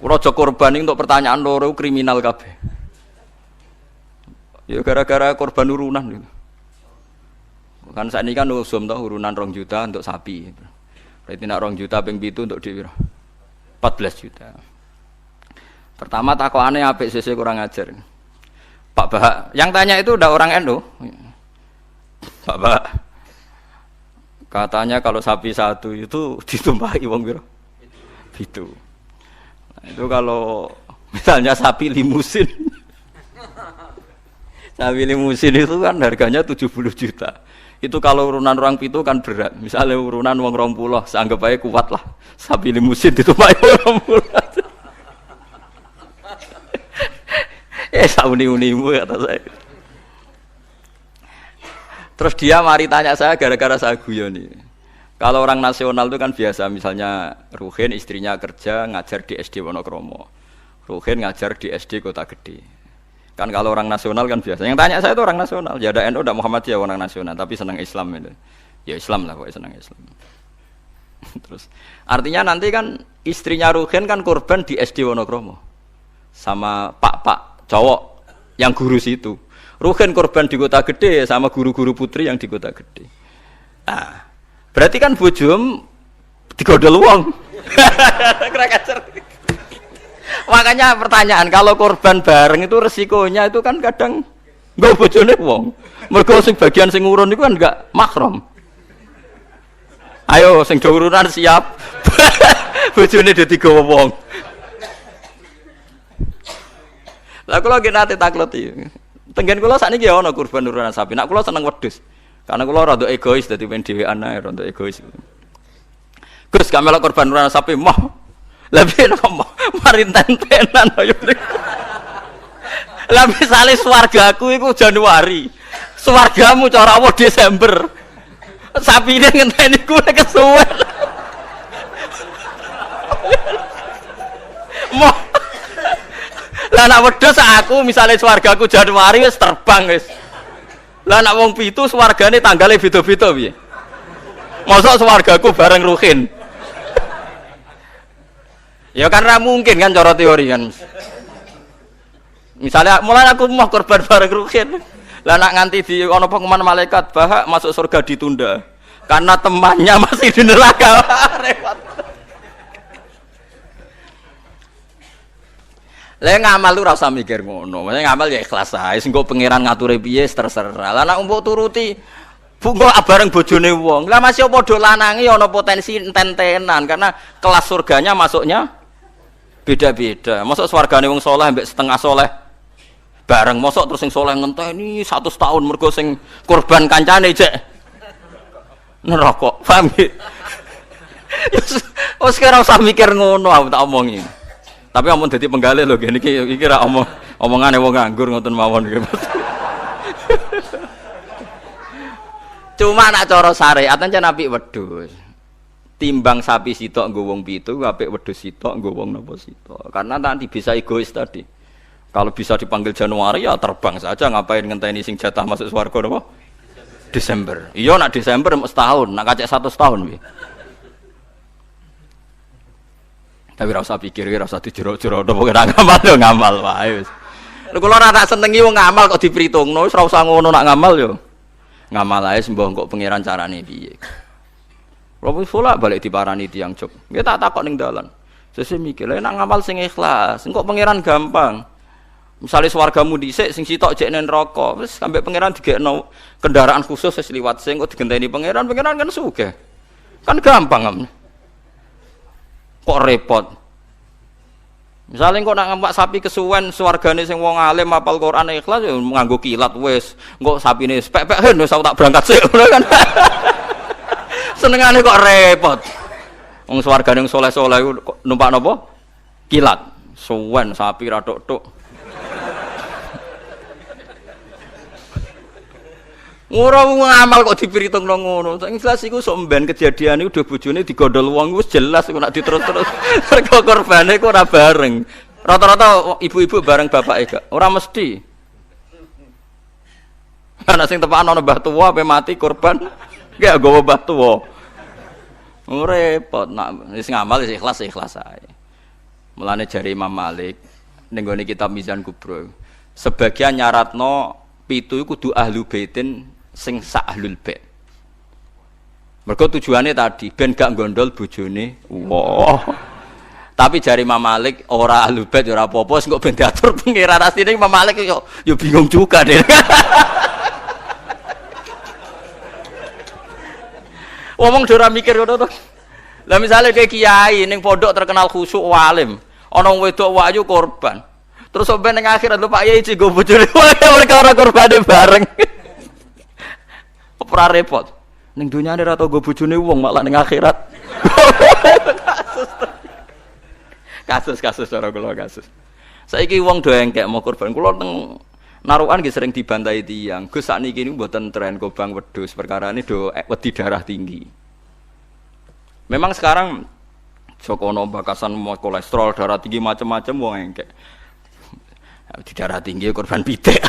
Raja korban untuk pertanyaan loro kriminal kabeh. Ya gara-gara korban urunan gitu. Kan saat ini kan usum toh urunan 2 juta untuk sapi. Berarti nak 2 juta ping 7 untuk dhewe 14 juta. Pertama takokane apik sese kurang ajar. Pak Bahak, yang tanya itu udah orang NU. Pak Bahak. Katanya kalau sapi satu itu ditumpahi wong piro? Itu. Nah, itu kalau misalnya sapi limusin. Sapi limusin itu kan harganya 70 juta. Itu kalau urunan orang pitu kan berat. Misalnya urunan wong 20, seanggap aja kuat lah. Sapi limusin ditumpahi wong 20. Sauni-unimu kata saya. Terus dia mari tanya saya gara-gara saya guyon nih. Kalau orang nasional itu kan biasa, misalnya Ruhin istrinya kerja ngajar di SD Wonokromo. Ruhin ngajar di SD Kota Gede. Kan kalau orang nasional kan biasa. Yang tanya saya itu orang nasional. Ya ada NU, ada Muhammadiyah orang nasional, tapi senang Islam itu. Ya Islam lah, pokoknya senang Islam. Terus artinya nanti kan istrinya Ruhin kan korban di SD Wonokromo. Sama pak cowok yang guru situ. Ruhin korban di Kota Gede sama guru-guru putri yang di Kota Gede. Nah, berarti kan bojom digodol wong. Makanya pertanyaan, kalau korban bareng itu resikonya itu kan kadang enggak bojone wong. Mergo sing bagian sing urun itu kan enggak mahram. Ayo sing do urunan siap. Bojone dadi gawa wong. Lah kula nggih nate taklot iki. Tenggen kula sakniki ya ana kurban urunan sapi. Nek kula seneng wedhus. Karena kula rada egois dadi men dhewean ae rada egois. Gus gak melok korban urunan sapi mah. Lah piye kok mari tentenan ayo. Lah misale swargaku iku Januari. Swargamu cara Allah Desember. Sapine ngenteni ku nek kesuwen. Moh. Lah nek wedhus aku misale swargaku Januari wis terbang wis. Lah nek wong pitu swargane tanggale beda-beda piye? Mosok swargaku bareng Ruhin. Ya kan ra mungkin kan cara teori kan. Misalnya mulai aku mau korban bareng Ruhin. Lah nak nganti di ana pengumuman malaikat Bahak masuk surga ditunda karena temannya masih di neraka. Repot. Lah ngamal lu ora usah mikir ngono. Maksudnya ngamal ya ikhlas ae. Sing kok pangeran ngature piye terserah. Lah nek umpuk turuti bungo bareng bojone wong. Lah masih padha lanange ana potensi enten-tenan karena kelas surganya masuknya beda-beda. Mosok swargane wong saleh mbek setengah saleh bareng, mosok terus sing saleh ngenteni 100 tahun mergo sing korban kancane cek neraka. Paham nggih? Wes ora usah mikir ngono aku tak omongi. Tapi amun dadi penggalih lho ngene iki ra omongane wong nganggur ngoten mawon nggih. Cuma nak cara syariat ancen apik wedhus. Timbang sapi sitok nggo wong 7 apik wedhus sitok nggo wong napa sitok. Karena nanti bisa egois tadi. Kalau bisa dipanggil Januari ya terbang saja, ngapain ngenteni sing jatah masuk swarga napa? Desember. Iya nak Desember mesti setahun, nak kacek 100 tahun piye. Tapi ora usah pikir, ora usah dijero-jero napa ora ngamal yo ngamal wae wis. Lha kula ora tak senengi wong ngamal kok dipritungno, wis ora usah ngono nak ngamal yo. Ngamal ae sembah kok pangeran carane piye. Kula wis balik diparani tiyang Jog. Nggih tak takok ning dalan. Sesuk mikir, lha nak ngamal sing ikhlas, engko pangeran gampang. Misalnya swargamu dhisik sing sitok jek ning neraka, wis sampe pangeran digekno kendaraan khusus wis liwat sing kok digenteni pangeran kan sugih. Kan gampang. Kok repot. Misalnya kok nak ngempak sapi kesuwen swargane sing wong alim hafal Quran ikhlas ya nganggo kilat wis. Engko sapine pek-pek wis tak berangkat sik ngono kan. Senengane kok repot. Wong swargane saleh-saleh kok numpak napa? Kilat. Suwen sapi ra tok-tok. Ora ngamal kok dipiritungno ngono. Sing jelas iku sok mben kejadian iku udah bojone digondol wong wis jelas kok nek diterus-terus. Mergo korbane kok ora bareng. Rata-rata ibu-ibu bareng bapake gak. Ora mesti. Ana sing tepakan ana mbah tuwa ape mati korban gak nggawa mbah tuwa. Repot nak wis ngamal wis ikhlas ae. Mulane jari Imam Malik ning gone kitab Mizan Kubra. Sebagian nyaratno pitu iku kudu ahlu baitin sing sak ahlul bait. Mergo tujuane tadi ben gak gondol bojone. Wah. Tapi jari Imam Malik ora ahlu bait ora apa-apa sing kok ben diatur pengiran asline Imam Malik yo bingung juga deh. Ngomong ora mikir ngono to. Lah misale kayak kiai ning pondok terkenal khusyuk alim, ana wedok wayu korban. Terus sampe ning akhirat lho Pak Yai cigo bojone ora korbane bareng. Ora repot. Ning dunyane ora tau go bojone wong malah ning akhirat. Kasus cara kula kasus. Saiki wong do engkek mau korban. Kula teng narukan nggih sering dibantai tiyang. Gus sakniki niku mboten tren kobang wedhus, perkarane do wedi darah tinggi. Memang sekarang Jokono bakasan mau kolesterol, darah tinggi macam-macam wong engkek. Di darah tinggi korban pitik.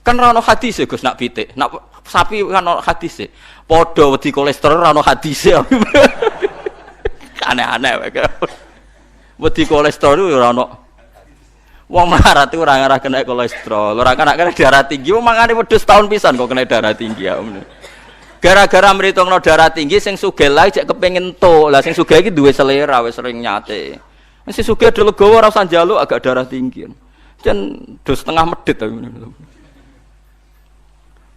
Kan ra ono hadis e Gus nak pitik. Nak sapi kan ono hadis e. Padha wedi kolesterol ra ono hadis e. Aneh-aneh wae. Wedi kolesterol ora ono. Wong melarat itu ora ngarah kena kolesterol, ora kena darah tinggi. Wong mangane wedhus tahun pisan kok kena darah tinggi ya. Gara-gara mritungno darah tinggi sing sugih lae cek kepengin entuk. Lah sing sugih iki duwe selera wis sering nyate. Sing sugih do legowo ora usah njaluk agak darah tinggi. Jan do setengah medhit.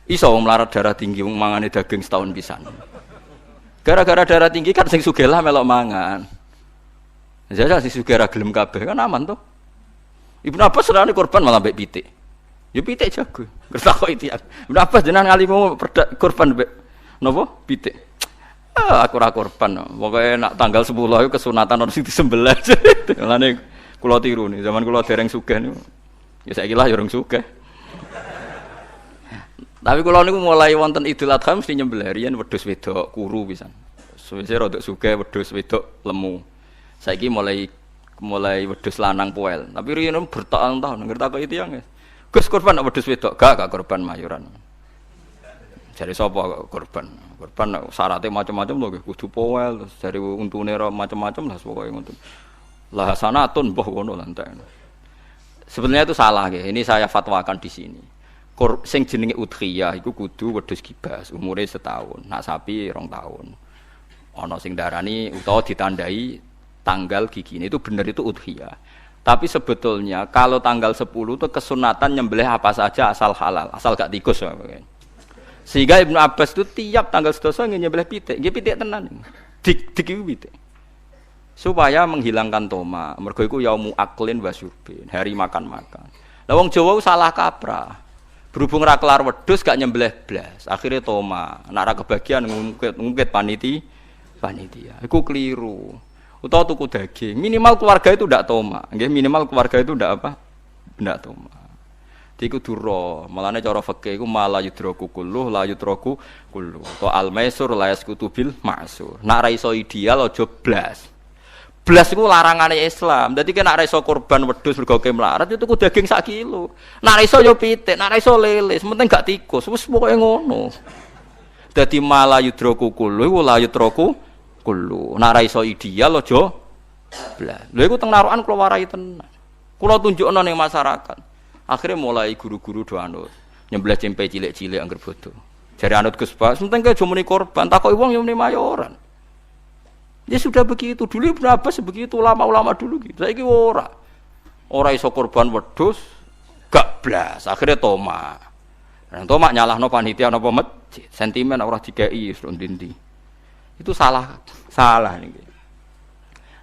Iso melarat darah tinggi wong mangane daging setahun pisan. Gara-gara darah tinggi kan sing sugih lah melok mangan. Jajal sing sugih ra gelem kabeh kan aman to. Ibnu Abbas serane korban malah mbek pitik. Ya pitik jago. Ngertakok iki. Ibnu Abbas jenengan ngalimu korban mbek napa? Pitik. Aku ora korban. Pokoke nak tanggal 10 iku kesunatan ono sing disembelih. Lane kula tiru nih, zaman kula dereng sugih niku. Ya saiki lah ya urung sugih. Tapi kula niku mulai wonten Idul Adha mesti nyembelih riyen wedhus wedok kuru pisan. Suwe-suwe rodok sugih wedhus wedok lemu. Saiki mulai wedhus lanang poel. Tapi riyen bertahun-tahun ngertakoki tiyang. Gus korban wedhus wedok gak korban mayuran. Jare sapa korban? Korban syaratnya macam-macam lho nggih, kudu poel, terus jare untune macam-macam lah pokoke ngoten. Lah sanatun mbah ngono lah entek. Sebenarnya itu salah nggih. Ini saya fatwakan di sini. Sing jenenge udhiyah iku kudu wedhus kibas, umure setahun. Nak sapi 2 tahun. Ana sing darani utawa ditandai tanggal gigine itu benar itu udhiyah. Tapi sebetulnya kalau tanggal 10 itu kesunatan nyembelih apa saja asal halal, asal gak tikus. Sehingga Ibnu Abbas itu tiap tanggal 11 nyembelih pitik, nggih pitik tenan. Dik iku pitik. Supaya menghilangkan toma. Mergo iku yaumu aklin wa syurbin, hari makan-makan. Lah wong Jawa salah kaprah. Berhubung ra kelar wedhus gak nyembelih blas, akhirnya toma. Nek ra kebagian ngungkit panitia. Iku keliru. Utawa tuku daging, minimal keluarga itu ndak toma. Nggih, minimal keluarga itu ndak apa? Ndak toma. Iku duro, malane cara fikih iku mala yudraku kulluh la yudraku kulluh. To al-maisur la yasqutu bil ma'sur. Nek ra iso ideal aja blas. Blas iku larangane Islam. Dadi nek ra iso korban wedhus mergo melarat itu tuku daging 1 kilo. Nek ra iso yo pitik, nek ra iso lele, sementing gak tikus. Wis pokoke ngono. Dadi mala yudraku kulluh iku la yudraku kulluh. Nek ra iso ideal aja blas. Lha iku teng narukan kula warai tenan. Kula tunjukno ning masyarakat. Akhirnya mulai guru-guru do anut nyembelih cempe cilik-cilik angger bodo. Jare anut Gus Pak, penting ke jomuni korban, takoki wong yo muni mayoran. Ya sudah begitu dulu Ibnu Abbas begitu ulama-ulama dulu gitu. Saiki ora. Ora iso korban wedhus gak blas, akhirnya toma. Nang toma nyalahno panitia napa masjid, sentimen ora dikeki wis ndi. Itu salah niki.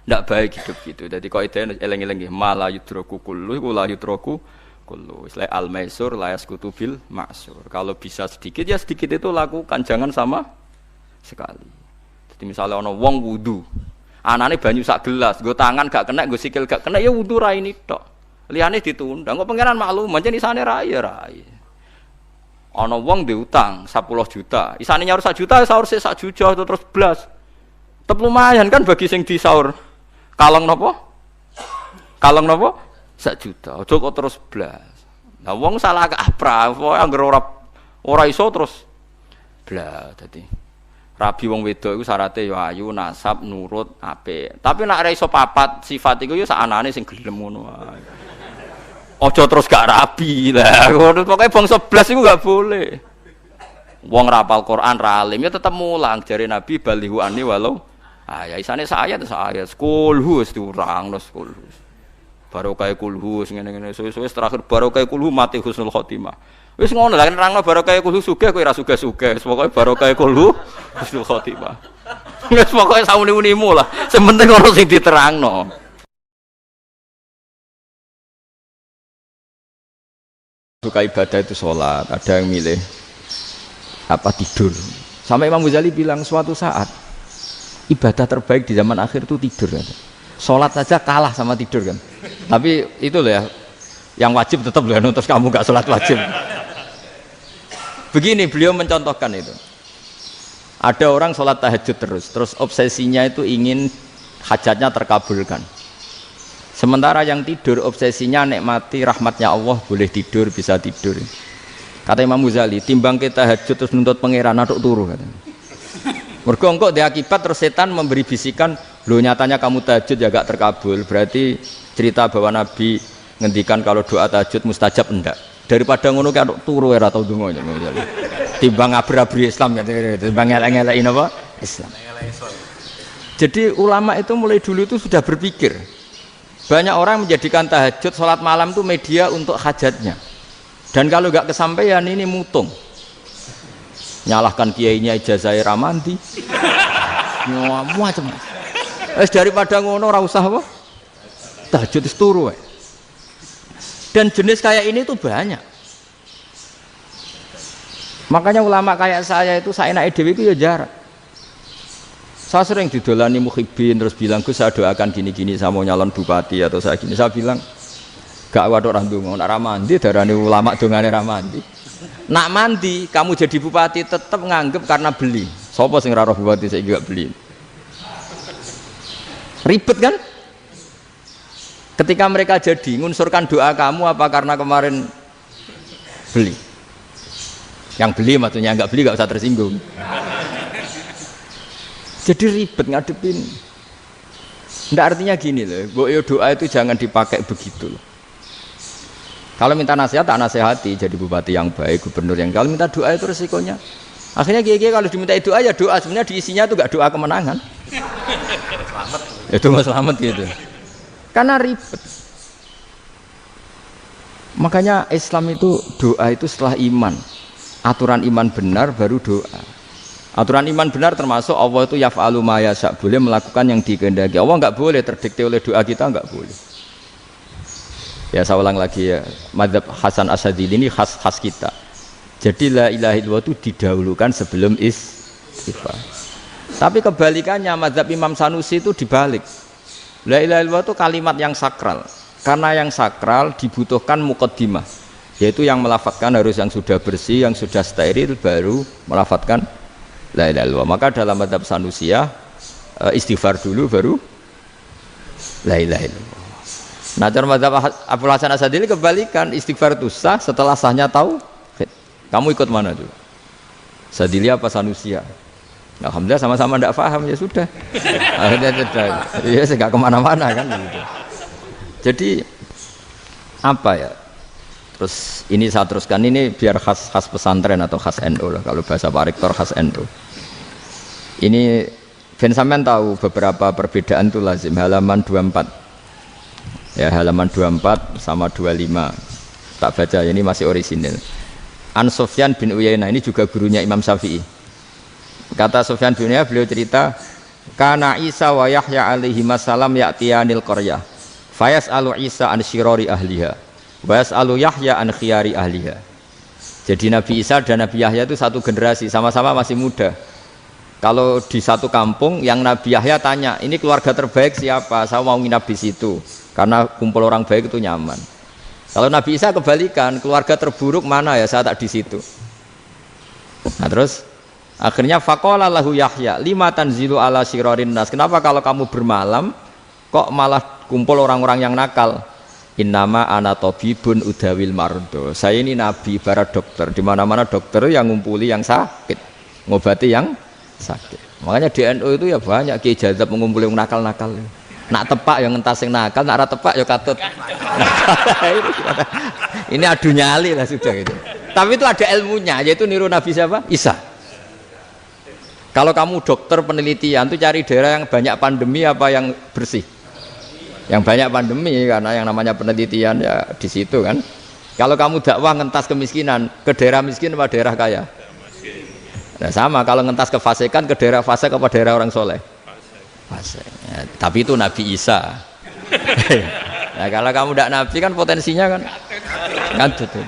Ndak baik hidup gitu. Dadi kaidane eleng-eleng nggih, mala yudraku kullu iku la yudraku kullu. Isla al-maisur la yasqutu bil ma'sur. Kalau bisa sedikit ya sedikit itu lakukan, jangan sama sekali. Jadi misalnya ana wong wudu, anane banyu sak gelas, nggo tangan gak kena, nggo sikil gak kena ya wudu ra ini tok. Liyane ditunda. Kok pangeran maklum, pancen isane ra ya ra. Ana wong diutang 10 juta. Isane nyaur 1 juta, sahur sik 1 juta terus blas. Tetep lumayan kan bagi sing disaur. Kalong napa? 1 juta. Aja kok terus blas. Nah wong salah kaprah, anggere ora iso terus blas dadi. Rabi wong wedok iku syaraté ya ayu, nasab, nurut, apik. Tapi nek ora iso papat sifat iku ya sakanane sing gelem ngono wae. Aja terus gak rabi lah. Pokoke bangsa blas iku gak boleh. Wong rapal Quran ra alim ya tetep mulang jare Nabi balihu ani walau ya isane sayat kulhu wis diurang terus kulhu. Barokah kulhu ngene-ngene suwe-suwe terakhir barokah kulhu mati husnul khotimah. Wis ngono lah nerangno barokah kulhu sugih kowe ora sugih-sugih. Pokoke barokah kulhu husnul khotimah. Wis pokoke sauni-unimu lah. Sing penting ono sing diterangno. Suka ibadah itu sholat, ada yang milih apa tidur. Sampai Imam Ghazali bilang suatu saat ibadah terbaik di zaman akhir itu tidur kan. Sholat saja kalah sama tidur kan. Tapi itu loh ya, yang wajib tetap loh, terus kamu gak sholat wajib. Begini beliau mencontohkan itu. Ada orang sholat tahajud terus obsesinya itu ingin hajatnya terkabulkan. Sementara yang tidur obsesinya nikmati rahmatnya Allah, boleh tidur, bisa tidur. Kata Imam Ghazali, timbang kita tahajud terus nuntut pangeran aduk turu katanya. Mergo engko dia akibat terus setan memberi bisikan, lho nyatanya kamu tahajud ya gak terkabul. Berarti cerita bahwa Nabi ngendikan kalau doa tahajud mustajab enggak. Daripada ngono ki aduk turu ora tau ndonga. Timbang abri-abri Islam kan, timbang elek-elekin apa? Islam. Jadi ulama itu mulai dulu itu sudah berpikir. Banyak orang menjadikan tahajud, sholat malam itu media untuk hajatnya. Dan kalau nggak kesampaian ini mutung. Nyalahkan kiainya ijazah ramandi. Macam. Daripada ngono ora usah apa? Tahajud wis turu. Dan jenis kayak ini tuh banyak. Makanya ulama kayak saya itu saenake dhewe itu ya jarak. Saya sering didolani muhibbin terus bilang, Gus saya doakan gini-gini saya mau nyalon bupati atau saya gini. Saya bilang, gak waduh orang dungo, nak ramandi darani ulama dongane ramandi. Nak mandi kamu jadi bupati tetap nganggep karena beli. Sopo sing raro bupati saya juga beli. Ribet kan? Ketika mereka jadi ngunsurkan doa kamu apa karena kemarin beli? Yang beli maksudnya nggak beli nggak usah tersinggung. Jadi ribet ngadepin. Nggak artinya gini loh, boyo doa itu jangan dipakai begitu loh. Kalau minta nasihat, tak nasihati jadi bupati yang baik, gubernur yang. Kalau minta doa itu resikonya. Akhirnya kiai-kiai kalau diminta doa ya doa, sebenarnya diisinya itu nggak doa kemenangan. Selamat. Itu nggak selamat gitu. Karena ribet. Makanya Islam itu doa itu setelah iman. Aturan iman benar baru doa. Aturan iman benar termasuk Allah itu yaf'alu ma yasha, boleh melakukan yang dikehendaki. Allah nggak boleh terdikte oleh doa kita, nggak boleh. Ya saya ulang lagi ya, madzhab Hasan Asyadzili ini khas kita. Jadi la ilaha illallah itu didahulukan sebelum istighfar. Tapi kebalikannya madzhab Imam Sanusi itu dibalik. La ilaha illallah itu kalimat yang sakral. Karena yang sakral dibutuhkan muqaddimah, yaitu yang melafadzkan harus yang sudah bersih, yang sudah steril baru melafadzkan la ilaha illallah. Maka dalam madzhab Sanusiyah istighfar dulu baru la ilaha illallah. Nah, cara madzhab Abdul Hasan Asyadzili kebalikan, istighfar itu sah setelah sahnya tauhid. Kamu ikut mana tuh? Asyadzili apa Sanusiyah? Alhamdulillah sama-sama tidak paham ya sudah. Akhirnya sudah. Ya saya nggak kemana-mana kan gitu. Jadi apa ya? Terus ini saya teruskan, ini biar khas pesantren atau khas NU lah, kalau bahasa Pak Rektor khas NU. Ini Ben sampean tahu beberapa perbedaan itu lazim, halaman 24. Ya, halaman 24 sama 25. Tak baca, ini masih orisinil. An Sufyan bin Uyainah, ini juga gurunya Imam Syafi'i. Kata Sufyan bin Uyainah, beliau cerita, kana Isa wa Yahya alaihi salam ya'tiyanil qaryah. Fayas'alu Isa an syirari ahliha. Wa yas'alu Yahya an khiyari ahliha. Jadi Nabi Isa dan Nabi Yahya itu satu generasi, sama-sama masih muda. Kalau di satu kampung yang Nabi Yahya tanya, ini keluarga terbaik siapa? Saya mau nginap di situ. Karena kumpul orang baik itu nyaman. Kalau Nabi Isa kebalikan, keluarga terburuk mana ya, saya tak di situ. Nah terus akhirnya faqala lahu Yahya, lima tanzilu ala syirarin nas. Kenapa kalau kamu bermalam kok malah kumpul orang-orang yang nakal? Innama ana tabibun udawil mardo. Saya ini nabi, ibarat dokter. Di mana-mana dokter yang ngumpuli yang sakit, ngobati yang sakit. Makanya di NU itu ya banyak Ki Jazab mengumpuli nakal-nakal. Nak tepak yang ngentas sing nakal, nak ora tepak ya katut. Ini adu nyali lah sudah gitu. Tapi itu ada ilmunya, yaitu niru Nabi siapa? Isa. Kalau kamu dokter penelitian tuh cari daerah yang banyak pandemi apa yang bersih? Yang banyak pandemi, karena yang namanya penelitian ya di situ kan. Kalau kamu dakwah ngentas kemiskinan, ke daerah miskin apa daerah kaya? Nah sama, kalau ngentas kefasikan ke daerah fasik apa daerah orang soleh? Fasik. Ya, tapi itu Nabi Isa. Nah kalau kamu tidak Nabi kan potensinya kan itu.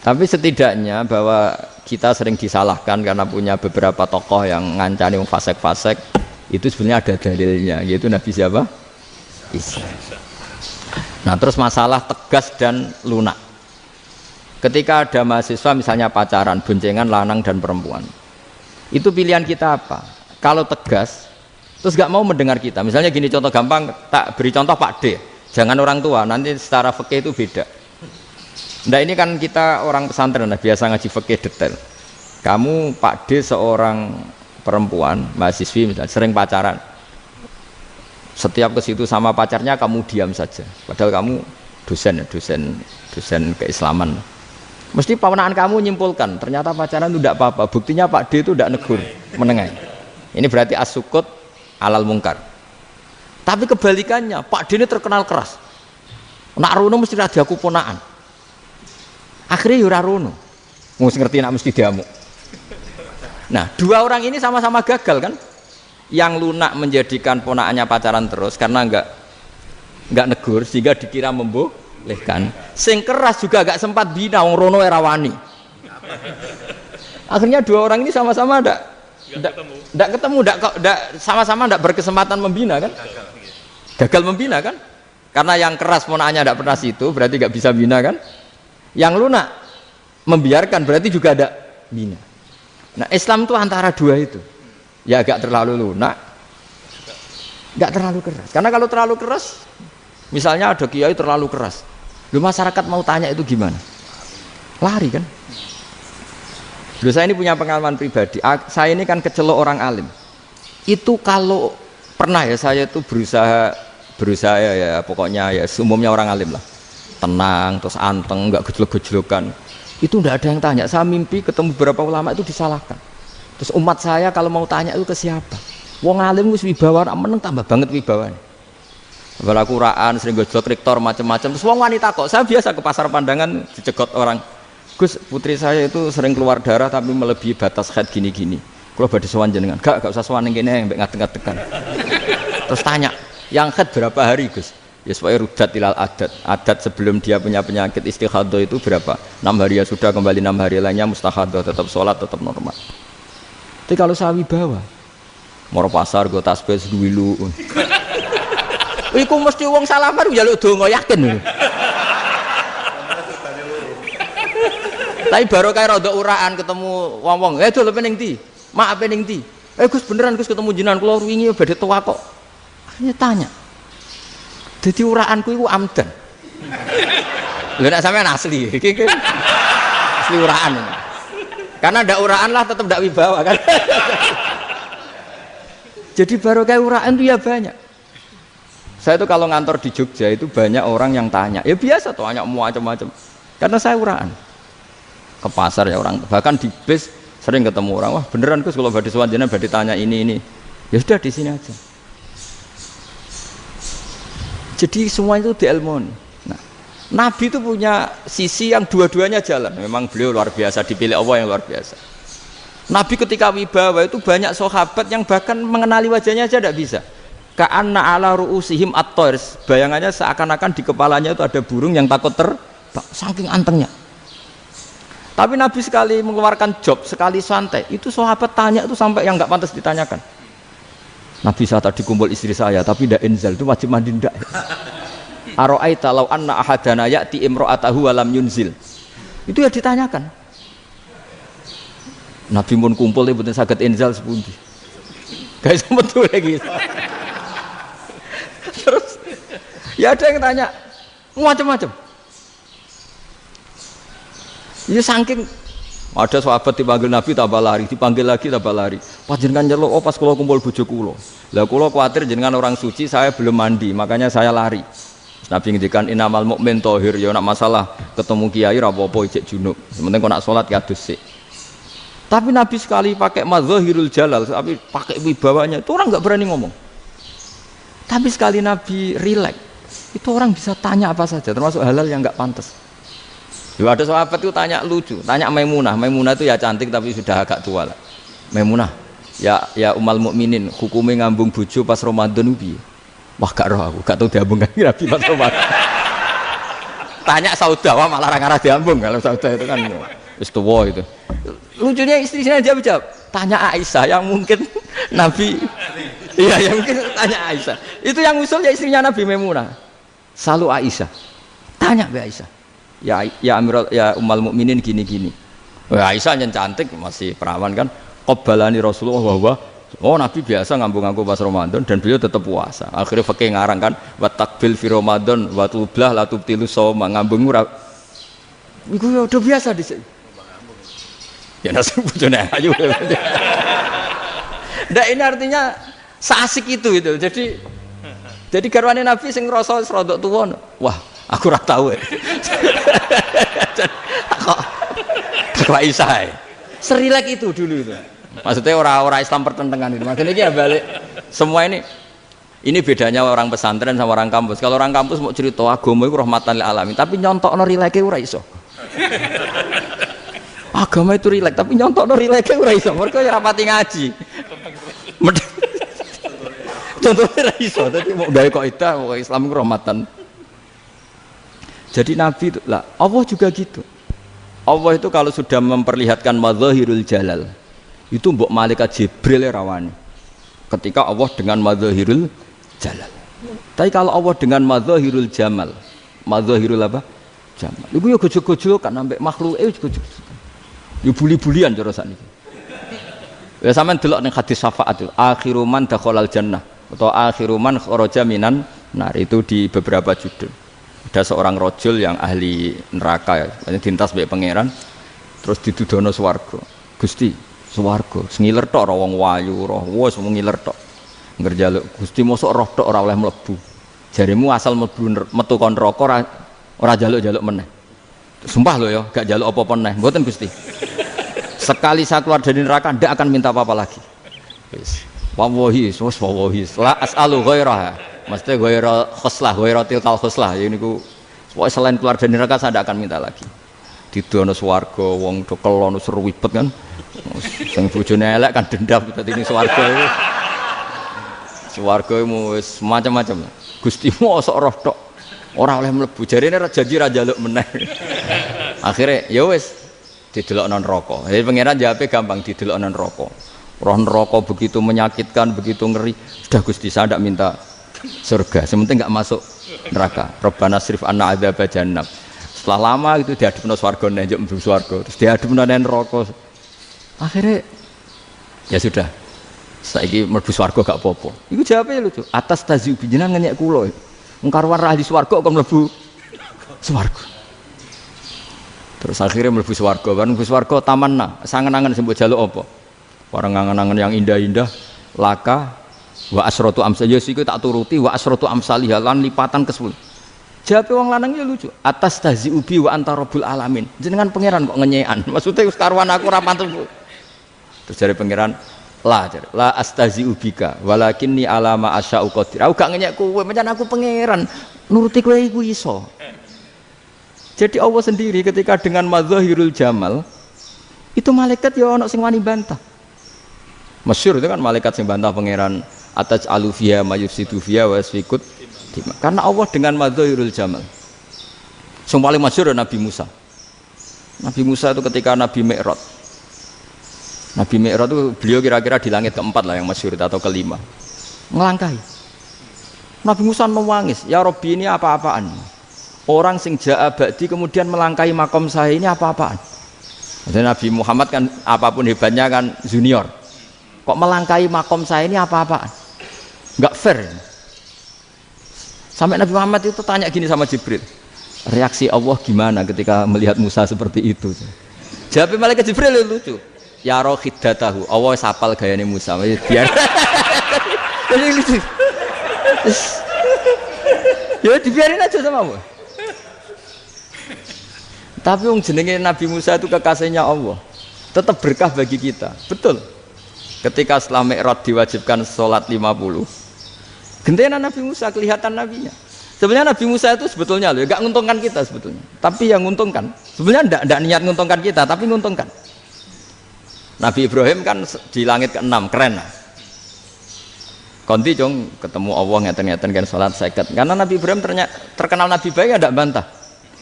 Tapi setidaknya bahwa kita sering disalahkan karena punya beberapa tokoh yang ngancani fasik-fasik, itu sebenarnya ada dalilnya, yaitu Nabi siapa? Isa. Nah terus masalah tegas dan lunak. Ketika ada mahasiswa misalnya pacaran, boncengan lanang dan perempuan, itu pilihan kita apa? Kalau tegas, terus gak mau mendengar kita. Misalnya gini contoh gampang, tak beri contoh Pak D. Jangan orang tua, nanti secara fikih itu beda. Nah ini kan kita orang pesantren, nah, biasa ngaji fikih detail. Kamu Pak D seorang perempuan, mahasiswi misalnya, sering pacaran. Setiap ke situ sama pacarnya kamu diam saja. Padahal kamu dosen keislaman. Mesti pamanaan kamu nyimpulkan, ternyata pacaran itu tidak apa-apa. Buktinya Pak D itu tidak negur, menengai. Ini berarti as-sukut alal mungkar. Tapi kebalikannya, Pak D ini terkenal keras. Nak rono mesti ra diaku ponaan. Akhirnya ya ora rono. Mesti ngerti nak mesti diamuk. Nah, dua orang ini sama-sama gagal kan? Yang lunak menjadikan ponaannya pacaran terus karena enggak negur sehingga dikira membolehkan. Sing keras juga enggak sempat bina wong rono era wani. Akhirnya dua orang ini sama-sama enggak ketemu, sama-sama enggak berkesempatan membina kan? Gagal membina kan? Karena yang keras ponaannya enggak pernah situ, berarti enggak bisa bina kan? Yang lunak membiarkan berarti juga ada bina. Nah, Islam itu antara dua itu. Ya agak terlalu lunak, enggak terlalu keras. Karena kalau terlalu keras, misalnya ada kiai terlalu keras, lu masyarakat mau tanya itu gimana? Lari kan? Dulu saya ini punya pengalaman pribadi. Saya ini kan kecelok orang alim. Itu kalau pernah ya saya itu berusaha ya pokoknya ya umumnya orang alim lah. Tenang, terus anteng, enggak gejlok-gejlokan. Itu enggak ada yang tanya. Saya mimpi ketemu beberapa ulama itu disalahkan. Terus umat saya kalau mau tanya itu ke siapa? Wong alim wis wibawa, meneng tambah banget wibawane. Bala Quran sering gojlok rektor macam-macam. Terus wong wanita kok, saya biasa ke pasar pandangan dicegot orang. Gus, putri saya itu sering keluar darah tapi melebihi batas haid gini-gini. Kalau badhe sowan jenengan, gak usah sowan ning kene mbek ngadeg-ngadegan. Terus tanya, yang haid berapa hari, Gus? Ya supaya rudat ilal adat sebelum dia punya penyakit istihadah itu berapa? 6 hari ya sudah, kembali 6 hari lainnya mustahadah, tetap sholat, tetap normal. Tapi kalau saya wibawa moro pasar gue tasbih dulu iku mesti wong salaman njaluk donga yakin. Tapi baru kayak rada uraan ketemu wong-wong, dol pening ndi? Mak pening ndi? Gus beneran Gus ketemu jenengan kula wingi badhe tuwa kok. Akhirnya tanya. Dadi uraanku iku amdan. Lha nek sampean asli, iki asli uraan. Karena ndak uraan lah tetap ndak wibawa kan. Jadi baru kayak uraan itu ya banyak. Saya itu kalau ngantor di Jogja itu banyak orang yang tanya. Ya biasa tuh tanya macam-macam. Karena saya uraan. Ke pasar ya orang, bahkan di bis sering ketemu orang. Wah beneran Gus kalau badhe sowan jenengan badhe tanya ini. Ya sudah di sini aja. Jadi semua itu diilmoni. Nabi itu punya sisi yang dua-duanya jalan. Memang beliau luar biasa, dipilih Allah yang luar biasa. Nabi ketika wibawa itu banyak sahabat yang bahkan mengenali wajahnya aja tidak bisa. Ka'anna ala ru'usihim at-toirs. Bayangannya seakan-akan di kepalanya itu ada burung yang takut terbang. Saking antengnya. Tapi Nabi sekali mengeluarkan job, sekali santai, itu sahabat tanya itu sampai yang nggak pantas ditanyakan. Nabi saat tadi kumpul istri saya, tapi tidak inzal, itu wajib mandi ndak. Aro'aita law anna ahadana ya'ti imro'atahu walam yunzil. Itu ya ditanyakan. Nabi pun kumpul ya betul saged inzal sepundi. Guys betul lagi. Terus ya ada yang tanya macam-macam. Ya saking Ada sahabat dipanggil Nabi tambah lari, dipanggil lagi tambah lari. Panjenengan nyeluk, oh pas kula kumpul bojo kula. Lah kula kuwatir jenengan orang suci, saya belum mandi, makanya saya lari. Nabi ngendikan innamal mukmin thahir, ya nak masalah ketemu kiai ra apa-apa ijek junub. Sementing kok nak salat ya adus sik. Tapi Nabi sekali pakai madzahirul jalal, tapi pakai wibawanya, itu orang enggak berani ngomong. Tapi sekali Nabi rileks, itu orang bisa tanya apa saja, termasuk halal yang enggak pantas. Ya ada sahabat itu tanya lucu, tanya Maimunah. Maimunah itu ya cantik tapi sudah agak tua lah. Maimunah, ya umal mukminin, hukumnya ngambung bojo pas Ramadan piye? Wah gak roh aku, gak tahu diambung kan Nabi pas Ramadan. Tanya Saudah, wah malah ngarah diambung. Kalau Saudah itu kan wis tuwa itu. Lucunya istrinya jawab, tanya Aisyah yang mungkin Nabi. Iya, yang mungkin tanya Aisyah. Itu yang usul ya istrinya Nabi Maimunah. Selalu Aisyah. Tanya Mbak Aisyah. Ya Amirul ya umal mukminin gini-gini. Aisyah yang cantik masih perawan kan. Qabbalani Rasulullah bahwa Nabi biasa ngambung-ngambung pas Ramadan dan beliau tetap puasa. Akhirnya fakih ngarang kan wa takbil fi Ramadan wa tublah la tubtilu shauma ngambung ora. Iku ya udah biasa di sini. Ya nasi bojone ayu. Ndak ini artinya seasik itu. Jadi garwane Nabi sing ngrasa rodok tuwa. Wah, aku ora tahu. Kok Aisyah. Serilek itu dulu itu. Maksudnya orang Islam pertentangan itu. Maksudnya ini ya balik semua ini bedanya orang pesantren sama orang kampus. Kalau orang kampus mau cerita agama itu rahmatan lil alamin, tapi nyontokno rileke ora iso. Agama itu rilek, tapi nyontokno rileke ora iso. Mergo ya rapati ngaji. Contohnya ora iso, dadi mau gawe kaidah Islam itu rahmatan. Jadi Nabi itu lah, Allah juga gitu. Allah itu kalau sudah memperlihatkan madzahirul jalal, itu mbok malaikat Jibril rawani. Ketika Allah dengan madzahirul jalal. Tapi kalau Allah dengan madzahirul jamal, madzahirul apa? Jamal. Iku yo gojol-gojol kan ambek makhluk gojol. Yo buli-bulian cara sakniki. Ya sampean delok ning hadis syafaat itu, akhiru man dakhalal jannah atau akhiru man kharaja minan nar, itu di beberapa judul. Ada seorang rojul yang ahli neraka ya, dintas mbek pangeran terus didudono swarga. Gusti, swarga sengiler tok ora wong wayu roh wis ngiler tok. Ngerjaluk Gusti mosok roh tok ora oleh mlebu. Jarimu asal mlebu metu kon neraka ora jaluk-jaluk meneh. Sumpah lho ya, gak jaluk apa-apa meneh. Mboten Gusti. Sekali saya keluar dari neraka ndak akan minta apa-apa lagi. Wis. Wallahi, wallahi. La as'alu ghairaha. Maksudnya ghaira khoslah, ghaira tilkal khoslah. Ya niku pokoke selain keluar dari neraka saya ndak akan minta lagi. Didono swarga wong do kelon seru wibet kan. Sing bojone elek kan dendam dadi ning swarga iku. Swarga iku wis macam-macam. Gusti mosok roh tok ora oleh mlebu. Jarine janji ra njaluk meneh. Akhire ya wis didelokno neraka. Jadi pangeran jawabe gampang, didelokno neraka. Roh neraka begitu menyakitkan, begitu ngeri. Sudah Gusti saya ndak minta surga, sementing enggak masuk neraka. Rabbana srif anna adzab jahannam. Setelah lama itu diadepno swarga njuk mlebu swarga, terus diadepno nang neraka. Akhirnya ya sudah. Saiki mlebu swarga gak apa-apa. Iku jawabe lucu. Atas taziu jenengan ngenyek kula. Wong karuan ra di swarga kok mlebu swarga. Terus akhirnya mlebu swarga, kan mlebu swarga tamanna, sangen-angen sing mbok jaluk apa? Barang angen-angen yang indah-indah, laka wa asratu amsal ya siku tak turuti wa asratu amsalih lan lipatan ke-10. Jawabe wong lanang ya lucu. Atas taziubi wa anta rabbul alamin. Jenengan pangeran kok ngenyekan. Maksudnya wis karuan aku ora pantes. Terus jare pangeran, la astaziubika walakinni alama asya'u qadir. Aku gak ngenyek kowe, pancen aku pangeran. Nuruti kowe iku iso. Jadi Allah sendiri ketika dengan madzahirul jamal itu malaikat ya ono sing wani bantah. Masyhur itu kan malaikat sing bantah pangeran atas alufia mayufsidu fiha wa yasfikut. Karena Allah dengan madzahirul jamal. Yang paling masyhur Nabi Musa. Nabi Musa itu ketika Nabi Mi'raj. Nabi Mi'raj itu beliau kira-kira di langit keempat lah yang masyhur atau kelima. Ngelangkahi. Nabi Musa nangis, "Ya Rabbi, ini apa-apaan? Orang sing ja'a ba'di kemudian melangkahi makom saya ini apa-apaan?" Dan Nabi Muhammad kan apapun hebatnya kan junior. Kok melangkahi makom saya ini apa-apaan? Enggak fair. Sampai Nabi Muhammad itu tanya gini sama Jibril, reaksi Allah gimana ketika melihat Musa seperti itu? Jawab malaikat Jibril lucu. Ya roh hiddatahu. Allah sapal gayane Musa. Biar. Jadi lucu. Ya dibiarin aja sama Allah. Tapi wong jenenge Nabi Musa itu kekasihnya Allah. Tetap berkah bagi kita. Betul. Ketika setelah Mi'raj diwajibkan sholat 50. Gentenan Nabi Musa kelihatan nabinya. Sebenarnya Nabi Musa itu sebetulnya loh, enggak menguntungkan kita sebetulnya. Tapi yang menguntungkan, sebenarnya enggak niat menguntungkan kita, tapi menguntungkan. Nabi Ibrahim kan di langit ke-6, keren lah. Konti jong ketemu Allah ngeten-ngeten kan sholat 50. Karena Nabi Ibrahim terkenal Nabi baik, enggak bantah.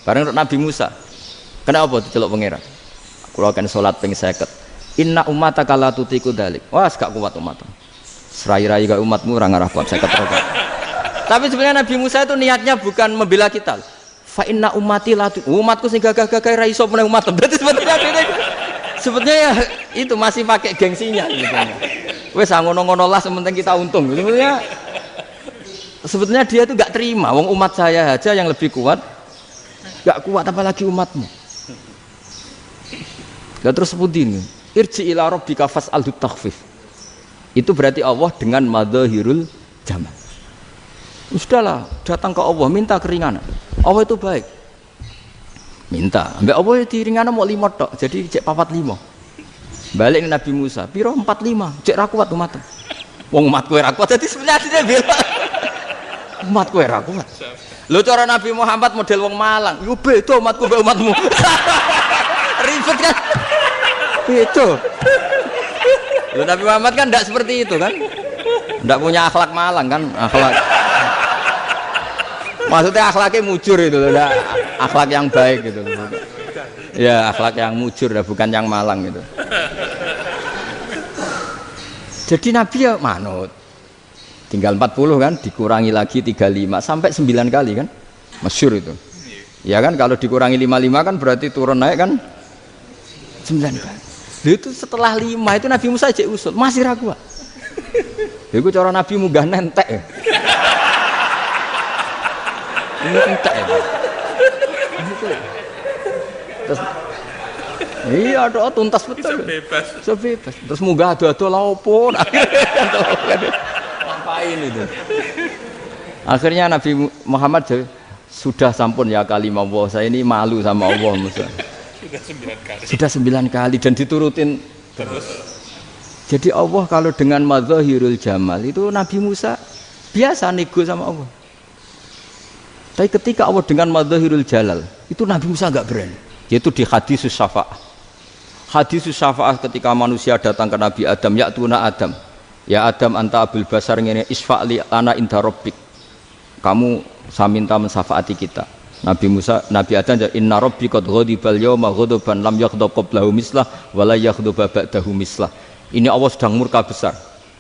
Bareng Nabi Musa. Kenapa diceluk pangeran? Kula kan sholat ping 50. Inna ummataka la tutiku dzalik. Wah, gak kuat umatmu. Serai-rai gak umatmu ora ngarah kuat 50 rokaat. Tapi sebenarnya Nabi Musa itu niatnya bukan membela kita. Fa inna ummati la umatku sing gagah-gagah ra iso meneh umat. Berarti sebetulnya ya itu masih pakai gengsinya gitu. Wes ngono-ngono lah sementing kita untung. Sebetulnya dia itu gak terima wong umat saya aja yang lebih kuat. Gak kuat apalagi umatmu. Lah terus sebutin irji ila rabbika fas'alhu takhfif. Itu berarti Allah dengan madzahirul jamal. Sudahlah, datang ke Allah minta keringanan. Allah itu baik. Minta, ambek Allah diringanan mau 5 tok, jadi cek 45. Balik ke Nabi Musa, piro 45, cek ra kuat umat. Wong umat kowe ra kuat, jadi sebenarnya dia bilang umat kowe ra kuat. Lho cara Nabi Muhammad model wong Malang, yo beda umatku mbek umatmu. Ribet kan? Beda. Lho Nabi Muhammad kan enggak seperti itu kan? Enggak punya akhlak Malang kan, akhlak. Maksudnya akhlaknya mujur itu loh, akhlak yang baik gitu loh. Ya akhlak yang mujur, bukan yang Malang gitu. Jadi Nabi ya manut. Tinggal 40 kan, dikurangi lagi 35 sampai 9 kali kan, masyhur itu. Ya kan kalau dikurangi 55 kan berarti turun naik kan 9 kali. Itu setelah 5 itu Nabi Musa aja usul, masih ragu. Itu cara Nabi munggah nentek ya. Ini entek ya. Terus iya doa tuntas betul. Bisa bebas. Terus munggah ado-ado la opo. Ngapain itu? Akhirnya Nabi Muhammad sudah sampun ya kalimah Allah, saya ini malu sama Allah Musa. Sudah 9 kali dan diturutin terus. Jadi Allah kalau dengan madzahirul jamal itu Nabi Musa biasa nego sama Allah. Tapi ketika Allah dengan madzahirul jalal itu Nabi Musa enggak berani. Yaitu di hadisus syafa'ah. Hadisus syafa'ah ketika manusia datang ke Nabi Adam, ya'tuna Adam. Ya Adam anta abul basar ngene isfa'li ana inda rabbik. Kamu saya minta mensafaati kita. Nabi Musa, Nabi Adam inna rabbi qad ghadibal yawma ghadaban lam yaghdab qablahu mislah wa la yaghdab ba'dahu mislah. Ini Allah sedang murka besar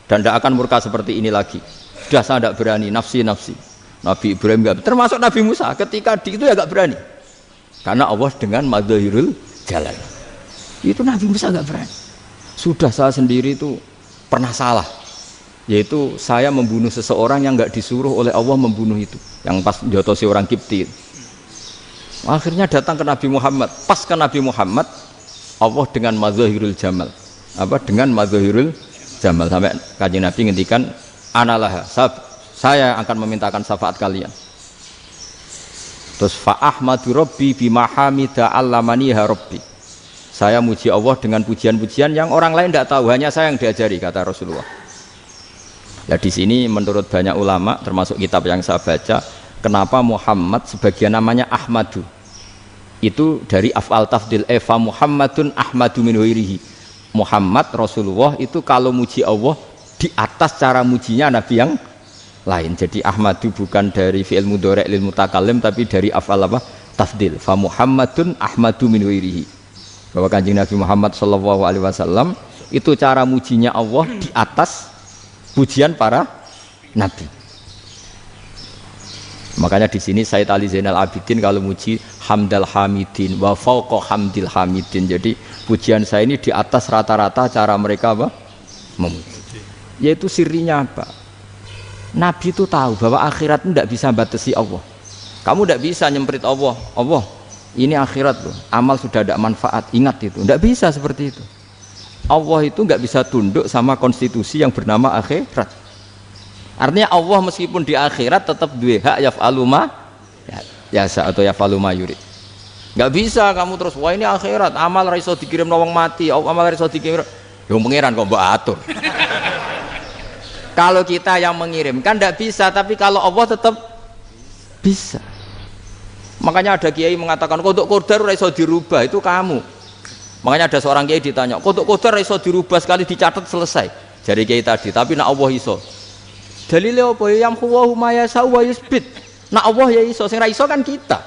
dan tidak akan murka seperti ini lagi. Sudah saya tidak berani, nafsi. Nabi Ibrahim enggak, termasuk Nabi Musa ketika itu ya enggak berani. Karena Allah dengan madzahirul jalal. Itu Nabi Musa enggak berani. Sudah saya sendiri itu pernah salah. Yaitu saya membunuh seseorang yang enggak disuruh oleh Allah membunuh itu. Yang pas jotosi orang Kipti. Akhirnya datang ke Nabi Muhammad. Pas ke Nabi Muhammad Allah dengan madzahirul jamal. Dengan madzahirul jamal sampai Kanjeng Nabi ngendikan analah saya akan memintakan syafaat kalian. Terus fa ahmadu rabbi bima hamida allamaniha rabbi. Saya muji Allah dengan pujian-pujian yang orang lain tidak tahu, hanya saya yang diajari, kata Rasulullah. Nah di sini menurut banyak ulama termasuk kitab yang saya baca, kenapa Muhammad sebagian namanya Ahmadu? Itu dari af'al tafdil fa Muhammadun ahmadu min ghairihi. Muhammad Rasulullah itu kalau muji Allah di atas cara mujinya Nabi yang lain. Jadi Ahmadu bukan dari fi'il mudhari' lil mutakallim tapi dari af'al apa? Tafdil. Fa Muhammadun ahmadu min ghairihi. Bahwa Kanjeng Nabi Muhammad sallallahu alaihi wasallam itu cara mujinya Allah di atas pujian para nabi. Makanya di sini Sayyid Ali Zainal Abidin kalau muji hamdal hamidin wa fauqa hamdil hamidin. Jadi pujian saya ini di atas rata-rata cara mereka apa? Memuji. Yaitu sirinya apa? Nabi itu tahu bahwa akhirat itu tidak bisa batasi Allah. Kamu tidak bisa nyemprit Allah. Allah, ini akhirat loh, amal sudah ada manfaat, ingat itu. Tidak bisa seperti itu. Allah itu nggak bisa tunduk sama konstitusi yang bernama akhirat. Artinya Allah meskipun di akhirat tetap duwe hak yaf'alu ma yasa atau yaf'alu ma yurid. Nggak bisa kamu terus, wah ini akhirat, amal ra iso dikirim wong mati, amal ra iso dikirim. Ya pangeran kok mbok atur. Kalau kita yang mengirimkan tidak bisa, tapi kalau Allah tetap bisa. Makanya ada kiai mengatakan kodok kodar ora iso dirubah, itu kamu. Makanya ada seorang kiai ditanya, kodok kodar ora iso dirubah, sekali dicatat selesai. Jadi kiai tadi, tapi nak Allah iso. Dalile apa? Yang huwa ma yasha wa yusbit. Nak Allah ya iso, sing ra iso kan kita.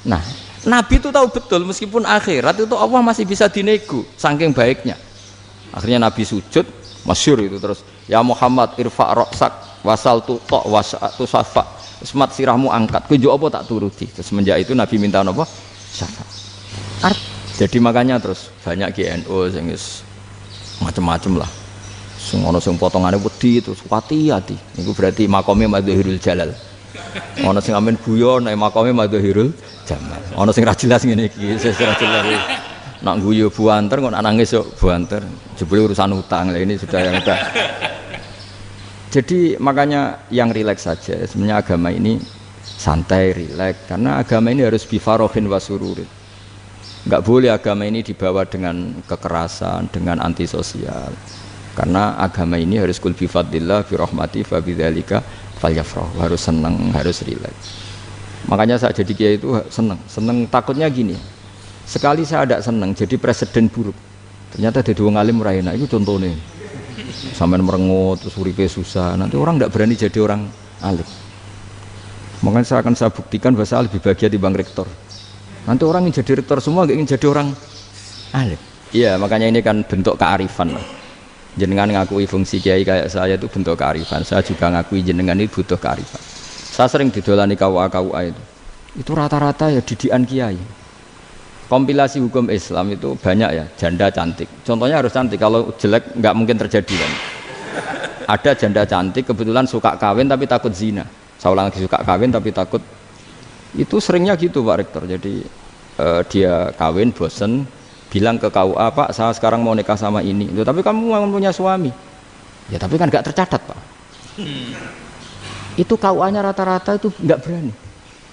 Nah, Nabi itu tahu betul meskipun akhirat itu Allah masih bisa dinego, saking baiknya. Akhirnya Nabi sujud, masyhur itu terus, ya Muhammad irfa' ra'sak wasal tuqa wasatu safa. Semat sirahmu angkat, kunjuk apa tak turuti. Terus semenjak itu Nabi minta apa? Syafaat. Jadi makanya terus banyak GNO sing macam-macam lah. Sing ono sing potongane wedi terus hati-hati. Niku berarti makome Madhhirul Jalal. Ono sing amen guyon nek makome Madhhirul Jamal. Ono sing ra jelas ngene iki, ra jelas. Nak guyu buanter kok nangis yo buanter. Jebule urusan utang. Lah ini sudah yang udah. Jadi makanya yang rileks saja. Sebenarnya agama ini santai, rileks. Karena agama ini harus bifarohin wasururin. Enggak boleh agama ini dibawa dengan kekerasan, dengan antisosial. Karena agama ini harus kul bifadillah, birahmati, fabidzalika falyafrahu. Harus senang, harus rileks. Makanya saya jadi kiai itu senang. Senang takutnya gini. Sekali saya tidak senang, jadi presiden buruk. Ternyata ada dua ngalim raina. Itu contohnya. Sampai merengut, terus uripe susah. Nanti orang tidak berani jadi orang alim. Makanya saya buktikan bahwa saya lebih bahagia di bang rektor. Nanti orang ingin jadi rektor semua, ingin jadi orang alim. Iya, makanya ini kan bentuk kearifan. Jenengan ngakui fungsi kiai kayak saya itu bentuk kearifan. Saya juga ngakui jenengan ini butuh kearifan. Saya sering didolani KUA itu. Itu rata-rata ya didikan kiai. Kompilasi hukum Islam itu banyak ya, janda cantik. Contohnya harus cantik, kalau jelek nggak mungkin terjadi kan. Ada janda cantik kebetulan suka kawin tapi takut zina. Saya ulang lagi, suka kawin tapi takut. Itu seringnya gitu Pak Rektor. Jadi dia kawin bosen, bilang ke KUA, Pak saya sekarang mau nikah sama ini. Loh, tapi kamu mau punya suami. Ya tapi kan nggak tercatat Pak. Itu KUA-nya rata-rata itu nggak berani.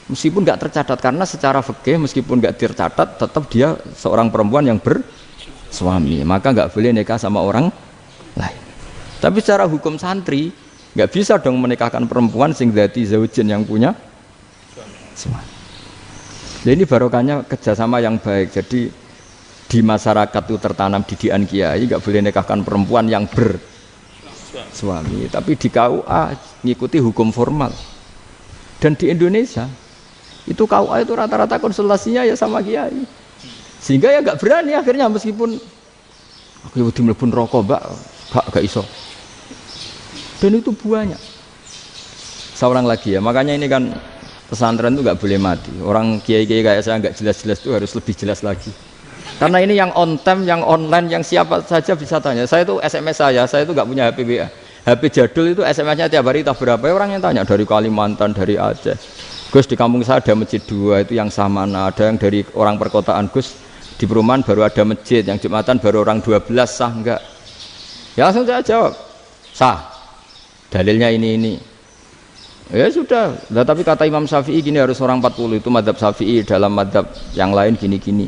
Meskipun nggak tercatat, karena secara fikih meskipun nggak tercatat tetap dia seorang perempuan yang bersuami, maka nggak boleh nikah sama orang lain. Tapi secara hukum santri nggak bisa dong menikahkan perempuan sing dzati zaujin yang punya suami. Jadi ini barokahnya kerjasama yang baik. Jadi di masyarakat itu tertanam didikan kiai nggak boleh nikahkan perempuan yang bersuami. Tapi di KUA ngikuti hukum formal. Dan di Indonesia itu KUA itu rata-rata konsultasinya ya sama kiai, sehingga ya nggak berani akhirnya meskipun aku udah mlebu rokok mbak gak iso. Dan itu buahnya. Seorang lagi ya, makanya ini kan pesantren itu nggak boleh mati. Orang kiai-kiai kayak saya nggak jelas-jelas itu harus lebih jelas lagi. Karena ini yang on time, yang online, yang siapa saja bisa tanya. Saya itu SMS saya itu nggak punya HP WA. HP jadul itu SMS-nya tiap hari tak berapa, orang yang tanya dari Kalimantan, dari Aceh. Gus di kampung saya ada masjid 2 itu yang sah mana, ada yang dari orang perkotaan Gus di perumahan baru ada masjid, yang Jumatan baru orang 12 sah enggak? Ya langsung saya jawab sah, dalilnya ini. Ya sudah, nah, tapi kata Imam Syafi'i gini harus orang 40, itu madzhab Syafi'i, dalam madzhab yang lain gini-gini.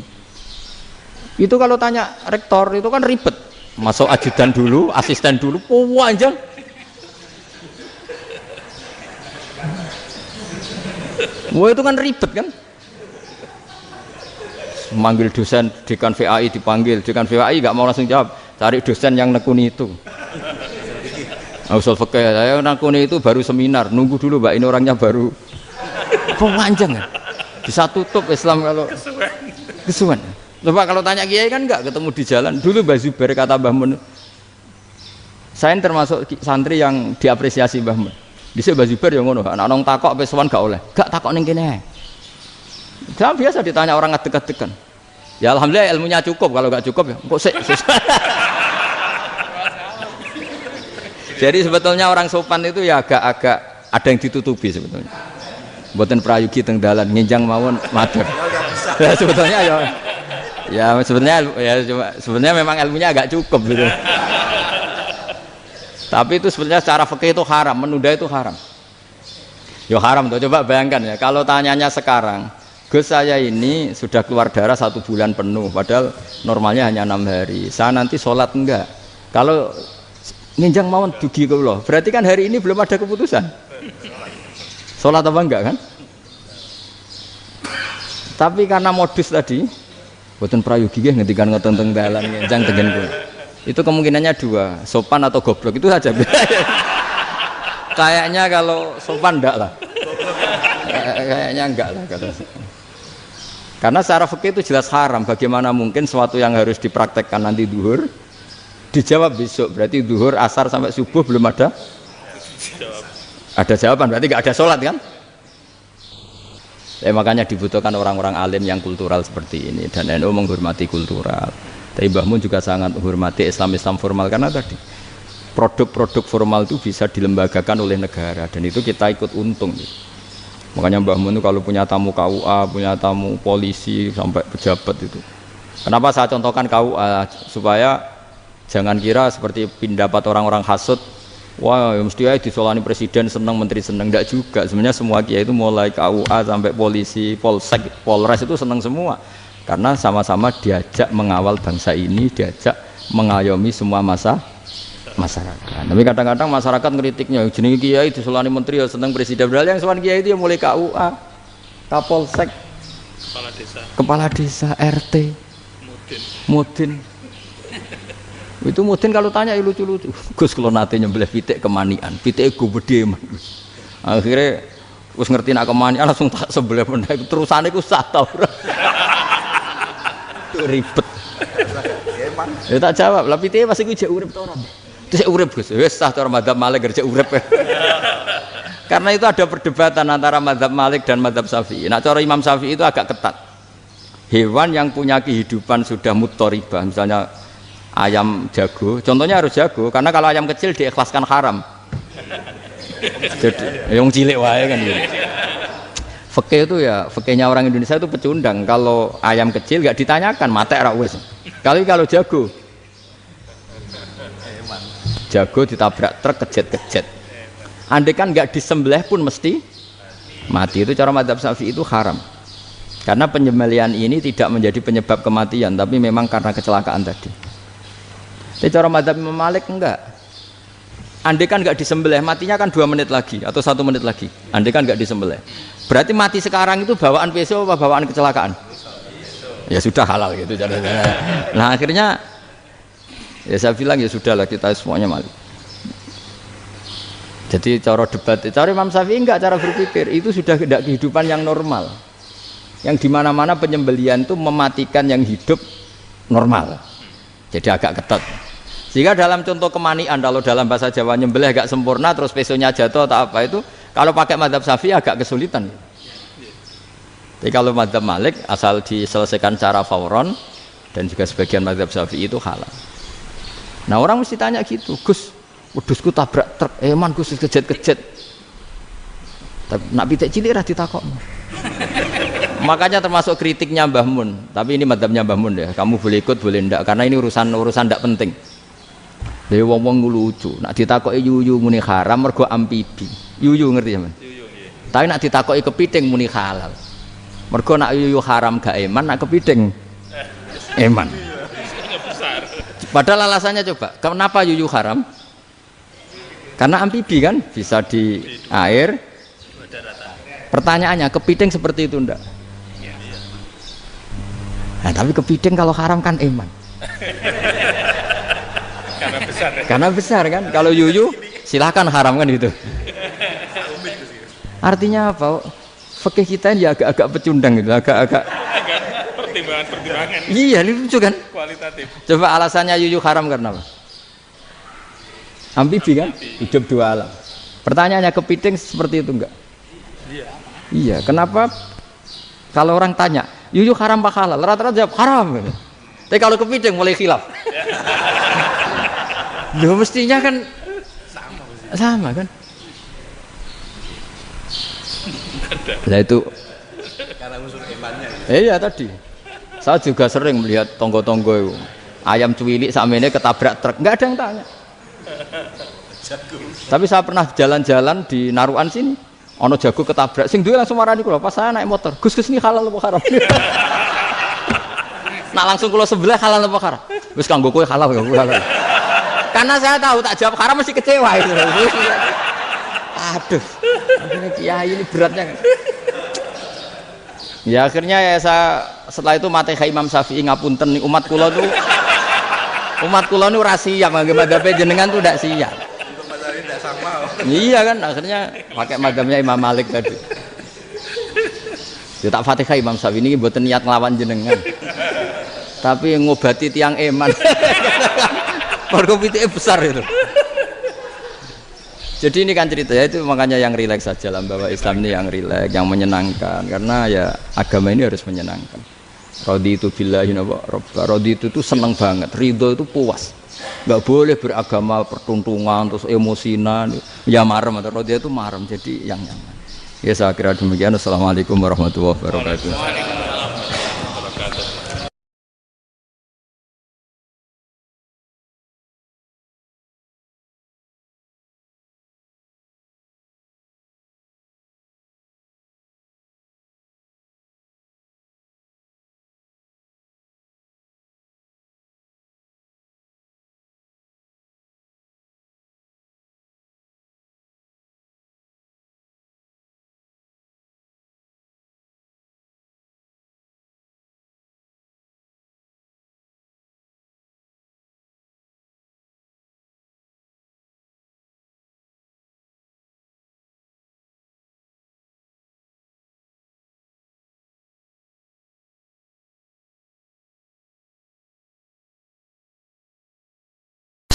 Itu kalau tanya rektor itu kan ribet, masuk ajudan dulu, asisten dulu, panjang. Wah itu kan ribet kan, manggil dosen dekan VAI dipanggil, dekan VAI nggak mau langsung jawab, cari dosen yang nekuni itu. Usul fikih saya nekuni itu baru seminar, nunggu dulu mbak ini orangnya baru. Panjang kan, bisa tutup Islam kalau kesuwen. Coba kalau tanya kiai kan nggak ketemu di jalan. Dulu Mbah Zubair kata Mbah Mun, saya termasuk santri yang diapresiasi Mbah Mun. Bisa Mbah Zubair yang ngono, anak nong takok pesuan gak oleh, gak takok ning kene. Jangan biasa ditanya orang ngadeg-adegan. Ya alhamdulillah ilmunya cukup, kalau gak cukup ya kok sik. Jadi sebetulnya orang sopan itu ya agak-agak ada yang ditutupi sebetulnya. mboten prayogi teng dalan nginjang mawon matur. Ya sebetulnya sebenarnya memang ilmunya agak cukup gitu. Tapi itu sebenarnya secara fikih itu haram, menunda itu haram. Yo haram tuh, coba bayangkan ya, kalau tanyanya sekarang, Gus saya ini sudah keluar darah 1 bulan penuh, padahal normalnya hanya 6 hari. Saya nanti sholat enggak? Kalau nginjang mawon dugi kula, berarti kan hari ini belum ada keputusan. Sholat apa enggak kan? Tapi karena modus tadi, boten prayogi nggih ngendikan ngoten teng dalan nginjang tengen kula. Itu kemungkinannya 2, sopan atau goblok, itu saja. Kayaknya kalau sopan enggak lah. Kayaknya enggak lah kata. Karena secara fikih itu jelas haram. Bagaimana mungkin sesuatu yang harus dipraktekkan nanti duhur dijawab besok, berarti duhur, asar sampai subuh belum ada jawaban, berarti enggak ada sholat kan? Makanya dibutuhkan orang-orang alim yang kultural seperti ini, dan NU menghormati kultural. Tapi Mbah Mun juga sangat menghormati Islam formal, karena tadi produk-produk formal itu bisa dilembagakan oleh negara, dan itu kita ikut untung. Makanya Mbah Mun itu kalau punya tamu KUA, punya tamu polisi sampai pejabat itu. Kenapa saya contohkan KUA? Supaya jangan kira seperti pendapat orang-orang hasud, wah mesti aja disolani presiden senang, menteri senang. Enggak juga. Sebenarnya semua kiai itu mulai KUA sampai polisi, polsek, polres itu senang semua. Karena sama-sama diajak mengawal bangsa ini, diajak mengayomi semua masyarakat. Tapi kadang-kadang masyarakat ngeritiknya, jenenge kiai disolani menteri ya seneng presiden. Padahal yang sowan kiai itu ya mulai KUA, Kapolsek, kepala desa, RT, mudin. Itu mudin kalau tanya ya lucu-lucu. Gus kalau nate nyembelih pitik kemanian, pitike gede man. Akhirnya wis ngerti nak kemanian langsung tak sembelih meneh. Terusane ku sah ta ora. Ribet. Ya tak jawab, lah pitike pasti ku jek urip ta ora? Terus urip Gus, wis sah cara mazhab Malik kerja urip. Karena itu ada perdebatan antara mazhab Malik dan mazhab Syafi'i. Nah, cara Imam Syafi'i itu agak ketat. Hewan yang punya kehidupan sudah mutharibah, misalnya ayam jago, contohnya harus jago, karena kalau ayam kecil diikhlaskan haram. Jadi yang cilik wae kan gitu. Fikih itu ya, fikihnya orang Indonesia itu pecundang. Kalau ayam kecil nggak ditanyakan, mate ra wis. Kalau jago ditabrak truk kejet-kejet. Andai kan nggak disembelih pun mesti mati. Itu cara mazhab Syafi'i itu haram. Karena penyembelihan ini tidak menjadi penyebab kematian, tapi memang karena kecelakaan tadi. Tapi cara mazhab Imam Malik enggak. Andai kan nggak disembelih, matinya kan 2 menit lagi atau 1 menit lagi. Andai kan nggak disembelih. Berarti mati sekarang itu bawaan pisau apa bawaan kecelakaan? Ya sudah halal gitu caranya. Nah akhirnya ya saya bilang ya sudahlah kita semuanya mati. Jadi cara debat, cara Imam Syafi'i enggak, cara berpikir itu sudah tidak kehidupan yang normal. Yang dimana-mana penyembelihan itu mematikan yang hidup normal. Jadi agak ketat. Sehingga dalam contoh kemanian, kalau dalam bahasa Jawa nyembelih agak sempurna terus pesonya jatuh atau apa itu, kalau pakai mazhab Syafi'i agak kesulitan. Jadi kalau mazhab Malik asal diselesaikan secara fauron, dan juga sebagian mazhab Syafi'i itu halal. Nah orang mesti tanya gitu, Gus, wedhusku tabrak truk, man Gus kejet-kejet. Tapi nak pitik cilik ra ditakokno. Makanya termasuk kritiknya Mbah Mun, tapi ini mazhabnya Mbah Mun ya, kamu boleh ikut boleh ndak, karena ini urusan ndak penting. Lha wong-wong lucu, nak ditakoki yuyu muni haram mergo amfibi. Yuyu ngerti sampean? Yuyu nggih. Tapi nak ditakoki kepiting muni halal. Mergo nak yuyu haram gak eman, nak kepiting eman. Padahal alasannya coba, kenapa yuyu haram? Karena amfibi kan, bisa di air. Pertanyaannya, kepiting seperti itu enggak? Nah, tapi kepiting kalau haram kan eman. Karena besar kan. Kalau yuyu silahkan haram kan gitu. Artinya apa? Fikih kita ini agak-agak pecundang gitu, agak-agak pertimbangan. Iya, lucu kan? Kualitatif. Coba alasannya yuyu haram karena apa? Amfibi kan? Hidup 2 alam. Pertanyaannya kepiting seperti itu enggak? Iya. Kenapa kalau orang tanya, yuyu haram apa halal? Rata-rata jawab haram. Tapi kalau kepiting mulai khilaf. Loh mestinya kan sama kan? Lah itu karena unsur imannya. iya tadi. Saya juga sering melihat tonggo-tonggo itu. Ayam cuwilik sakmene ketabrak truk, enggak ada yang tanya. Tapi saya pernah jalan-jalan di Narukan sini. Ono jago ketabrak, sing duwe langsung marani kula pas saya naik motor. Gus ini halal apa haram? Nak langsung kula sebelah halal apa haram? Wis kanggo kowe halal ya halal. Karena saya tahu tak jawab haram mesti kecewa itu. Aduh. Akhirnya kiai ini beratnya. Ya akhirnya ya saya setelah itu mate Imam Syafi'i ngapunten umat kula tuh nu ora siap ngangge madzhab jenengan tuh ndak siap. Iya kan akhirnya pakai madzhabnya Imam Malik tadi. Ya tak Fatihah Imam Syafi'i ini mboten niat nglawan jenengan. Tapi ngobati tiang eman. Mergo pitike besar itu. Jadi ini kan cerita ya itu makanya yang rileks saja lah bahwa Islam ini yang rileks, yang menyenangkan karena ya agama ini harus menyenangkan. Raditu billahi robba. Raditu itu seneng banget, ridho itu puas. Enggak boleh beragama pertuntungan terus emosinan. Ya marem atau raditu itu marem jadi yang nyaman. Ya saya kira demikian. Assalamualaikum warahmatullahi wabarakatuh.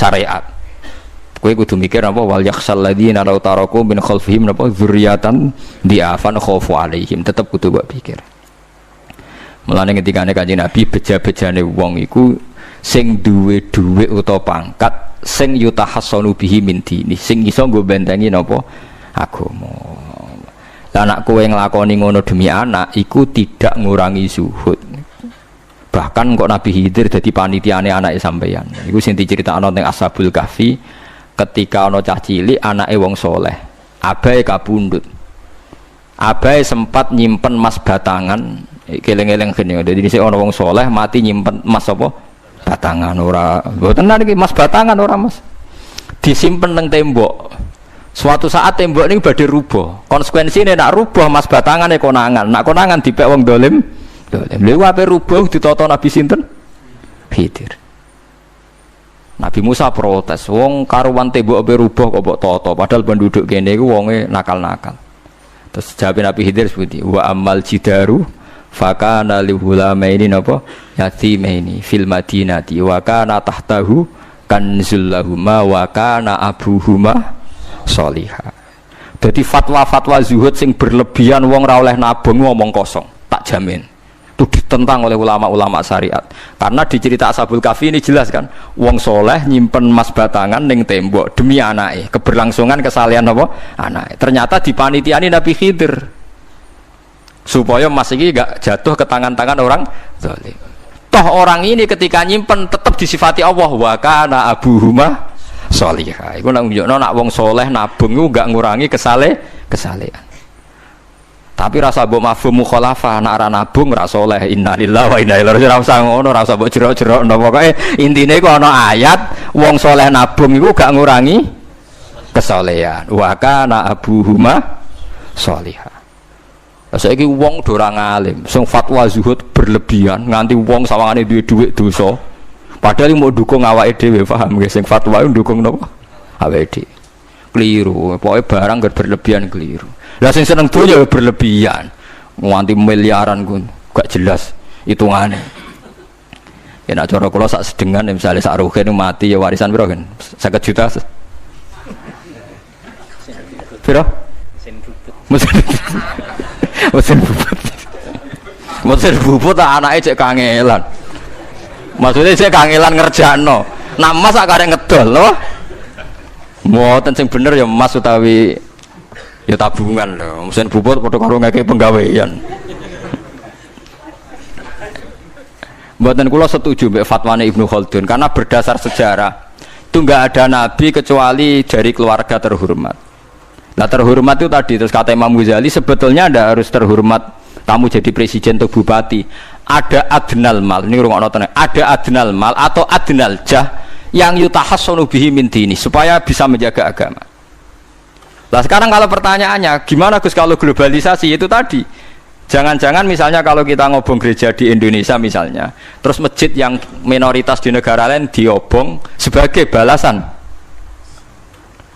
Syariat. Kowe kudu mikir apa wal yakhsal ladzina law taraku min khalfihim apa dzurriatan diafan khaufu alaihim, tetep kudu mbok pikir. Mulane ketikane Kanjeng Nabi beja-bejane wong iku sing duwe dhuwit utawa pangkat sing yutahassanu bihi min dini, sing iso nggo bentengi napa agama. Lah nek kowe nglakoni ngono demi anak iku tidak ngurangi zuhud. Bahkan kok Nabi Khidir dadi panitiane anake sampeyan. Iku sing diceritakno teng Ashabul Kahfi ketika ana cah cilik anake wong soleh. Abahe kabundut. Abahe sempat nyimpen emas batangan, keleng-eleng gene. Dadi dhisik ana wong soleh mati nyimpen emas apa? Batangan ora. Mboten niki emas batangan ora, Mas. Disimpen teng tembok. Suatu saat tembok niku badhe rubuh. Konsekuensine nek rubuh emas batangane konangan. Nek konangan dipek wong dolim lha ape rubuh ditata Nabi sinten? Khidir. Nabi Musa protes, wong karuan tembok ape rubuh kok mbok tata, padahal penduduk kene iku wonge nakal-nakal. Terus jawab Nabi Khidir seperti wa amal jidaru fakana li hulamaini napa yatimaini fil madinati wa kana tahtahu kanzul lahuma wa kana abuhuma sholihah. Dadi fatwa-fatwa zuhud sing berlebihan wong ra oleh nabung ngomong kosong, tak jamin. Itu ditentang oleh ulama-ulama syariat karena di cerita Ashabul Kahfi ini jelas kan wong soleh nyimpen emas batangan ning tembok demi anake keberlangsungan kesalehan apa anake ternyata dipanitiani Nabi Khidir supaya emas iki gak jatuh ke tangan-tangan orang zalim. Toh orang ini ketika nyimpen tetap disifati Allah wa kana abuhuma sholihah. Iku nang nunjukno nak wong soleh nabung iku gak ngurangi kesalehan. Tapi rasa mbok mafhum mukhalafah nek ora nabung ora saleh. Innalillahi wa inna ilaihi raji'un. Ora usah ngono, ora usah mbok jerok-jerok. Pokoke intine iku ana ayat wong saleh nabung iku gak ngurangi kesalehan. Wa kana abuhuma sholihah. Saiki wong do ora ngalim, sing fatwa zuhud berlebihan nganti wong sawangane duwe dhuwit dosa. Padahal mau dukung awake dhewe, paham nggih sing fatwa iku dukung napa? Awake dhewe. Keliru, pokoke barang berlebihan keliru. Lah sing seneng donya berlebihan. Nganti miliaran ku gak jelas hitungane. Ya nek cara kula sak sedengan misale sak rugen mati ya warisan piro kan? 50 juta. Piro? Mesin bubut. Mesin bubut anake cek kangelan. Maksudnya cek kangelan ngerjakno. Nah Mas sak karek ngedol lho. Mboten sing bener ya Mas utawi Ya tabungan lho, mesin bubut padha karo ngeke penggawean. Mboten kula setuju mbek fatwane Ibnu Khaldun karena berdasar sejarah itu enggak ada nabi kecuali dari keluarga terhormat. Nah terhormat itu tadi terus kata Imam Ghazali sebetulnya Anda harus terhormat kamu jadi presiden atau bupati. Ada adnal mal, ini rungokno tenan. Ada adnal mal atau adnal jah yang yutahassanu bihi min dini supaya bisa menjaga agama. Nah sekarang kalau pertanyaannya gimana Gus kalau globalisasi itu tadi? Jangan-jangan misalnya kalau kita ngobong gereja di Indonesia misalnya, terus masjid yang minoritas di negara lain diobong sebagai balasan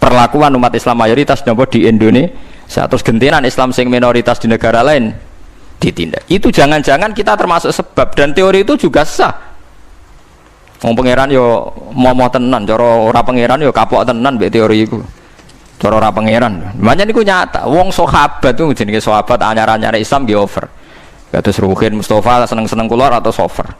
perlakuan umat Islam mayoritas di Indonesia, terus gentiran Islam sing minoritas di negara lain ditindak. Itu jangan-jangan kita termasuk sebab dan teori itu juga sah. Wong pangeran yo momo tenan, cara ora pangeran yo kapok tenan mbek teori iku. Cara ora pangeran. Makanya niku nyata. Wong sahabat tuh jenenge sahabat anyar-anyar Islam nggih over. Kados Ruhin Mustafa seneng-seneng kula atau over.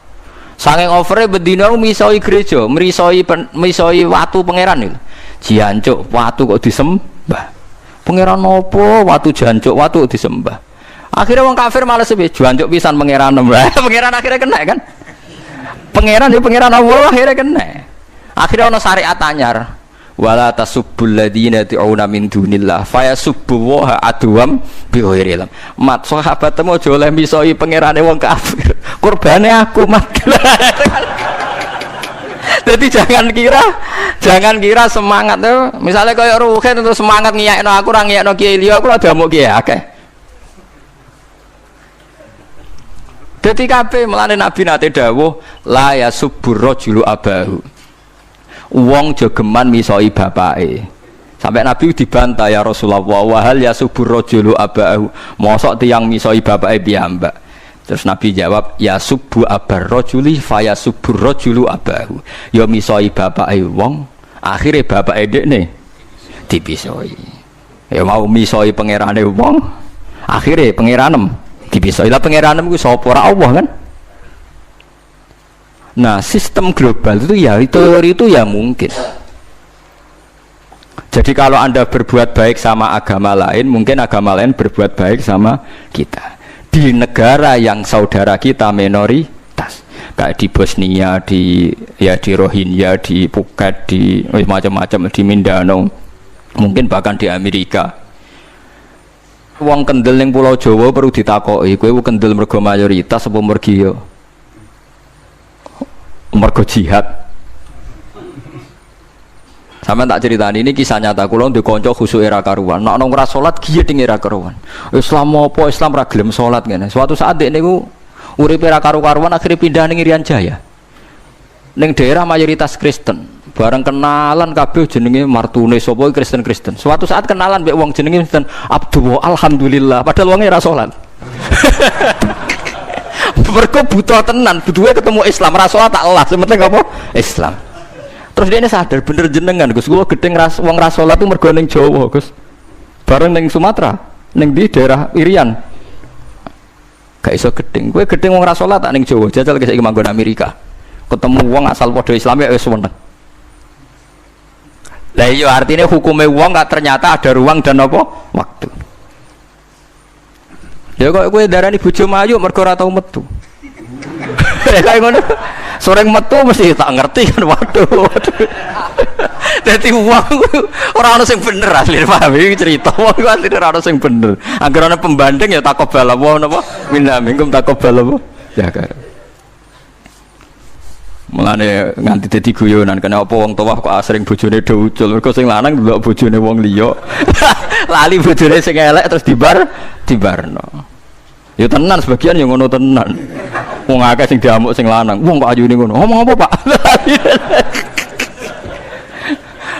Saking overe bedina misoi gereja, misoi watu pangeran niku. Jancuk watu kok disembah. Pangeran opo watu jancuk watu kok disembah. Akhirnya wong kafir malah sepi jancuk pisan pangeran. Pangeran akhirnya kena kan. Pangeran ya pangeran Allah akhirnya kena. Akhirnya ana syariat anyar. Wala tasubbul ladina ta'una min dunillah fayasubbu wa adwam bi ghairi ilm. Mat sahabat temu aja oleh misoi pangerane wong kafir. Kurbane aku mat. Jadi jangan kira semangat tuh. Misalnya kaya Ruhin terus semangat ngiyakno aku ora ngiyakno kiai liya aku ora mau kiai akeh. Dadi kabeh melane Nabi nate dawuh la yasubbur rajulu abahu. Wong jogeman misoi bapake. Sampai Nabi dibantah ya Rasulullah wa hal yasubur rajulu abahu. Mosok tiyang misoi bapake piyambak. Terus Nabi jawab ya subu abar rajuli fa yasubur rajulu abahu. Ya misoi bapake wong, akhire bapake dekne dipisoi. Ya mau misoi pangerane wong, akhire pangeranem dipisoi. Lah pangeranem ku sapa ora Allah kan? Nah sistem global itu ya teori itu ya mungkin. Jadi kalau Anda berbuat baik sama agama lain, mungkin agama lain berbuat baik sama kita. Di negara yang saudara kita minoritas, kayak di Bosnia, di Rohingya, di Phuket, di macam-macam di Mindanao, mungkin bahkan di Amerika. Wong kendel ning Pulau Jawa perlu ditakoki, kowe kendel mergo mayoritas apa mergi yo? Mergo jihad. Sampeyan tak ceritani ini kisah nyata kula ndek kanca khusuk era karuan. Nek nang ora salat giyeding era karuan. Islam apa Islam ra gelem salat ngene. Suatu saat dek niku uripe era karu-karuan akhire pindah ning Irian Jaya. Ning daerah mayoritas Kristen. Bareng kenalan kabeh jenenge martune sapa Kristen-Kristen. Suatu saat kenalan mbek wong jenenge Kristen Abdullah alhamdulillah padahal wonge ra salat. Mergo butuh tenan, butuhe ketemu Islam, rasolat tak elas, penting apa? Islam. Terus dia ini sadar bener jenengan, Gus, kula gedeng wong rasolat itu mergo ning Jawa, Gus. Bareng ning Sumatera, ning di daerah Irian. Gak iso gedeng. Kowe gedeng wong rasolat tak ning Jawa, jajal saiki manggon Amerika. Ketemu wong asal padha Islam ya wis weneng. Lah iya artinya hukume wong gak ternyata ada ruang dan apa? Waktu. Ya kok kowe darani bojo mayu mergo ora tau metu. Kayak ngono. Soreng metu mesti tak ngerti kan waduh. Dadi wong ora ono sing bener asline paham iki cerita. Wong asline ora ono sing bener. Angger ana pembanding ya takobal apa napa? Minna minkum takobal apa? Ya kan. Mulane nganti dadi guyonan kena apa wong tuwa kok asring bojone do ucul. Mergo sing lanang ndelok bojone wong liya. Lali bojone sing elek terus dibarno. Ya tenan sebagian yang ngono tenan. Wong akeh sing diamuk sing lanang. Wong kok ayune ngono. Ngomong apa, Pak?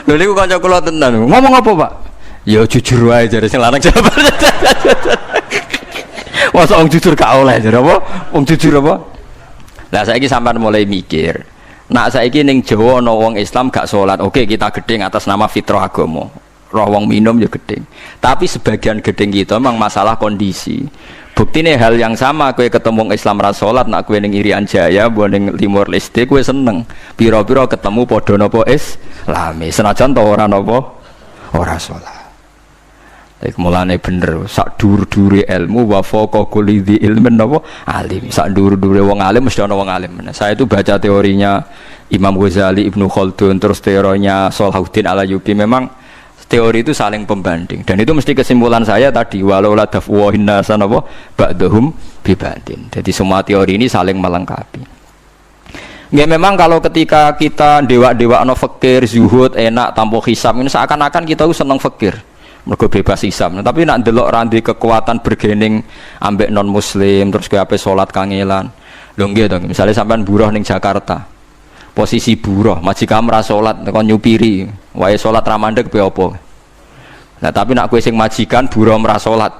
Lha niku kanca kula tenan. Ngomong apa, Pak? Ya jujur wae jare sing lanang jawab. Masa wong jujur gak oleh jare apa? Wong jujur apa? Lah saiki sampean mulai mikir. Nak saiki ning Jawa ana wong Islam gak salat. Oke, kita gedeng atas nama fitrah agama. Roh wong minum ya gedeng. Tapi sebagian gedeng kita memang masalah kondisi. Buktine hal yang sama kowe ketemu Islam ra salat nak kowe ning Irian Jaya mbok ning Timor Leste kowe seneng. Pira-pira ketemu padha napa Islame. Senajan to ora napa ora salat. Mulane bener sak dhuwur-dhuwure ilmu wa faqa kulli dzi ilmin napa alim. Sak dhuwur-dhuwure wong alim mesti ana wong alim. Saya itu baca teorinya Imam Ghazali, Ibnu Khaldun, terus teorinya Salahuddin Al-Ayyubi, memang teori itu saling pembanding dan itu mesti kesimpulan saya tadi walau la dafwa hinnasan apa ba'dhum bibadin. Jadi semua teori ini saling melengkapi. Ya memang kalau ketika kita dewa-dewa no fakir, zuhud, enak, tanpa hisab ini seakan-akan kita seneng fakir. Mergo bebas hisab. Nah, tapi nak ndelok randi kekuatan bergening ambek non muslim terus kowe ape salat kangelan. Lho nggih to, misale sampean buruh ning Jakarta. Posisi buruh, majikan ra salat kon nyupiri, wae salat ra mandeg pe apa. Nah, tapi nak kowe sing majikan buruh ra salat.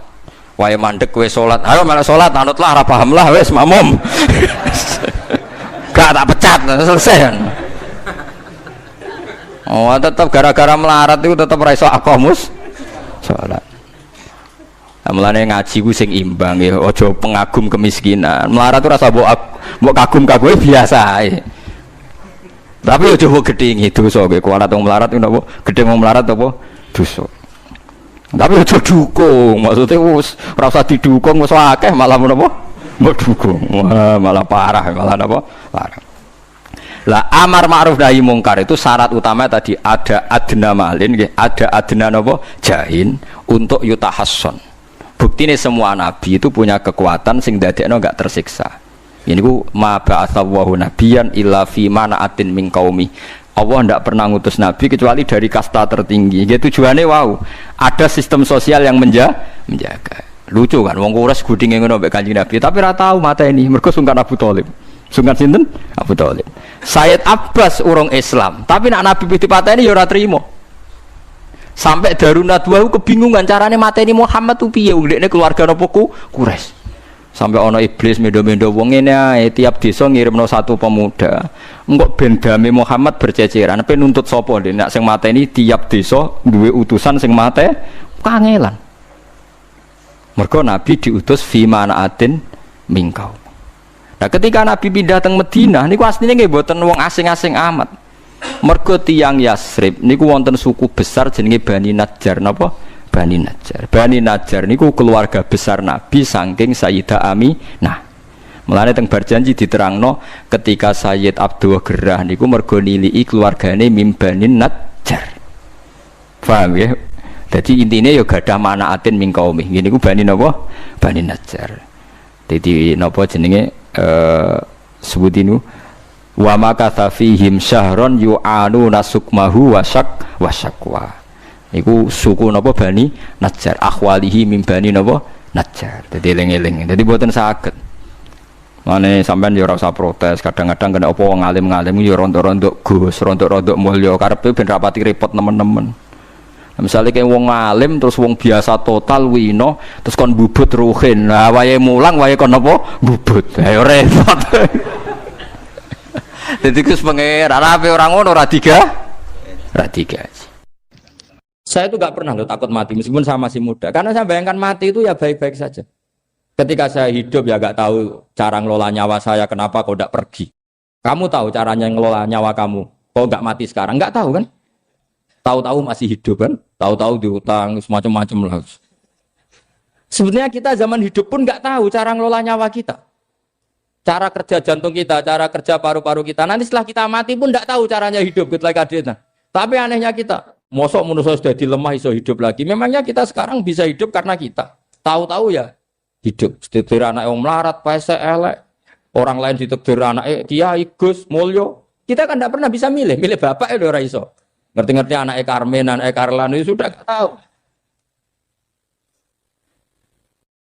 Wae mandeg kowe salat. Ayo malah salat anutlah ra paham lah wis makmum. Gak tak pecat selesai kan. Oh, tetap gara-gara melarat itu tetap ra iso akomus salat. Mulane ngaji ku sing imbang ya, aja pengagum kemiskinan. Melarat itu rasa mbok kagum-kagum biasa ae. Tapi aja mbok gedhingi dosa kowe. Kualat wong melarat ku napa? Gedhe wong melarat apa? Dosa. Tapi aja dukung. Maksudnya wis ora usah didukung wis akeh malah menapa? Mbok dukung. Wah, malah parah, malah napa? Parah. Lah amar ma'ruf nahi mungkar itu syarat utama tadi ada adna malin, ada adna napa jahin untuk yutahasson. Buktine semua nabi itu punya kekuatan sing dadekno enggak tersiksa. Ini ku ma ba'atsallahu nabiyan illa fi mana'atin min qaumi. Allah tidak pernah ngutus nabi kecuali dari kasta tertinggi. Gitu tujuannya wow, ada sistem sosial yang menjaga. Lucu kan wong Quraisy gudinge ngono mbek Kanjeng Nabi, tapi ora tau mata ini mergo sungkan Abu Thalib. Sungkan sinten? Abu Thalib. Sayyid Abbas urung Islam, tapi nak Nabi dipateni ya ora trimo. Sampai Darun Nadwa kebingungan carane mateni Muhammad tu piye wong dekne keluarga napa Quraisy. Sampai ana iblis mendo-mendo wong ngene ae tiap desa ngirimno satu pemuda. Engko ben dame Muhammad berceceran, pe nuntut sapa ndek nak sing mateni tiap desa duwe utusan sing mate kangelan. Mergo Nabi diutus fi manaatin mingkau. Nah ketika Nabi pindah teng Madinah niku asline nggih mboten wong asing-asing amat. Mergo tiyang Yasrib niku wonten suku besar jenenge Bani Najjar napa? Bani Najjar. Bani Najjar niku keluarga besar Nabi saking Sayyidah Aminah. Mulane teng Barjanji diterangno ketika Sayyid Abdul Gerah niku mergo niliki keluargane mim Bani Najjar. Paham ya? Jadi intinya ya gadah manaatin min qaumi. Ngene ku Bani napa? Bani Najjar. Dadi napa jenenge sebutinu wa makatha fihim syahron yu'anu nasukmahu wasyakwa. Iku suku napa Bani Najjar akhwalihi min Bani napa Najjar. Dadi eling-eling. Dadi mboten saged. Mane sampean ya ora usah protes, kadang-kadang kena apa wong alim-alim ya rontok-rontok Gus, rontok-rontok mulya karepe ben rapati repot nemen-nemen. Misalnya kayak wong alim terus wong biasa total wino terus kon bubut ruhin. Nah wae mulang wae kon apa bubut. Ayo repot. Dadi Gus pangeran ape orang ngono ora diga. Saya itu gak pernah loh takut mati meskipun saya masih muda. Karena saya bayangkan mati itu ya baik-baik saja. Ketika saya hidup ya gak tahu cara ngelola nyawa saya, kenapa kau gak pergi. Kamu tahu caranya ngelola nyawa kamu, kau gak mati sekarang, gak tahu kan? Tahu-tahu masih hidup kan? Tahu-tahu diutang semacam-macam lah. Sebenarnya kita zaman hidup pun nggak tahu cara ngelola nyawa kita, cara kerja jantung kita, cara kerja paru-paru kita. Nanti setelah kita mati pun nggak tahu caranya hidup kita lagi. Tapi anehnya kita, mosok manusia sudah dilemah iso hidup lagi. Memangnya kita sekarang bisa hidup karena kita tahu-tahu ya hidup. Ditekdir anak yang melarat, pese elek, orang lain ditekdir anak Kiai Gus Mulyo. Kita kan nggak pernah bisa milih bapak ya ora iso. Ngerti-ngerti anak Karmen, anak Karlan itu sudah gak tahu.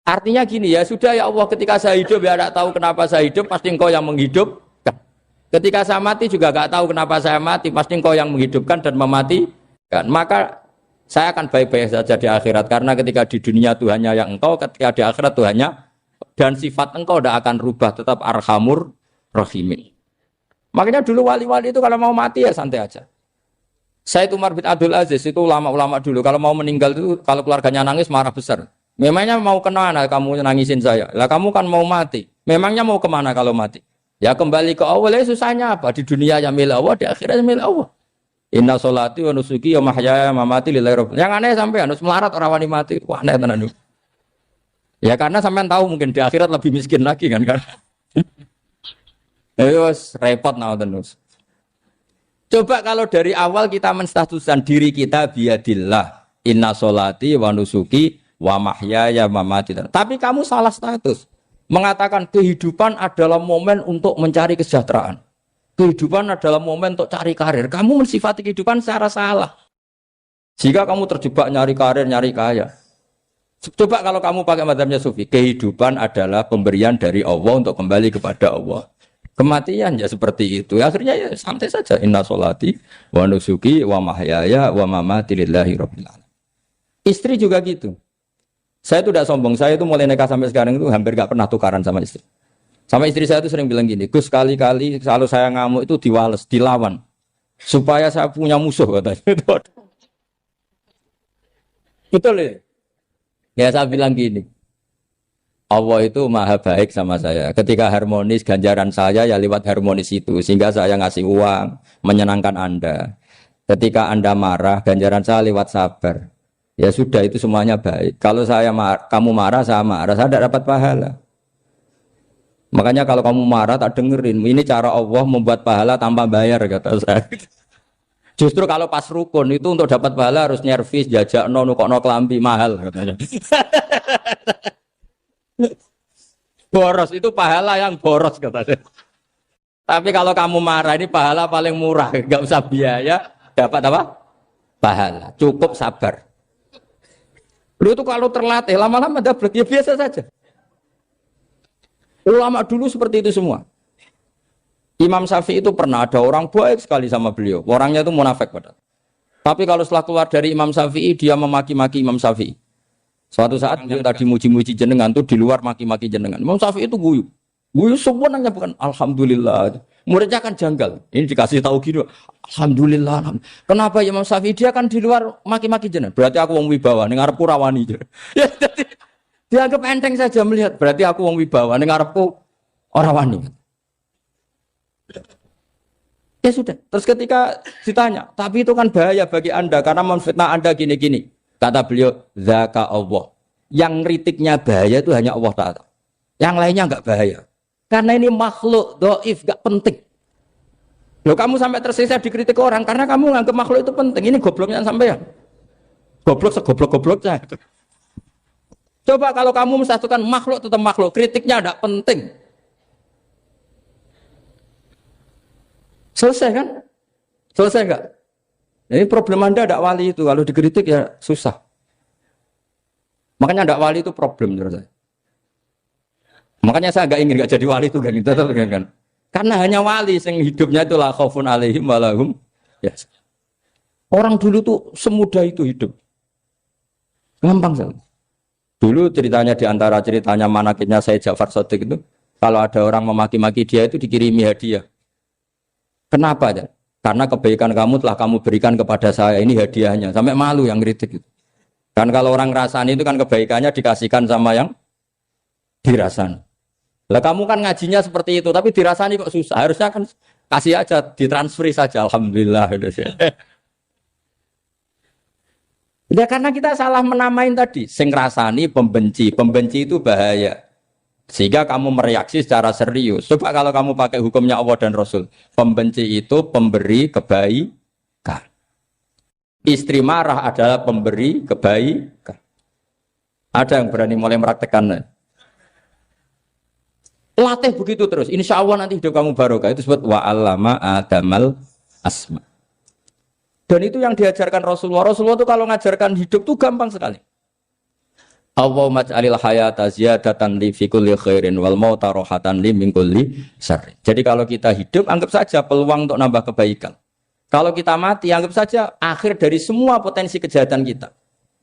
Artinya gini ya, sudah ya Allah ketika saya hidup ya tidak tahu kenapa saya hidup, pasti engkau yang menghidupkan. Ketika saya mati juga gak tahu kenapa saya mati, pasti engkau yang menghidupkan dan mematikan. Maka saya akan baik-baik saja di akhirat, karena ketika di dunia Tuhannya yang engkau, ketika di akhirat Tuhannya, dan sifat engkau tidak akan rubah, tetap arhamur rahimin. Makanya dulu wali-wali itu kalau mau mati ya santai aja. Sayyid Umar bin Abdul Aziz itu ulama-ulama dulu kalau mau meninggal itu kalau keluarganya nangis marah besar. Memangnya mau kemana kamu nangisin saya? Lah kamu kan mau mati. Memangnya mau kemana kalau mati? Ya kembali ke Allah. Ya susahnya apa? Di dunia yang milik Allah, di akhirat milik Allah. Inna sholati wa nusuki wa mahyaya wa mamati lillahi rabbil. Yang aneh sampean harus melarat orang wani mati. Wah, aneh tenan. Ya karena sampean tahu mungkin di akhirat lebih miskin lagi kan. Terus repot terus. Coba kalau dari awal kita menstatuskan diri kita biadillah. Inna sholati wa nusuki wa mahyaya wa mamati. Tapi kamu salah status. Mengatakan kehidupan adalah momen untuk mencari kesejahteraan. Kehidupan adalah momen untuk cari karir. Kamu mensifati kehidupan secara salah. Jika kamu terjebak nyari karir, nyari kaya. Coba kalau kamu pakai mazhabnya Sufi. Kehidupan adalah pemberian dari Allah untuk kembali kepada Allah. Kematian ya seperti itu. Akhirnya ya santai saja. Inna sholati wa nusuki wa mahyaya wa mamati lillahi rabbil alamin. Istri juga gitu. Saya itu tidak sombong. Saya itu mulai nikah sampai sekarang itu hampir gak pernah tukaran sama istri. Sama istri saya itu sering bilang gini, Gus kali-kali kalau saya ngamuk itu diwales, dilawan. Supaya saya punya musuh katanya. Betul ya? Ya saya bilang gini, Allah itu maha baik sama saya. Ketika harmonis, ganjaran saya ya lewat harmonis itu. Sehingga saya ngasih uang, menyenangkan Anda. Ketika Anda marah, ganjaran saya lewat sabar. Ya sudah itu semuanya baik. Kalau kamu marah, saya tidak dapat pahala. Makanya kalau kamu marah tak dengerin. Ini cara Allah membuat pahala tanpa bayar kata saya. Justru kalau pas rukun itu untuk dapat pahala harus nyervis, jajak nukokno kelambi mahal katanya. Boros itu pahala yang boros katanya. Tapi kalau kamu marah ini pahala paling murah, nggak usah biaya, dapat apa? Pahala. Cukup sabar. Lu itu kalau terlatih lama-lama dapat ya biasa saja. Ulama dulu seperti itu semua. Imam Syafi'i itu pernah ada orang baik sekali sama beliau. Orangnya itu munafik padahal. Tapi kalau setelah keluar dari Imam Syafi'i, dia memaki-maki Imam Syafi'i. Suatu saat beliau tadi muji-muji jenengan tuh di luar maki-maki jenengan. Imam Syafi'i itu guyu. Guyu sebenarnya bukan alhamdulillah. Muridnya kan janggal. Ini dikasih tahu gini, alhamdulillah. Kenapa Imam Syafi'i dia kan di luar maki-maki jenengan? Berarti aku wong wibawa, ning ngarepku rawani. Ya jadi dianggap enteng saja melihat, berarti aku wong wibawa, ning ngarepku ora wani. Ya sudah. Terus ketika ditanya, tapi itu kan bahaya bagi Anda karena memfitnah Anda gini-gini. Kata beliau, zaka Allah. Yang kritiknya bahaya itu hanya Allah Ta'ala. Yang lainnya enggak bahaya. Karena ini makhluk dhaif, enggak penting. Loh kamu sampai tersisa dikritik orang karena kamu nganggap makhluk itu penting. Ini gobloknya sampean. Goblok segoblok-gobloknya. Coba kalau kamu mensatukan makhluk tetap makhluk, kritiknya tidak penting. Selesai kan? Selesai enggak? Ini problem Anda tidak wali itu, kalau dikritik ya susah. Makanya tidak wali itu problem menurut saya. Makanya saya enggak jadi wali itu kan. Karena hanya wali yang hidupnya itu la khaufun alaihim wa lahum. Ya. Orang dulu tuh semudah itu hidup. Gampang sekali. Dulu ceritanya di antara ceritanya manakibnya Sayyid Ja'far Shadiq itu, kalau ada orang memaki-maki dia itu dikirimi hadiah. Kenapa ya? Karena kebaikan kamu telah kamu berikan kepada saya, ini hadiahnya. Sampai malu yang kritik itu. Kan kalau orang rasani itu kan kebaikannya dikasihkan sama yang dirasani. Lah kamu kan ngajinya seperti itu, tapi dirasani kok susah. Harusnya kan kasih aja, ditransferi saja. Alhamdulillah. Ya karena kita salah menamain tadi, sing rasani pembenci, pembenci itu bahaya. Sehingga kamu mereaksi secara serius. Coba kalau kamu pakai hukumnya Allah dan Rasul, pembenci itu pemberi kebaikan. Istri marah adalah pemberi kebaikan. Ada yang berani mulai meraktekannya. Latih begitu terus. Insya Allah nanti hidup kamu barokah. Itu disebut wa'allama adamal asma. Dan itu yang diajarkan Rasulullah. Rasulullah itu kalau ngajarkan hidup itu gampang sekali. Allahumma ja'alil hayata ziyadatan li fi kulli khairin wal mauta rohatan li min kulli syarrin. Jadi kalau kita hidup, anggap saja peluang untuk nambah kebaikan. Kalau kita mati, anggap saja akhir dari semua potensi kejahatan kita.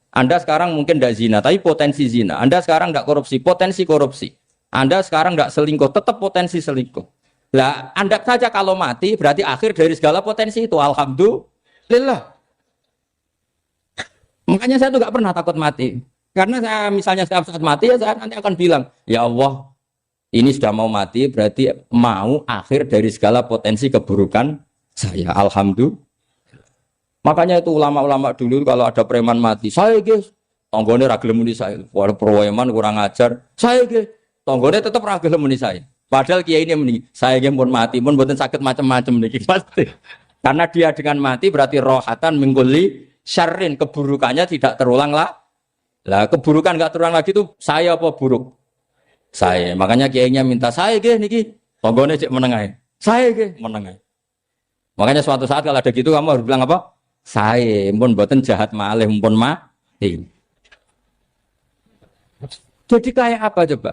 Anda sekarang mungkin tidak zina, tapi potensi zina. Anda sekarang tidak korupsi, potensi korupsi. Anda sekarang tidak selingkuh, tetap potensi selingkuh. Lah, anggap saja kalau mati, berarti akhir dari segala potensi itu. Alhamdulillah. Makanya saya tuh gak pernah takut mati. Karena saya misalnya setiap saat mati, ya saya nanti akan bilang, ya Allah, ini sudah mau mati, berarti mau akhir dari segala potensi keburukan saya. Alhamdulillah. Makanya itu ulama-ulama dulu kalau ada preman mati, saya guys, tonggone ra gelem muni saya. Walau preman kurang ajar, saya guys, tonggone tetap ra gelem muni saya. Padahal kiai ini muni, saya guys pun mati, pun mboten sakit macam-macam niki pasti. Karena dia dengan mati berarti rohatan mingkuli syarrin, keburukannya tidak terulang lah. Lah keburukan enggak terulang lagi itu saya apa buruk? Saya. Makanya kiainya minta saya guys niki, tonggone cek menengai. Saya guys menengai. Makanya suatu saat kalau ada gitu kamu harus bilang apa? Saya pun mboten jahat malih pun mati. Jadi kayak apa coba?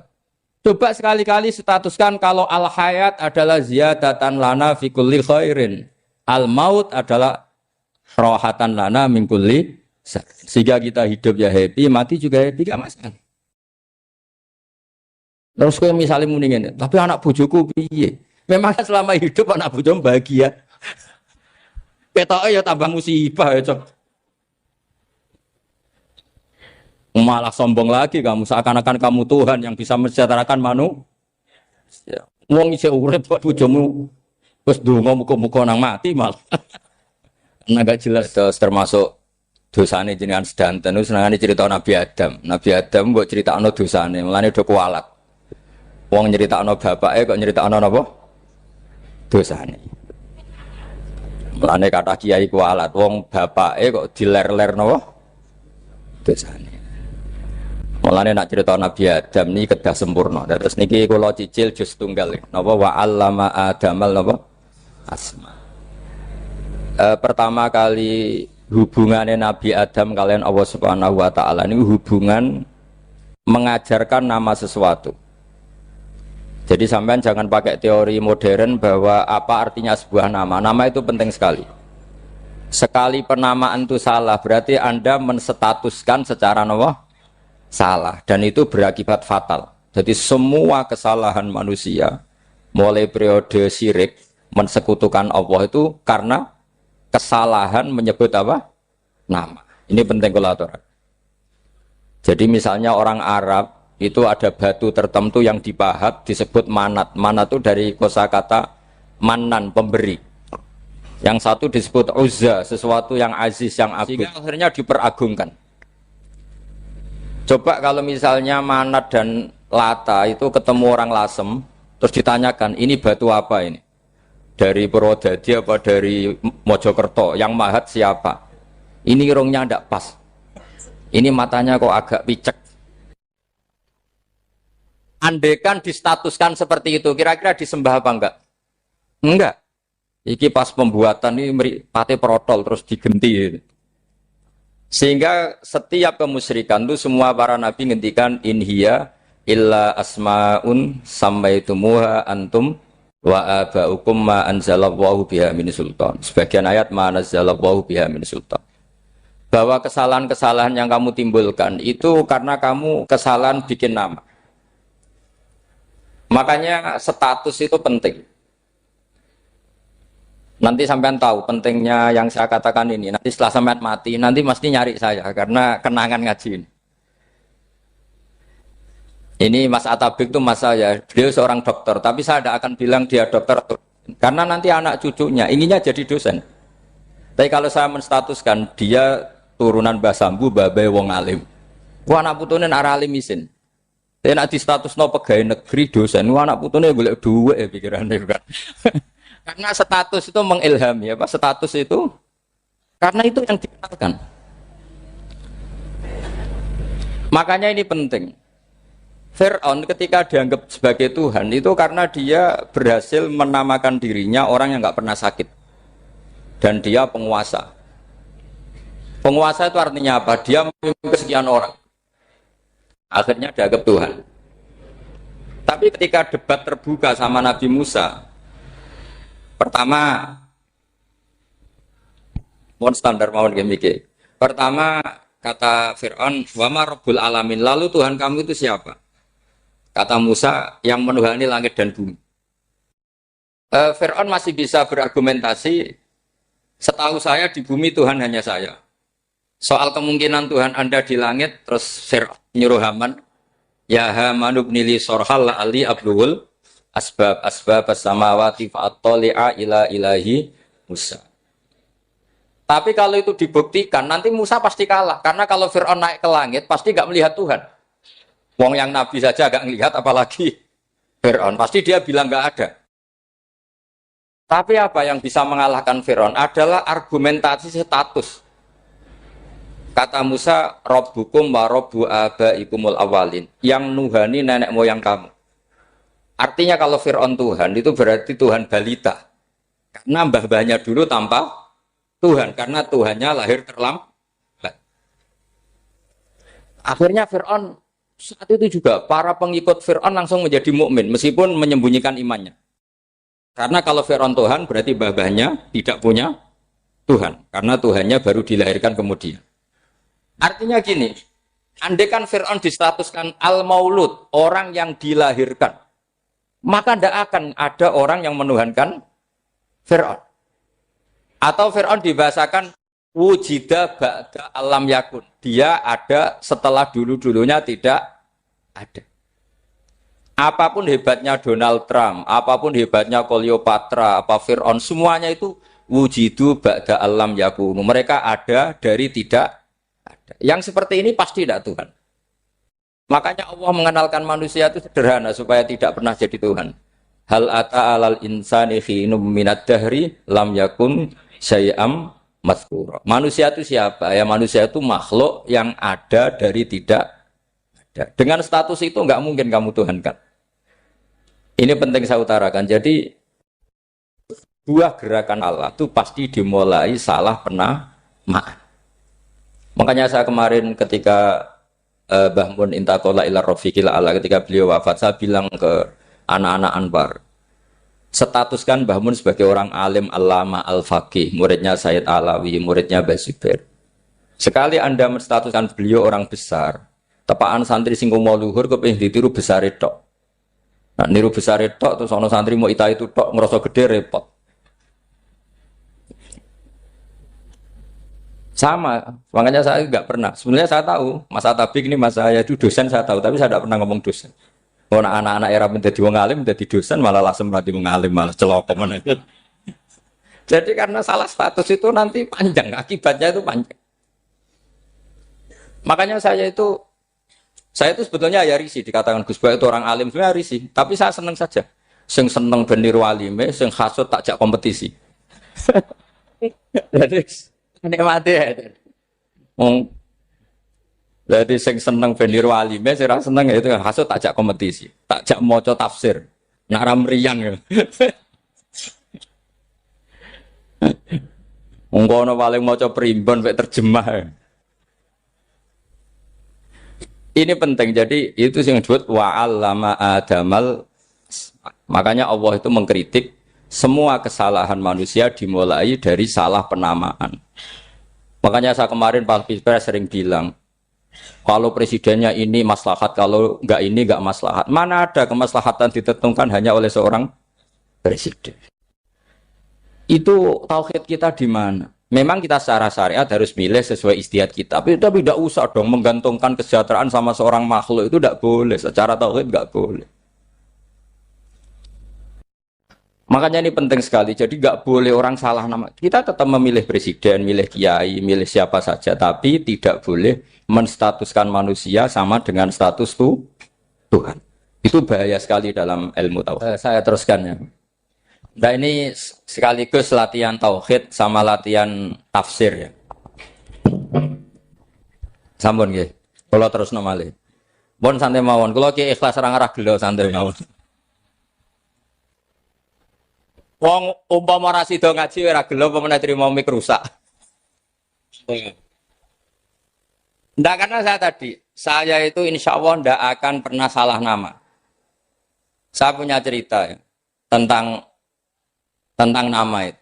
Coba sekali-kali statuskan kalau al hayat adalah ziyadatan lana fi kulli khairin. Al maut adalah rohatan lana min kulli. Sehingga kita hidup ya happy, mati juga happy, gak masalah. Terus kayak misalnya mendingin, tapi anak bojoku piye? Memang selama hidup anak bojomu bahagia. Petoke ya tambah musibah ya, Cok. Malah sombong lagi kamu, seakan-akan kamu Tuhan yang bisa mensejahterakan manusia. Wong isih urip kok bojomu wis ndonga muga-muga nang mati malah. Nah gak jelas termasuk dosane jenengan sedanten wis nangane cerita Nabi Adam. Nabi Adam mbok critakno dosane, mulane do kualat. Wong nyeritakno bapake kok nyeritakno napa? Dosane. Mulane kata kiai kualat, wong bapake kok diler-ler napa? Dosane. Mulane nak cerita Nabi Adam niki kedah sempurna. Terus niki kula cicil juz tunggal napa wa 'allama Adamal napa? Asma. Pertama kali hubungannya Nabi Adam kalian Allah Subhanahu wa taala ini hubungan mengajarkan nama sesuatu. Jadi sampean jangan pakai teori modern bahwa apa artinya sebuah nama. Nama itu penting sekali. Sekali penamaan itu salah, berarti Anda menstatuskan secara salah dan itu berakibat fatal. Jadi semua kesalahan manusia mulai periode syirik mensekutukan Allah itu karena kesalahan menyebut apa? Nama. Ini penting kolaborator. Jadi misalnya orang Arab itu ada batu tertentu yang dipahat disebut manat. Manat itu dari kosakata manan, pemberi. Yang satu disebut uzza, sesuatu yang aziz, yang agung. Sehingga akhirnya diperagungkan. Coba kalau misalnya manat dan lata itu ketemu orang lasem, terus ditanyakan, ini batu apa ini? Dari Purwodadi apa dari Mojokerto? Yang mahat siapa? Ini irungnya tidak pas. Ini matanya kok agak picek. Andekan distatuskan seperti itu, kira-kira disembah apa enggak? Enggak. Iki pas pembuatan ini pate protol terus digenti. Sehingga setiap kemusyrikan itu semua para nabi ngendikan inhiya illa asmaun sammaitumuha antum wa abaukum ma anzalallahu biha min sultan. Sebagian ayat ma anzalallahu biha min sultan. Bahwa kesalahan-kesalahan yang kamu timbulkan itu karena kamu kesalahan bikin nama. Makanya status itu penting. Nanti sampean tahu pentingnya yang saya katakan ini. Nanti setelah sampean mati, nanti mesti nyari saya karena kenangan ngaji ini. Ini Mas Atabik itu mas saya, beliau seorang dokter, tapi saya tidak akan bilang dia dokter karena nanti anak cucunya inginnya jadi dosen. Tapi kalau saya menstatuskan dia turunan Mbah Sambu, babe wong alim. Wah anak putune arah alim isin. Tapi nak di status no pegawai negeri dosen, wah anak putune golek duit pikirannya kan. Karena status itu mengilhami, apa status itu? Karena itu yang dikenalkan. Makanya ini penting. Fir'aun ketika dianggap sebagai Tuhan itu karena dia berhasil menamakan dirinya orang yang nggak pernah sakit dan dia penguasa. Penguasa itu artinya apa? Dia memimpin sekian orang. Akhirnya dianggap Tuhan. Tapi ketika debat terbuka sama Nabi Musa, pertama, mohon standar mohon gemike. Pertama kata Fir'aun, wama Rabbul Alamin. Lalu Tuhan kamu itu siapa? Kata Musa, yang menuhani langit dan bumi. Fir'aun masih bisa berargumentasi. Setahu saya di bumi Tuhan hanya saya. Soal kemungkinan Tuhan Anda di langit, terus Fir'aun nyuruh Haman, ya Haman ibnili sorhal ali abluhul asbab as-samawati fa'attali'a ila ilahi Musa. Tapi kalau itu dibuktikan, nanti Musa pasti kalah. Karena kalau Fir'aun naik ke langit, pasti nggak melihat Tuhan. Wong yang Nabi saja agak melihat, apalagi Fir'aun. Pasti dia bilang nggak ada. Tapi apa yang bisa mengalahkan Fir'aun adalah argumentasi status. Kata Musa, Rabbukum wa Rabbu abaikumul awalin. Yang nuhani nenek moyang kamu. Artinya kalau Fir'aun Tuhan, itu berarti Tuhan balita. Karena mbah-mbahnya dulu tanpa Tuhan. Karena Tuhannya lahir terlambat. Akhirnya Fir'aun, saat itu juga para pengikut Fir'aun langsung menjadi mukmin meskipun menyembunyikan imannya. Karena kalau Fir'aun Tuhan, berarti mbah-mbahnya tidak punya Tuhan. Karena Tuhannya baru dilahirkan kemudian. Artinya gini, andai kan Fir'aun distatuskan al-maulud, orang yang dilahirkan, maka tidak akan ada orang yang menuhankan Fir'aun. Atau Fir'aun dibahasakan wujida ba'da alam yakun. Dia ada setelah dulu-dulunya tidak ada. Apapun hebatnya Donald Trump, apapun hebatnya Cleopatra, apa Fir'aun, semuanya itu wujidu ba'da alam yakun. Mereka ada dari tidak ada. Yang seperti ini pasti tidak Tuhan. Makanya Allah mengenalkan manusia itu sederhana supaya tidak pernah jadi Tuhan. Hal ata alal insani khinum minad dahri lam yakun syai'am mazkura. Manusia itu siapa? Ya manusia itu makhluk yang ada dari tidak ada. Dengan status itu enggak mungkin kamu tuhankan. Ini penting saya utarakan. Jadi buah gerakan Allah itu pasti dimulai salah penamaan. Makanya saya kemarin ketika Mbah Mun intaqala ila rafiqil ala, ketika beliau wafat, saya bilang ke anak-anak Anwar, statuskan Mbah Mun sebagai orang alim allama al-faqih, muridnya Sayyid Alawi, muridnya Mbah Zubair. Sekali Anda menstatuskan beliau orang besar, tepaan santri sing mau luhur kepengin ditiru besar tok. Nah, niru besar tok terus ana santri mau ita itu tok ngerasa gede repot. Sama, makanya saya nggak pernah. Sebenarnya saya tahu, Mas Atabik ini Mas saya itu dosen saya tahu, tapi saya tidak pernah ngomong dosen. Oh, anak-anak era menjadi wong alim, menjadi dosen malah langsung berarti wong alim, malah celokoman itu. Jadi karena salah status itu nanti panjang, akibatnya itu panjang. Makanya saya itu sebetulnya ya risih dikatakan Gus Bak itu orang alim, sebenarnya risih. Tapi saya seneng saja. Sing seneng beniru alime, sing hasut takjak kompetisi. Jadi nikmati ya. Jadi sing seneng beniru alime, sing seneng itu hasut takjak kompetisi, takjak maca tafsir, naram riang ya. Ungkono paling maca primbon mek terjemah. Ini penting. Jadi itu yang disebut wa'allama adamal. Makanya Allah itu mengkritik semua kesalahan manusia dimulai dari salah penamaan. Makanya saya kemarin Pak Pilpres sering bilang, kalau presidennya ini maslahat, kalau enggak ini enggak maslahat. Mana ada kemaslahatan ditentukan hanya oleh seorang presiden? Itu tauhid kita di mana? Memang kita secara syariat harus milih sesuai ijtihad kita. Tapi tidak usah dong menggantungkan kesejahteraan sama seorang makhluk, itu tidak boleh. Secara tauhid enggak boleh. Makanya ini penting sekali. Jadi nggak boleh orang salah nama. Kita tetap memilih presiden, milih kiai, milih siapa saja, tapi tidak boleh menstatuskan manusia sama dengan status Tuhan. Itu bahaya sekali dalam ilmu tauhid. Saya teruskan ya. Nah ini sekaligus latihan tauhid sama latihan tafsir ya. Sampun nggih. Kula terusno malih. Pun santai mawon. Kula ki ikhlas ra ngarah gelo santai mawon. Wong umpama ora sida ngaji ora gelo apa meneh trimo mik rusak. Ndak, karena saya itu insya Allah ndak akan pernah salah nama. Saya punya cerita ya, tentang nama itu.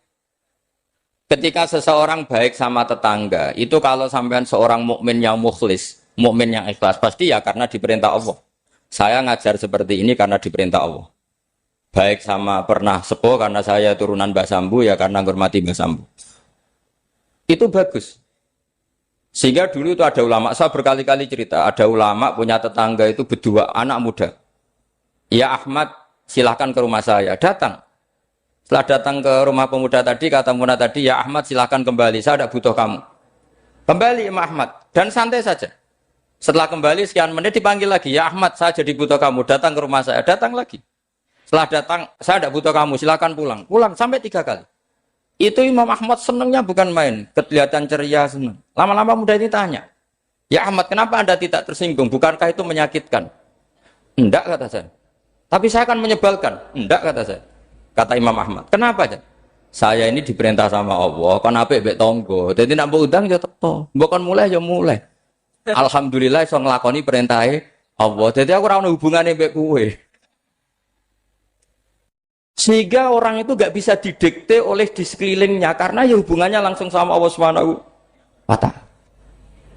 Ketika seseorang baik sama tetangga, itu kalau sampean seorang mukmin yang mukhlis, mukmin yang ikhlas, pasti ya karena diperintah Allah. Saya ngajar seperti ini karena diperintah Allah. Baik sama pernah sepuh karena saya turunan Mbah Sambu, ya karena menghormati Mbah Sambu. Itu bagus. Sehingga dulu itu ada ulama, saya berkali-kali cerita, ada ulama punya tetangga itu berdua anak muda. Ya Ahmad, silahkan ke rumah saya, datang. Setelah datang ke rumah pemuda tadi, kata pemuda tadi, ya Ahmad silahkan kembali, saya tidak butuh kamu. Kembali Imam Ahmad, dan santai saja. Setelah kembali sekian menit dipanggil lagi, ya Ahmad saya jadi butuh kamu, datang ke rumah saya, datang lagi. Setelah datang, saya tidak butuh kamu, silahkan pulang. Pulang sampai 3 kali. Itu Imam Ahmad senangnya bukan main, kelihatan ceria senang. Lama-lama muda ini tanya, ya Ahmad kenapa Anda tidak tersinggung, bukankah itu menyakitkan? Enggak kata saya. Tapi saya akan menyebalkan. Enggak kata saya. Kata Imam Ahmad, kenapa aja? Saya ini diperintah sama Allah, kan apik mbek tangga. Dadi nek mbok undang ya teko. Mbok kon mulai ya mulai. Alhamdulillah iso nglakoni perintahe Allah. Dadi aku ora ono hubungane mbek kowe. Sehingga orang itu gak bisa didikte oleh di sekelilingnya karena ya hubungannya langsung sama Allah Subhanahu wa taala.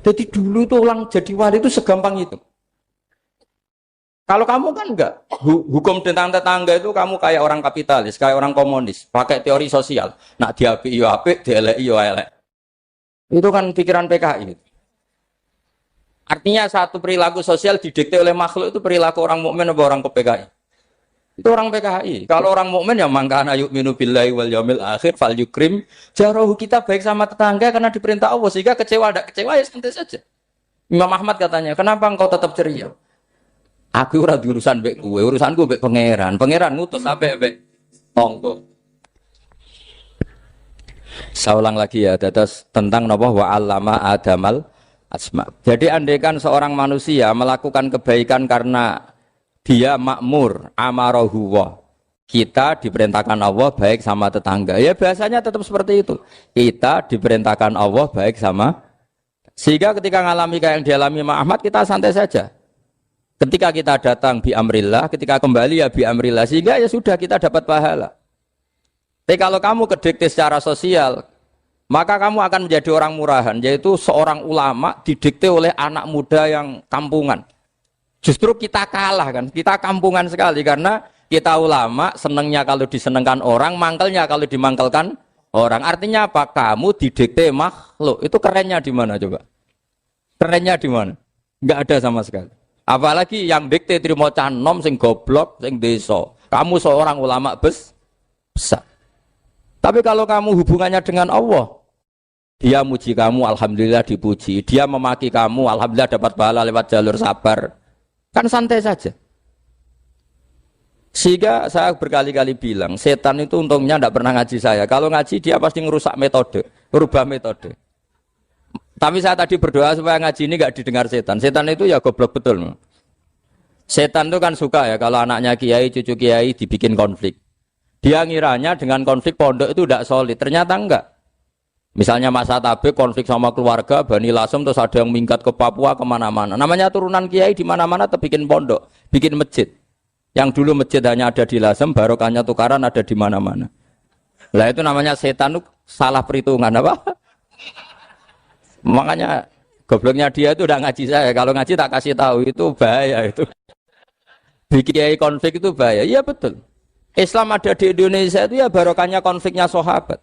Jadi dulu tuh orang jadi wali itu segampang itu. Kalau kamu kan enggak, hukum tentang tetangga itu kamu kayak orang kapitalis, kayak orang komunis, pakai teori sosial. Nak diapi yo apik, dielek yo elek. Itu kan pikiran PKI. Artinya satu perilaku sosial didikte oleh makhluk itu perilaku orang mukmin atau orang ke PKI. Itu orang PKI. Kalau orang mukmin ya mangkana yu'minu billahi wal yaumil akhir fal yukrim jarahu, kita baik sama tetangga karena diperintah Allah, sehingga kecewa ada kecewa ya santai saja. Imam Ahmad katanya, kenapa engkau tetap ceria? Aku ora urusan mbek kowe, urusanku mbek pangeran. Pangeran ngutus sampe mbek tonggo. Saya ulang lagi ya, terus tentang napa wa allama adamal asma. Jadi andaikan seorang manusia melakukan kebaikan karena dia makmur, amarahu wa. Kita diperintahkan Allah baik sama tetangga. Ya biasanya tetap seperti itu. Kita diperintahkan Allah baik sama, sehingga ketika ngalami kayak yang dialami Imam Ahmad kita santai saja. Ketika kita datang bi amrillah, ketika kembali ya bi amrillah, sehingga ya sudah kita dapat pahala. Tapi kalau kamu kedikte secara sosial, maka kamu akan menjadi orang murahan, yaitu seorang ulama didikte oleh anak muda yang kampungan. Justru kita kalah kan, kita kampungan sekali karena kita ulama senengnya kalau disenengkan orang, mangkelnya kalau dimangkelkan orang. Artinya apa? Kamu didikte makhluk. Itu kerennya di mana coba? Kerennya di mana? Enggak ada sama sekali. Apalagi yang dikte trimo canom sing goblok sing desa. Kamu seorang ulama besar. Tapi kalau kamu hubungannya dengan Allah, dia muji kamu, alhamdulillah dipuji. Dia memaki kamu, alhamdulillah dapat pahala lewat jalur sabar. Kan santai saja. Sehingga saya berkali-kali bilang, setan itu untungnya tidak pernah ngaji saya. Kalau ngaji dia pasti ngerusak metode, merubah metode. Tapi saya tadi berdoa supaya ngaji ini gak didengar setan. Setan itu ya goblok betul. Setan itu kan suka ya kalau anaknya kiai, cucu kiai dibikin konflik. Dia ngiranya dengan konflik pondok itu tidak solid. Ternyata enggak. Misalnya masa tabik konflik sama keluarga, Bani Lasem, terus ada yang minggat ke Papua kemana-mana. Namanya turunan kiai di mana-mana tetap bikin pondok, bikin masjid. Yang dulu masjid hanya ada di Lasem, barokahnya tukaran ada di mana-mana. Lah itu namanya setan itu salah perhitungan apa? Makanya gobloknya dia itu udah ngaji saya. Kalau ngaji tak kasih tahu itu bahaya itu. Bikin konflik itu bahaya. Iya betul. Islam ada di Indonesia itu ya barokahnya konfliknya sahabat.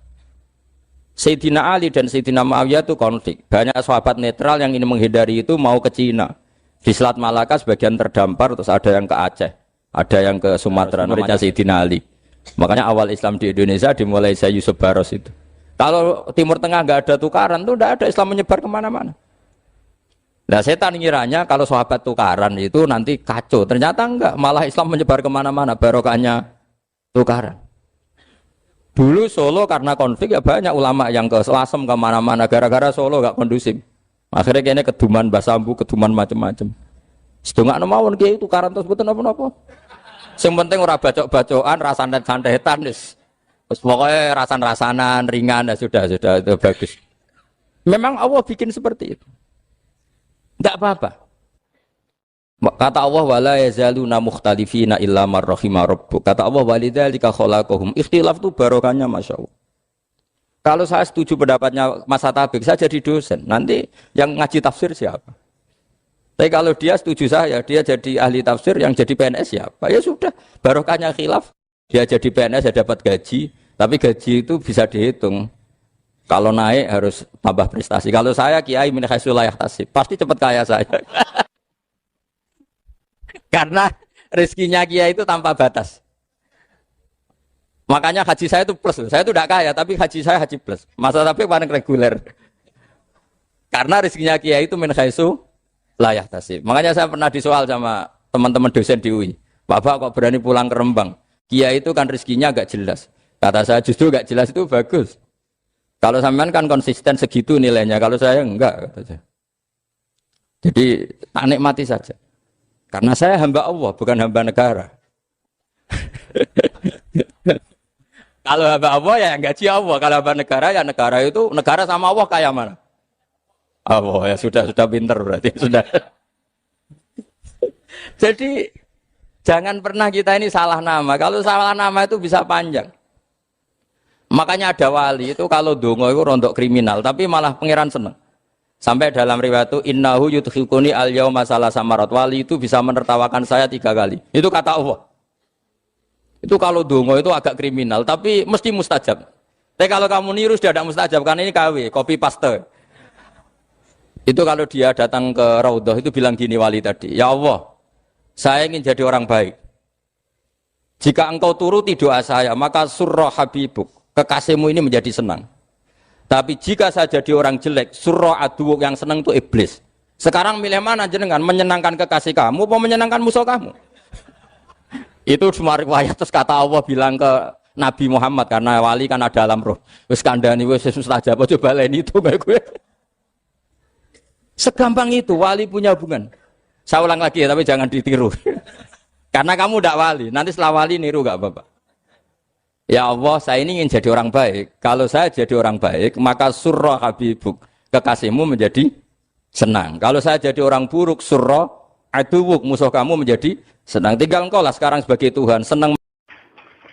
Sayyidina Ali dan Sayyidina Muawiyah itu konflik. Banyak sahabat netral yang ingin menghindari itu mau ke Cina. Di Selat Malaka sebagian terdampar, terus ada yang ke Aceh, ada yang ke Sumatera. Namanya Sayyidina Ali. Makanya awal Islam di Indonesia dimulai Syekh Yusuf Baros itu. Kalau Timur Tengah nggak ada tukaran, tuh nggak ada Islam menyebar kemana-mana. Nah setan ngiranya kalau sahabat tukaran itu nanti kacau. Ternyata enggak, malah Islam menyebar kemana-mana, barokahnya tukaran. Dulu Solo karena konflik ya banyak ulama yang ke Selasem kemana-mana, gara-gara Solo nggak kondusif. Akhirnya kayaknya keduman basambu, keduman macam-macam. Sedungak nomawon kiai tukaran terus betul apa-apa. Yang penting ora bacok-bacokan, rasan-santetan wis. Terus pokoknya rasan-rasanan, ringan, ya sudah itu bagus. Memang Allah bikin seperti itu. Tidak apa-apa. Kata Allah, wala yazaluna mukhtalifina illa man rahima rabbuk. Kata Allah, walidzalika khalaqahum. Ikhtilaf itu barokahnya Masya Allah. Kalau saya setuju pendapatnya Mas Atabik, saya jadi dosen. Nanti yang ngaji tafsir siapa? Tapi kalau dia setuju saya, dia jadi ahli tafsir, yang jadi PNS siapa? Ya sudah, barokahnya khilaf. Dia jadi PNS, dia dapat gaji, tapi gaji itu bisa dihitung. Kalau naik harus tambah prestasi. Kalau saya kiai min haitsu la yahtasib, pasti cepat kaya saya. Karena rezekinya kiai itu tanpa batas. Makanya haji saya itu plus. Saya itu tidak kaya, tapi haji saya haji plus. Masa tapi paling reguler. Karena rezekinya kiai itu min khaisu la yahtasib. Makanya saya pernah disoal sama teman-teman dosen di UI. Bapak kok berani pulang ke Rembang? Kiai itu kan rezekinya agak jelas. Kata saya justru agak jelas itu bagus. Kalau sampean kan konsisten segitu nilainya. Kalau saya enggak. Kata saya. Jadi tak nikmati saja. Karena saya hamba Allah, bukan hamba negara. Kalau hamba Allah ya gaji Allah. Kalau hamba negara ya negara itu negara sama Allah kayak mana? Allah ya sudah pinter berarti sudah. Jadi jangan pernah kita ini salah nama. Kalau salah nama itu bisa panjang. Makanya ada wali itu kalau dongo itu rontok kriminal, tapi malah pangeran seneng. Sampai dalam riwayat itu innahu yudkhikuni al-yauma salasamarat. Wali itu bisa menertawakan saya 3 kali. Itu kata Allah. Itu kalau dongo itu agak kriminal, tapi mesti mustajab. Tapi kalau kamu niru sudah ada mustajab, karena ini KW, copy paste. Itu kalau dia datang ke Raudhah itu bilang gini wali tadi, ya Allah, saya ingin jadi orang baik. Jika engkau turuti doa saya, maka surra habibuk, kekasihmu ini menjadi senang. Tapi jika saya jadi orang jelek, surra aduwuk, yang senang itu iblis. Sekarang milih mana jenengan? Menyenangkan kekasih kamu atau menyenangkan musuh kamu? Itu semua riwayat. Terus kata Allah bilang ke Nabi Muhammad, karena wali kan ada alam roh. Wis kandhani wis mustajab, coba lain itu kayak gue. Segampang itu wali punya hubungan. Saya ulang lagi ya, tapi jangan ditiru. Karena kamu tidak wali, nanti setelah wali niru gak apa-apa. Ya Allah, saya ini ingin jadi orang baik. Kalau saya jadi orang baik, maka surra habibuk, kekasihmu menjadi senang. Kalau saya jadi orang buruk, surra aduwuk, musuh kamu menjadi senang. Tinggal engkau lah sekarang sebagai Tuhan, senang.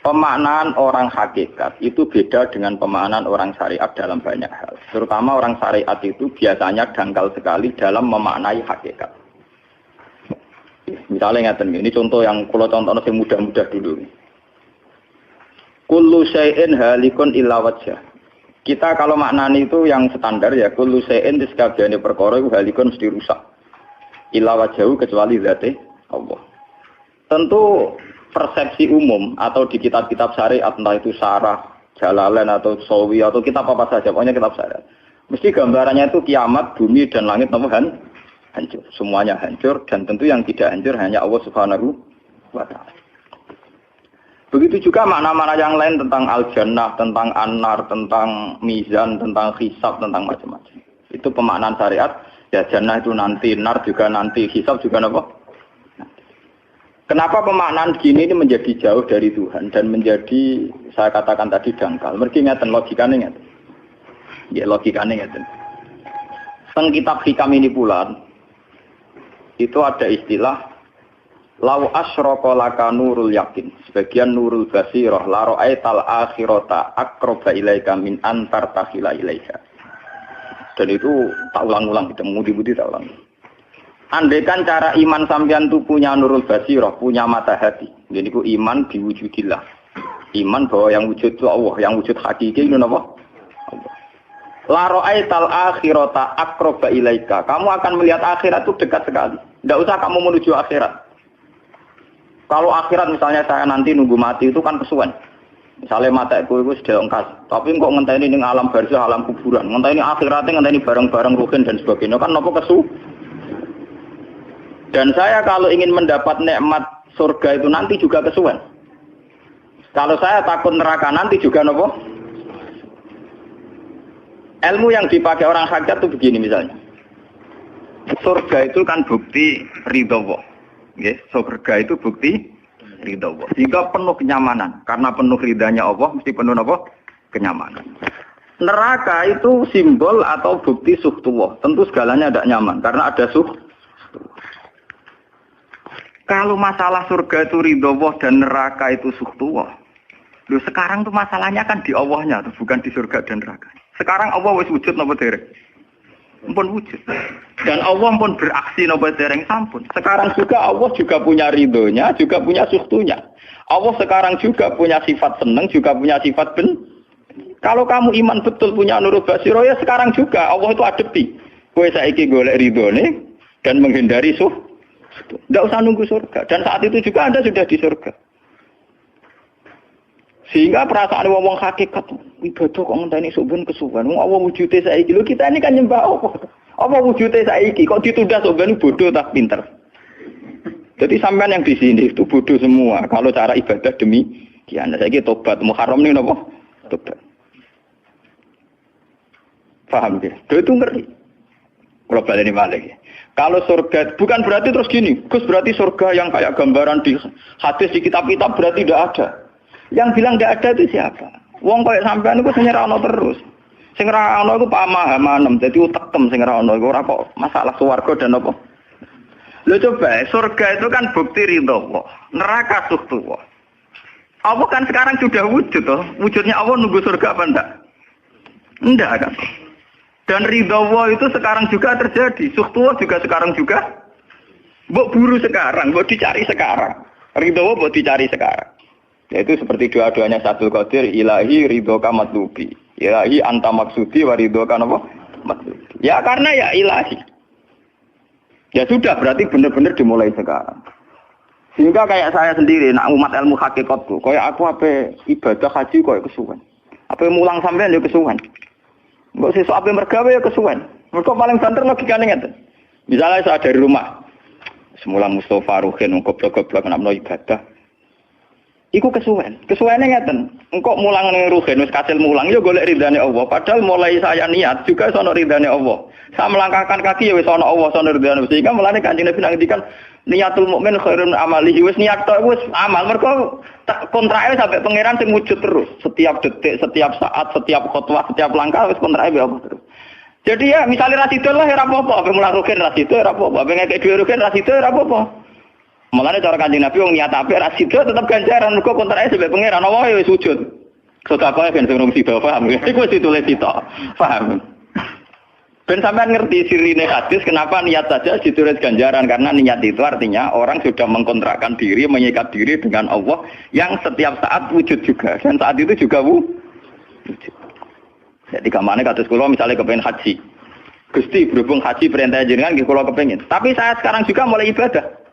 Pemaknaan orang hakikat itu beda dengan pemaknaan orang syariat dalam banyak hal. Terutama orang syariat itu biasanya dangkal sekali dalam memaknai hakikat. Misalnya ini contoh yang kalau contohnya yang mudah-mudah dulu. Kullu syai'in halikun illa wajhah. Kita kalau maknani itu yang standar ya, kullu syai'in disekabiane perkara iku halikun mesti rusak. Illa wajhahu kecuali zate Allah. Tentu persepsi umum atau di kitab-kitab syariat, entah itu Syarah, Jalalain atau Sawi atau kitab apa saja, pokoknya kitab syariat. Mesti gambarannya itu kiamat, bumi dan langit hancur. Semuanya hancur dan tentu yang tidak hancur hanya Allah Subhanahu wa ta'ala. Begitu juga makna-makna yang lain tentang al-jannah, tentang an-nar, tentang mizan, tentang hisab, tentang macam-macam. Itu pemaknaan syariat. Ya jannah itu nanti, nar juga nanti, hisab juga apa? Kenapa pemaknaan gini ini menjadi jauh dari Tuhan dan menjadi, saya katakan tadi, dangkal. Mereka ngeten logikanya ngeten. Ya logikanya ngeten. Teng kitab hikam ini pula, itu ada istilah lau asyraka laka nurul yakin, sebagian nurul basirah, la ra'aital akhirata aqraba ilaika min antar takhila ilaika. Dan itu tak ulang-ulang, kita mudi-mudi tak ulang. Andaikan cara iman sampean itu punya nurul basirah, punya mata hati. Jadi itu iman diwujudillah. Iman bahwa yang wujud itu Allah, yang wujud hakiki itu apa? Allah. La ra'aital akhirata aqraba ilaika. Kamu akan melihat akhirat itu dekat sekali. Tidak usah kamu menuju akhirat. Kalau akhirat misalnya saya nanti nunggu mati itu kan kesuwen. Misalnya mata itu sudah engkas. Tapi kok ngenteni ning alam barzah, alam kuburan. Ngenteni akhiratnya, ngenteni barang-barang ruhin dan sebagainya. Kan apa kesu? Dan saya kalau ingin mendapat nikmat surga itu nanti juga kesuwen. Kalau saya takut neraka nanti juga apa? Ilmu yang dipakai orang hakikat itu begini misalnya. Surga itu kan bukti ridho Allah. Okay. Surga itu bukti ridha Allah. Sehingga penuh kenyamanan. Karena penuh ridhanya Allah, mesti penuh apa? Kenyamanan. Neraka itu simbol atau bukti suhtullah. Tentu segalanya tidak nyaman. Karena ada Kalau masalah surga itu ridha Allah dan neraka itu suhtullah. Loh, sekarang tuh masalahnya kan di Allahnya, bukan di surga dan neraka. Sekarang Allah wis wujud napa dereng? Pun wujud. Dan Allah pun beraksi nopo dereng sampun. Sekarang juga Allah juga punya ridhonya, juga punya suhtunya. Allah sekarang juga punya sifat senang, juga punya sifat ben. Kalau kamu iman betul punya nurul basiro, ya sekarang juga Allah itu adepi. Kowe saiki golek ridhone dan menghindari Tidak usah nunggu surga. Dan saat itu juga Anda sudah di surga. Sehingga perasaan wong hakikat ibadah kok ngenteni sok ben kesuwen. Wong apa wujude saiki? Lho kita ini kan nyembah apa? Apa wujude saiki kok ditunda sok ben bodoh tak pinter. Jadi sampean yang di sini itu bodoh semua. Kalau cara ibadah demikian. Saiki tobat Muharram ning napa? Tobat. Paham ya? Itu ngerti. Kalau baleni balik. Kalau surga bukan berarti terus gini. Gus berarti surga yang kayak gambaran di hadis di kitab-kitab berarti tidak ada. Yang bilang tidak ada itu siapa? Wong kayak sampean itu sing ora ono terus. Sing ora ono iku pamahaman, dadi utekem sing ora ono iku ora kok masalah swarga dan apa. Lho coba, surga itu kan bukti ridho Allah. Neraka sukhtu Allah. Allah kan sekarang sudah wujud toh. Wujudnya Allah nunggu surga apa enggak? Enggak kan? Dan ridho Allah itu sekarang juga terjadi. Sukhtu Allah juga sekarang juga. Mbok buru sekarang, mbok dicari sekarang. Ridho Allah mbok dicari sekarang. Yaitu seperti doa-doanya Syaikhul Qadir, ilahi ridhoka matlubi. Ilahi anta maksudi wa ridhoka apa? Matlubi. Ya karena ya ilahi. Ya sudah berarti benar-benar dimulai sekarang. Sehingga kayak saya sendiri, nak umat ilmu hakikatku, kayak aku apa ibadah haji kayak kesuwen. Apa mulang sampean ya kesuwen. Mbok sesuk apa mergawe ya kesuwen. Mergo paling banter logikane ngeten. Misalnya saya dari rumah, semula Mustafa Ruhin goblok-goblok nak mlo ibadah. Iku kesuwen. Kesuwene ngeten. Engkok mulang ning ruhen wis kasil mulang ya golek ridane Allah. Padahal mulai saya niat juga sono ridane Allah. Saya melangkahkan kaki ya wis sono Allah sono ridane. Sehingga mulane Kanjeng Nabi ngendikan niatul mukmin khairun amalihi wis niat tok wis amal. Mergo kontrake sampai pangeran sing wujud terus. Setiap detik, setiap saat, setiap khotbah, setiap langkah wis kontrake Allah terus. Jadi ya misalnya rasidul lah ya ora apa-apa, ape mulang ruhen rasidul ora apa-apa, ape ngekek dhuwit ruhen rasidul ora apa-apa. Mulane cara Kanjeng Nabi wong niat apik ra sida tetep ganjaran mergo kontrake sebab pangeran Allah ya wis wujud. Sedekah ben sing sida paham. Iku wis ditulis sida. Paham. Ben sampean ngerti sirine hadis kenapa niat saja ditulis ganjaran karena niat itu artinya orang sudah mengkontrakkan diri, mengikat diri dengan Allah yang setiap saat wujud juga dan saat itu juga wujud. Jadi kamane kados kula misalnya kepengin haji. Gusti berhubung haji perintah jenengan nggih kula kepengin. Tapi saya sekarang juga mulai ibadah.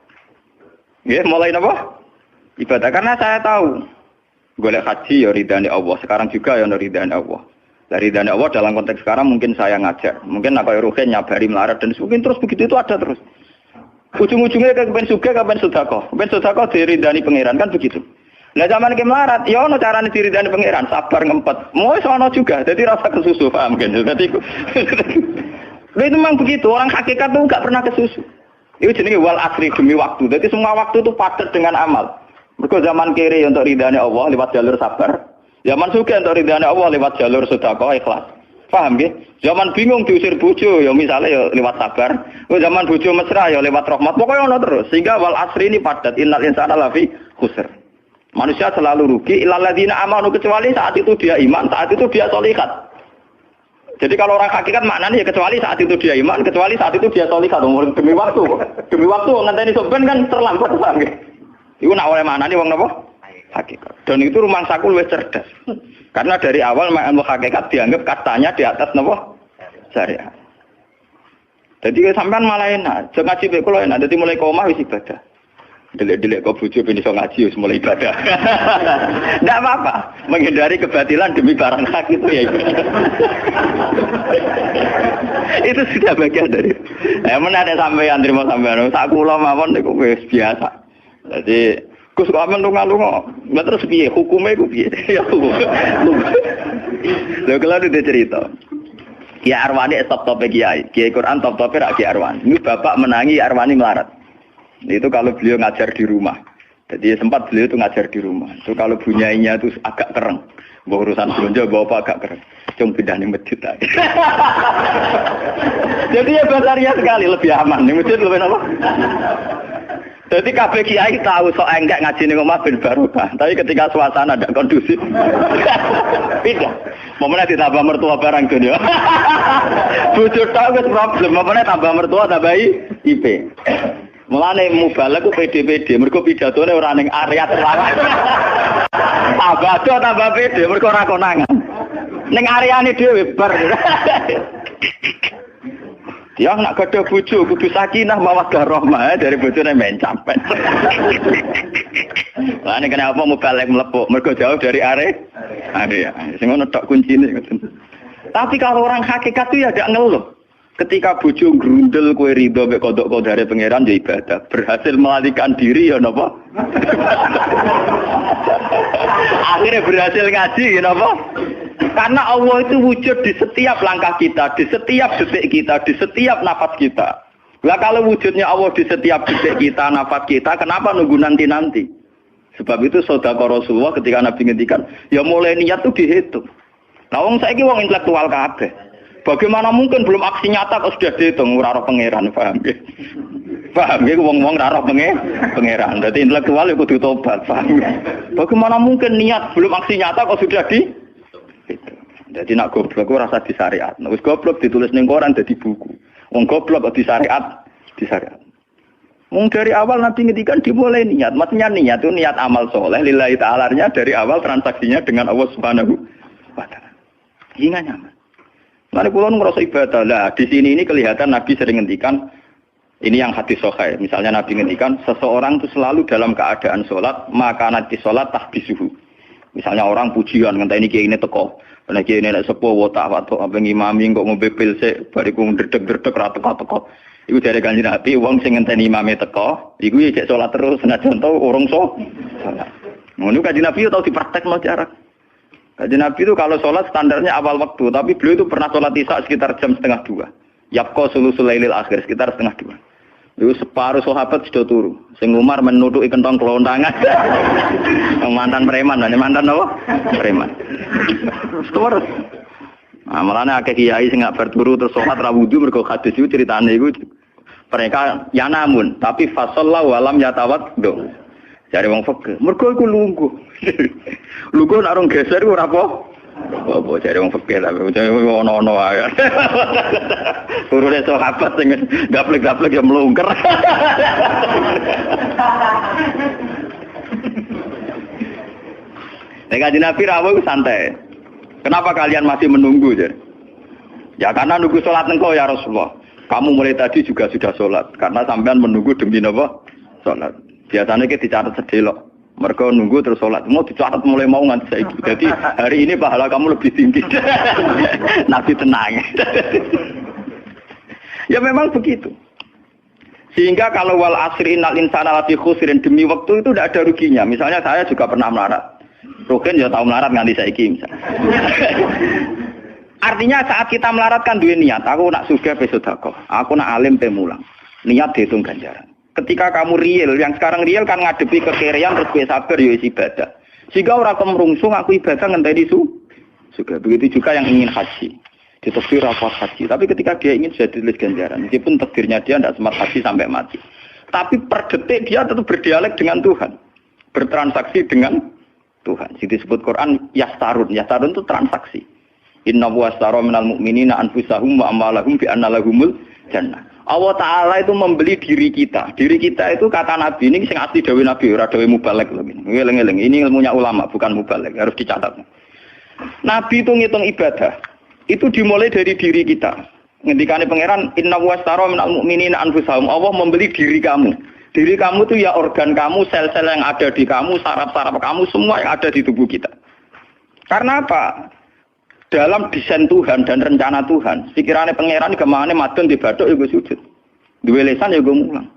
Ya, mulai apa? Ibadah karena saya tahu golek haji ya ridane Allah. Sekarang juga ya ridane Allah. Dari ridane Allah dalam konteks sekarang mungkin saya ngajar. Mungkin nak kaya ruhen nyabari melarat dan mungkin terus begitu itu ada terus. Ujung-ujungnya kepen suga kepen sedekah. Kepen sedekah diridani pangeran kan begitu. Lah zaman ke melarat ya ono carane diridani pangeran, sabar ngempet. Mau sono juga. Jadi rasa kesusu paham kan. Jadi itu memang begitu. Orang hakikat tuh enggak pernah kesusu. Itu jenenge wal asri demi waktu. Jadi semua waktu itu padat dengan amal. Mergo zaman kiri untuk ridane Allah lewat jalur sabar. Zaman sugih untuk ridane Allah lewat jalur sedekah ikhlas. Paham nggih? Zaman bingung diusir bojo ya misalnya ya lewat sabar. Zaman bojo mesra ya lewat rahmat. Pokoknya ono terus. Sehingga wal asri ini padat. Innal insana lafi khusr. Manusia selalu rugi illal ladzina amanu kecuali saat itu dia iman, saat itu dia sholihat. Jadi kalau orang hakikat maknanya ya kecuali saat itu dia iman, kecuali saat itu dia sholihat demi waktu. Demi waktu ngenteni soben kan terlambat paham nggih. Iku nak oleh maknane wong napa? Hakikat. Dan itu rumah sakul wis cerdas. Karena dari awal ilmu hakikat dianggap kastanya di atas napa? Syariat. Jadi sampean malah enak, jangan ngaji mek kula enak, dadi mulai omah wis ibadah. Delek-delek kok bojo ben iso ngaji wis mulai ibadah. Ndak apa-apa, menghindari kebatilan demi barang hak itu ya. Itu sudah bagian dari. Ada sampean terima sampean. Sak kula mawon niku wis biasa. Jadi Gus kok amen lunga-lunga. Lah terus piye hukume iku piye? Ya hukum. Lha kalau ada cerita. Ki Arwani top-tope kiai. Kiai Quran top-tope rak Ki Arwani. Ini bapak menangi Arwani melarat. Itu kalau beliau ngajar di rumah. Jadi sempat beliau itu ngajar di rumah. Itu kalau bunyainya itu agak kereng. Bawa urusan belanja, bawa apa agak kereng. Cuma pindah di masjid aja. Jadi ya basaria sekali, lebih aman. Di masjid lebih apa? Jadi kabeh kiai tahu sok enggak ngaji ning omah ben barokah. Tapi ketika suasana tidak kondusif. Pindah. Momennya ditambah mertua barang dunia. Bojo tok wis problem, momennya tambah mertua tambah IP. Mulane mubalek ku PD-PD, mergo pidatone ora ning area terlarang. Tambah PD, mergo ora konangan. Ning areane dhewe bar. Dia nak gadah bojo kudu sakinah mawaddah rahmah dari bojone mencapet. Lah nek kenapa mau balik melepuk mergo jauh dari are. Sing ngono tok kuncine. Tapi kalau orang hakikat itu ya gak ngeluh. Ketika bojo grundel kowe ridho mek kodok kodare pangeran ya ibadah. Berhasil melalikan diri ya napa? Akhirnya berhasil ngaji ya napa? Karena Allah itu wujud di setiap langkah kita, di setiap detik kita, di setiap nafas kita. Lah kalau wujudnya Allah di setiap detik kita, nafas kita, kenapa nunggu nanti-nanti? Sebab itu sedekah Rasulullah ketika Nabi ngendikan, ya mulai niat itu dihitung. Nah wong saiki wong intelektual kabeh. Bagaimana mungkin belum aksi nyata kok sudah dihitung ora roh pangeran, paham nggih? Paham nggih wong-wong ora roh pangeran. Dadi intelektual ya kudu tobat, paham nggih? Bagaimana mungkin niat belum aksi nyata kok sudah di jadi nak goblok ora usah disariat. Nek wis goblok ditulis ning koran dadi buku. Wong goblok kok disariat. Wong dari awal Nabi ngendikan dimulai niat. Maksudnya niat itu niat amal soleh lillahi ta'ala-nya dari awal transaksinya dengan Allah Subhanahu wa taala. Hingga nyaman. Mari kula ngrasa ibadah. Lah di sini ini kelihatan Nabi sering ngendikan ini yang hadis sahih. Misalnya Nabi ngendikan seseorang itu selalu dalam keadaan salat, maka nanti salat tahbisuhu. Misalnya orang pujian ngenteni kiai ini teko. Nek kiai nek sepuh watak watuk apa ngimami kok ngombe pil sik bariku ndredeg-ndredeg ra teko-teko. Iku jare Kanjeng Nabi wong sing ngenteni imame teko, iku cek salat terus senajan to urung salat. Ngono Kanjeng Nabi tau dipraktekno jarak. Kanjeng Nabi itu kalau salat standarnya awal waktu, tapi beliau itu pernah salat Isya sekitar jam 1:30. Yaqqa sulusul lailil akhir sekitar 1:30. Itu separuh sahabat sudah turu. Sing Umar menutuki kentong kelontangan. Mantan preman, mantan apa? Preman. Terus. Nah, malahnya akeh kiai sing gak berturu terus salat ra wudu mergo hadis iku critane iku mereka ya namun tapi fasallahu alam yatawad do. Jare wong fikih, mergo iku lungguh. Lungguh nek arung geser iku ora apa? Apa jare wong fikih ta ono-ono wae. Turune sahabat sing gaplek-gaplek ya mlungker. Nek Kanjeng Nabi rawuh santai. Kenapa kalian masih menunggu ya karena nunggu sholat engkau ya Rasulullah. Kamu mulai tadi juga sudah sholat karena sampean menunggu demi apa? Sholat. Biasanya kita dicatat sedelok. Mereka nunggu terus sholat. Mau dicatat mulai mau nganti saiki. Jadi hari ini pahala kamu lebih tinggi. Nabi tenang. Ya memang begitu. Sehingga kalau wal asri innal insana lafi khusrin demi waktu itu tidak ada ruginya. Misalnya saya juga pernah melarat. Rugen ya tahu melarat nganti saiki misalnya. Artinya saat kita melarat kan duwe niat, aku nak sugih pe sedekah, aku nak alim pe mulang. Niat dihitung ganjaran. Ketika kamu real, yang sekarang real kan ngadepi kekerean terus kowe sabar ya ibadah. Jika ora kemrungsung aku ibadah ngenteni sugih. Begitu juga yang ingin haji. Ditakdir rapat haji, tapi ketika dia ingin sudah ditulis ganjaran, meskipun takdirnya dia tidak sempat haji sampai mati. Tapi per detik dia tetap berdialek dengan Tuhan. Bertransaksi dengan Tuhan. Jadi disebut Quran yastarun. Yastarun itu transaksi. Inna wastara minal mu'minina anfusahum wa amwalahum bi anna lahumul jannah. Allah Ta'ala itu membeli diri kita. Diri kita itu kata Nabi ini sing asli dawuh Nabi ora dawuh mubalek lho ini. Ngeleng-eleng. Ini ilmunya ulama bukan mubalek, harus dicatat. Nabi itu ngitung ibadah. Itu dimulai dari diri kita. Ngendikane pangeran inna wastara minal mu'minina anfusahum. Allah membeli diri kamu. Diri kamu itu ya organ kamu, sel-sel yang ada di kamu, saraf-saraf kamu, semua yang ada di tubuh kita. Karena apa? Dalam desain Tuhan dan rencana Tuhan, pikirannya pangeran kemana madon di bathuk ya gue sujud. Duwe lisan ya gue mulang.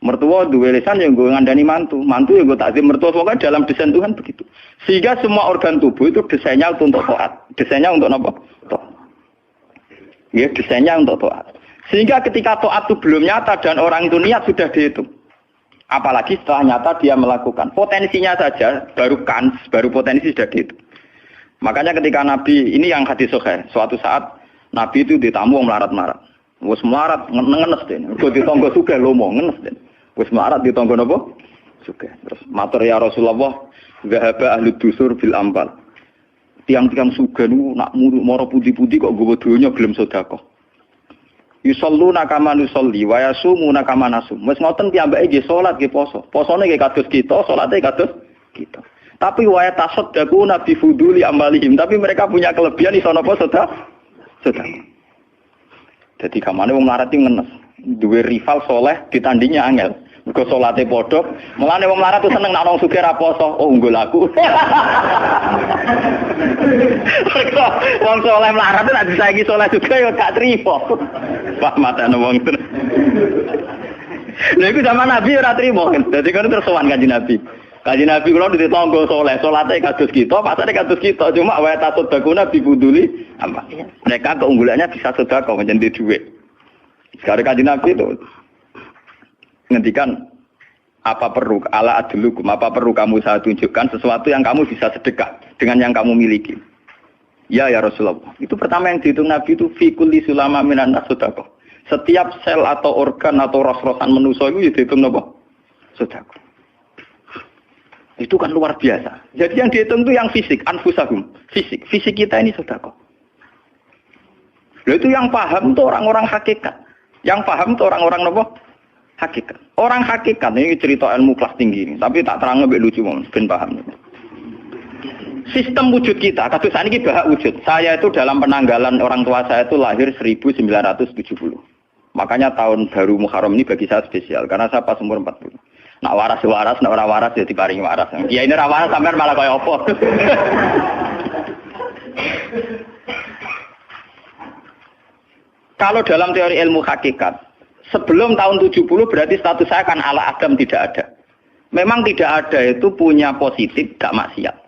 Mertua duwe lisan ya gue ngandani mantu. Mantu ya gue takzim mertua. Pokoknya dalam desain Tuhan begitu. Sehingga semua organ tubuh itu desainnya untuk taat. Desainnya untuk apa? Taat. Ya, desainnya untuk taat. Sehingga ketika taat itu belum nyata dan orang itu niat sudah dihitung. Apalagi setelah nyata dia melakukan. Potensinya saja baru potensi sudah dihitung. Makanya ketika Nabi, ini yang hadis sahih, suatu saat Nabi itu ditamu melarat-melarat. Wis melarat ngenes den. Kok ditonggo sugih lomo ngenes den. Wis melarat ditonggo napa? Sugih. Terus matur ya Rasulullah, zahaba ahli dusur bil ambal. Tiang-tiang sugih niku nak moro pundi-pundi kok nggawa donya gelem sedekah. Yusalluna kama nusolli wa yasumuna kama nasum. Wis ngoten piyambake nggih salat nggih poso. Posone nggih kados kita, salate kados kita. Tapi wa tasaddaquna bi fuduli amalihim. Tapi mereka punya kelebihan iso napa sedekah. Jadi kamane wong melarat iki ngenes. Duwe rival soleh ditandingi angel. Mergo salate padha, mulane wong melarat tuh seneng nek wong sugih ra poso. Oh, unggul aku. Mergo wong soleh melarat nek disaiki soleh juga ya gak trimo. Wah, matane wong itu. Lha iku zaman Nabi ora trimo. Dadi kan terus sowan Kanjeng Nabi. Kanjeng Nabi kula ditonggo soleh, salate kados kita, pasane kados kita, cuma wa tasodakuna bibuduli apa. Mereka keunggulannya bisa sedekah menjadi duit. Sekarang Kanjeng Nabi itu ngendikan apa perlu ala adlukum, apa perlu kamu saya tunjukkan sesuatu yang kamu bisa sedekah dengan yang kamu miliki. Ya Rasulullah. Itu pertama yang dihitung Nabi itu fi kulli sulama minan sedekah. Setiap sel atau organ atau ros-rosan manusia itu dihitung apa? Sedekah. Itu kan luar biasa. Jadi yang dihitung itu yang fisik, anfusahum, fisik. Fisik kita ini sedekah. Lalu itu yang paham itu orang-orang hakikat. Yang paham itu orang-orang apa? Hakikat. Orang hakikat ini cerita ilmu kelas tinggi ini, tapi tak terang lebih lucu mon, ben paham. Sistem wujud kita, kados saniki bahak wujud. Saya itu dalam penanggalan orang tua saya itu lahir 1970. Makanya tahun baru Muharram ini bagi saya spesial karena saya pas umur 40. Nak waras, nak ora waras ya diparingi waras. Ya ini ora waras sampean malah kaya apa. Kalau dalam teori ilmu hakikat, sebelum tahun 70 berarti status saya kan ala Adam tidak ada. Memang tidak ada itu punya positif, gak maksiat.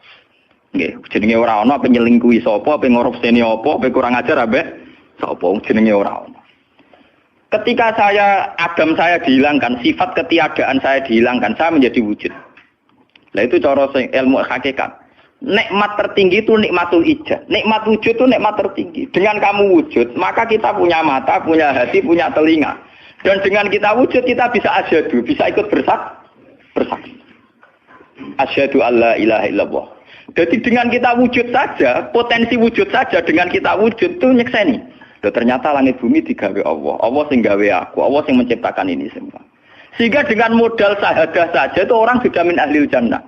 Nggih, jenenge ora ana penyelingkuhi sapa, pe ngorupseni apa, pe kurang ajar ambek sapa jenenge ora ana. Ketika Adam saya dihilangkan, sifat ketiadaan saya dihilangkan, saya menjadi wujud. Nah itu cara ilmu hakikat. Nikmat tertinggi itu nikmatul ijad. Nikmat wujud itu nikmat tertinggi. Dengan kamu wujud, maka kita punya mata, punya hati, punya telinga. Dan dengan kita wujud, kita bisa asyhadu, bisa ikut bersaksi. Asyhadu alla ilaha illallah. Jadi dengan kita wujud saja, potensi wujud saja dengan kita wujud itu nyekseni. Loh, ternyata langit bumi digawe Allah. Allah sing gawe aku, Allah sing menciptakan ini semua. Sehingga dengan modal syahadah saja itu orang sudah min ahlil jannah.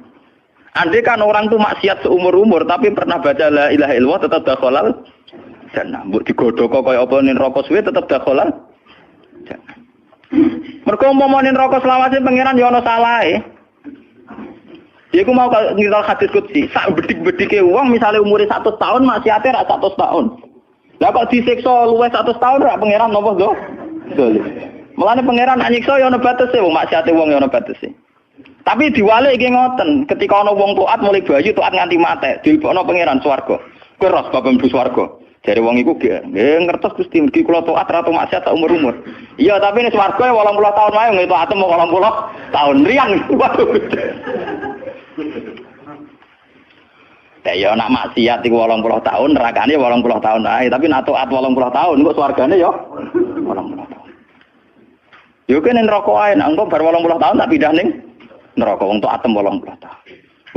Andai kan orang itu maksiat seumur-umur tapi pernah baca la ilaha illallah tetap dakhalal jannah. Mbok digodhok kaya apa ning neraka suwe tetap dakhalal jannah. Mergo momonin neraka selawase pangeran ya ana salahe. Iku mau ngiral hadis qudsi, sak bedik-bedike wong misale umure 100 tahun maksiate ra 100 tahun. Lah kok disiksa luwih 100 tahun ra pangeran napa to? Dolim. Mulane pangeran anyiksa ya ana batese wong maksiate wong ya ana batese. Tapi diwalik iki ngoten, ketika ana wong taat mulai bayi taat nganti mate, dilebokno pangeran swarga. Kowe ros bab mlebu swarga. Jare wong iku nggih ngertos Gusti mergi kula taat ra maksiat sak umur-umur. Iya, tapi ning swarga 80 tahun wae nggih taat 80 tahun riang. Waduh. Ya nak maksiat iku 80 tahun, nerakane 80 tahun ae, tapi nak taat 80 tahun kok swargane ya 80 tahun. Yo kene neraka ae, nek engko bar 80 tahun tak pindah ning neraka wong taat 80 tahun.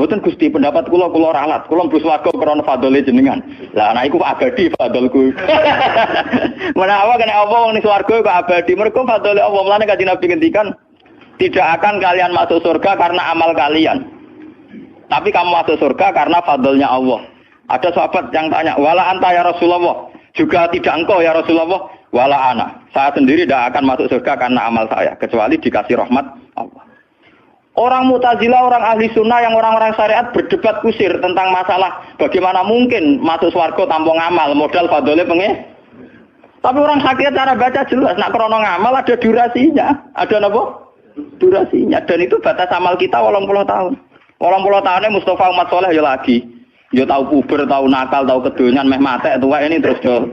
Mboten Gusti pendapat kula ralat, kula mlebu swarga krana fadhole jenengan. Lah ana iku abadi fadholku. Menawa kena apa wong ning swarga kok abadi, mergo fadhole Allah. Mulane Kanjeng Nabi ngendikan, tidak akan kalian masuk surga karena amal kalian. Tapi kamu masuk surga karena fadlnya Allah. Ada sahabat yang tanya, wala anta ya Rasulullah. Juga tidak engkau ya Rasulullah. Wala ana. Saya sendiri tidak akan masuk surga karena amal saya. Kecuali dikasih rahmat Allah. Orang Mu'tazilah, orang ahli sunnah yang orang-orang syariat berdebat kusir tentang masalah bagaimana mungkin masuk surga tanpa ngamal. Modal fadlnya pengen. Tapi orang hakikat cara baca jelas. Nak krono ngamal ada durasinya. Ada apa? Durasinya. Dan itu batas amal kita 80 tahun. 80 tahunnya Mustafa Umat Soleh ya lagi. Ya tahu puber, tahu nakal, tahu kedonyan, meh matek tua ini terus yo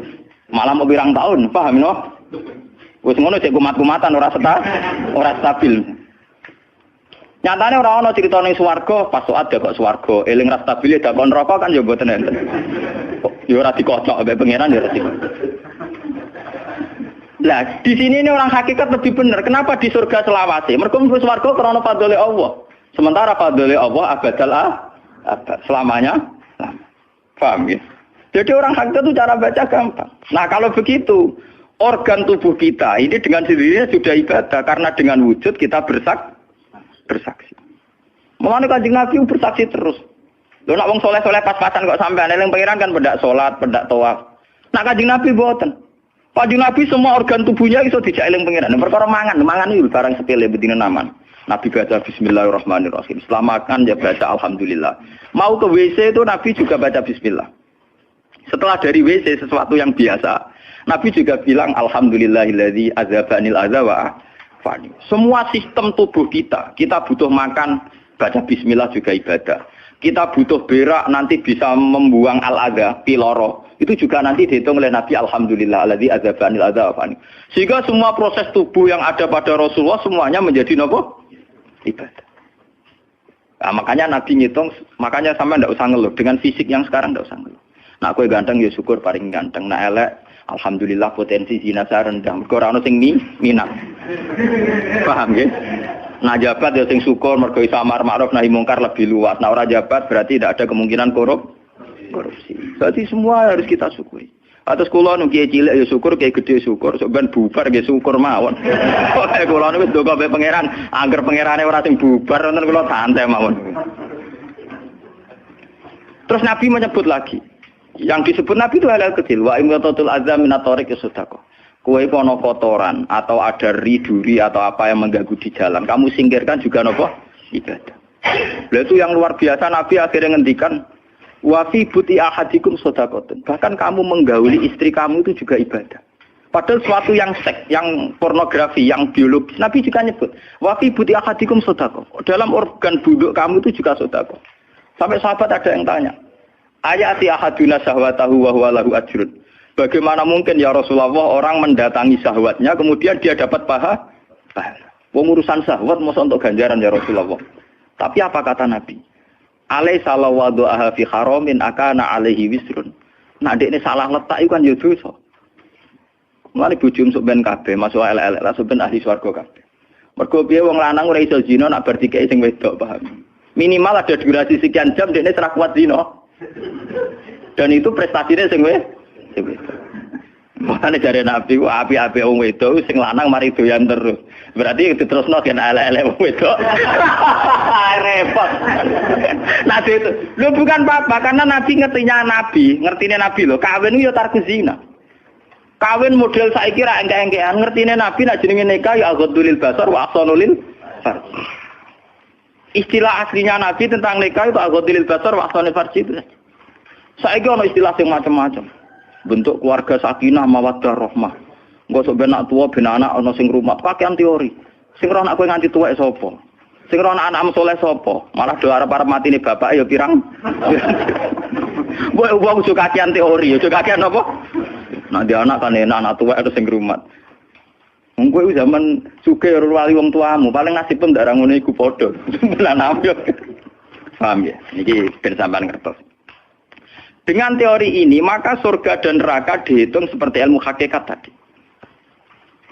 malah mau pirang tahun, paham no? Wis ngono cek kumat-kumatan ora stabil. Nyatane ora ana cerita ning swarga, pas saat kok swarga, eling ra stabil dak kon neraka kan ya mboten enten. Ya ora dikocok mbek pangeran ya ora dikocok. Lah, di sini ini orang hakikat lebih benar. Kenapa di surga selawase? Mergo mlebu swarga krana fadhole Allah. Sementara fadhole Allah abadal abad, selamanya. Paham ya? Jadi orang hakikat itu cara baca gampang. Nah, kalau begitu, organ tubuh kita ini dengan sendirinya sudah ibadah karena dengan wujud kita bersaksi. Mulane Kanjeng Nabi bersaksi terus. Lho nak wong saleh-saleh pas-pasan kok sampean eling pangeran kan pendak salat, pendak tawaf. Nak Kanjeng Nabi mboten. Kanjeng Nabi semua organ tubuhnya iso dijak eling pangeran. Perkara mangan itu barang sepele bedine naman. Nabi baca bismillahirrahmanirrahim. Setelah makan dia baca alhamdulillah. Mau ke WC itu Nabi juga baca bismillah. Setelah dari WC sesuatu yang biasa, Nabi juga bilang alhamdulillahilladzi azhabanil adza wa afani. Semua sistem tubuh kita butuh makan, baca bismillah juga ibadah. Kita butuh berak nanti bisa membuang al-adza, piloro. Itu juga nanti dihitung oleh Nabi alhamdulillahilladzi azhabanil adza wa afani. Sehingga semua proses tubuh yang ada pada Rasulullah semuanya menjadi nopo? Ibadah. Nah, makanya Nabi ngitung, makanya sama ndak usah ngeluh dengan fisik yang sekarang ndak usah ngeluh. Nah, kowe ganteng ya syukur paling ganteng. Nah, elek alhamdulillah potensi zina saya rendah. Mergo ora ono sing minat. Paham nggih? Nah, jabat ya sing syukur mergo iso amar ma'ruf nahi mungkar lebih luas. Nah, ora jabat berarti tidak ada kemungkinan korupsi. Berarti semua harus kita syukuri. Atus kula nu kiye cilik ya syukur, kiye gedhe syukur, sok ben bubar nggih syukur mawon. Pokoke kula niku wis ndonga be pangeran, angger pangerane ora sing bubar wonten kula santai mawon. Terus Nabi menyebut lagi. Yang disebut Nabi itu hal kecil. Wa imatatul azam minatorik sedekah. Kowe kono kotoran atau ada riduri atau apa yang mengganggu di jalan, kamu singkirkan juga nopo ibadah. Lah itu yang luar biasa Nabi akhirnya ngendikan wa fi buti ahadikum sedekah. Bahkan kamu menggauli istri kamu itu juga ibadah. Padahal suatu yang seks, yang pornografi, yang biologis, Nabi juga nyebut wa fi buti ahadikum sedekah. Dalam organ buduk kamu itu juga sedekah. Sampai sahabat ada yang tanya, ayati ahaduna syahwatahu wa huwa lahu ajrun. Bagaimana mungkin ya Rasulullah orang mendatangi syahwatnya kemudian dia dapat pahala? Pengurusan syahwat masa untuk ganjaran ya Rasulullah. Tapi apa kata Nabi? Alaisa lawadha'a fi haramin akana alaihi wisrun. Nah dekne salah letak iku kan ya dosa. Mulane bojo sok ben kabeh masuk elek-elek lah sok ben ahli swarga kabeh. Mergo piye wong lanang ora iso zina nak bar dikeki sing wedok, paham? Minimal ada durasi sekian jam dekne ora kuat zina. Dan itu prestasinya sing wedok. Makanya dari Nabi ku api-api wong wedok sing lanang mari doyan terus. Berarti diterusno gen elek-elek wong wedok. Repot. Nah itu lho bukan apa-apa karena Nabi ngertine Nabi lho, kawin ku ya tarku zina. Kawin model saiki ra engke-engkean ngertine Nabi nek jenenge nikah ya aghdulil basar wa ahsanulil farj. Istilah aslinya Nabi tentang nikah itu aghdulil basar wa ahsanul farj itu. Saiki ono istilah sing macam-macam. Bentuk keluarga sakinah mawaddah rahmah. Engko sok ben anak tua ben anak ana sing rumah, pakaian teori. Sing ora anak kowe nganti tuwek sapa? Sing ora anak saleh sapa? Malah do arep-arep matine bapak ya pirang. Kowe wong sok kakean teori, sok kakean apa? Nah dia anak kan enak anak tuwek ada sing rumat. Wong kowe zaman sugih wali wong tuamu, paling nasib pun ndak ngono iku padha. Lan ampyo. Paham ya? Niki ben sampean ngertos. Dengan teori ini, maka surga dan neraka dihitung seperti ilmu hakikat tadi.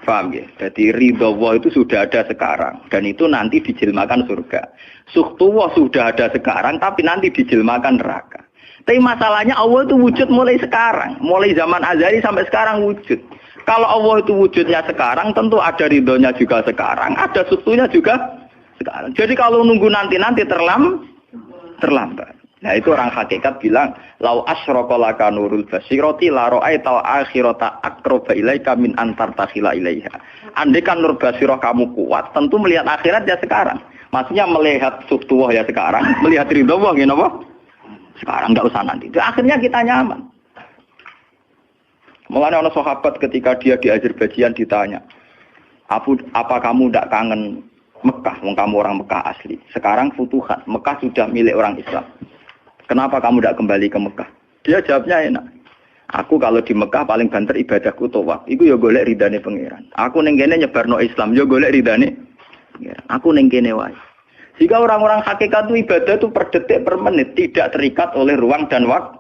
Paham ya? Jadi ridha Allah itu sudah ada sekarang. Dan itu nanti dijelmakan surga. Suhtullah sudah ada sekarang, tapi nanti dijelmakan neraka. Tapi masalahnya Allah itu wujud mulai sekarang. Mulai zaman azali sampai sekarang wujud. Kalau Allah itu wujudnya sekarang, tentu ada ridhonya juga sekarang. Ada suhtunya juga sekarang. Jadi kalau nunggu nanti-nanti terlambat. Nah itu orang hakikat bilang lau asyraka laka nurul basirati la ra'aita akhirata aqraba ilaika min antar takhila ilaiha. Andai kan nur basirah kamu kuat, tentu melihat akhirat ya sekarang. Maksudnya melihat subtuwah ya sekarang, melihat ridho ngene apa? Sekarang enggak usah nanti. Akhirnya kita nyaman. Mulanya ada sahabat ketika dia di Azerbaijan ditanya, apa kamu tidak kangen Mekah? Wong kamu orang Mekah asli. Sekarang futuhat, Mekah sudah milik orang Islam. Kenapa kamu tidak kembali ke Mekah? Dia jawabnya enak. Aku kalau di Mekah paling banter ibadahku tawaf. Iku ya golek ridane pangeran. Aku ning kene nyebarno Islam, ya golek ridane pangeran. Aku ning kene wae. Jika orang-orang hakikat itu ibadah itu per detik per menit, tidak terikat oleh ruang dan waktu.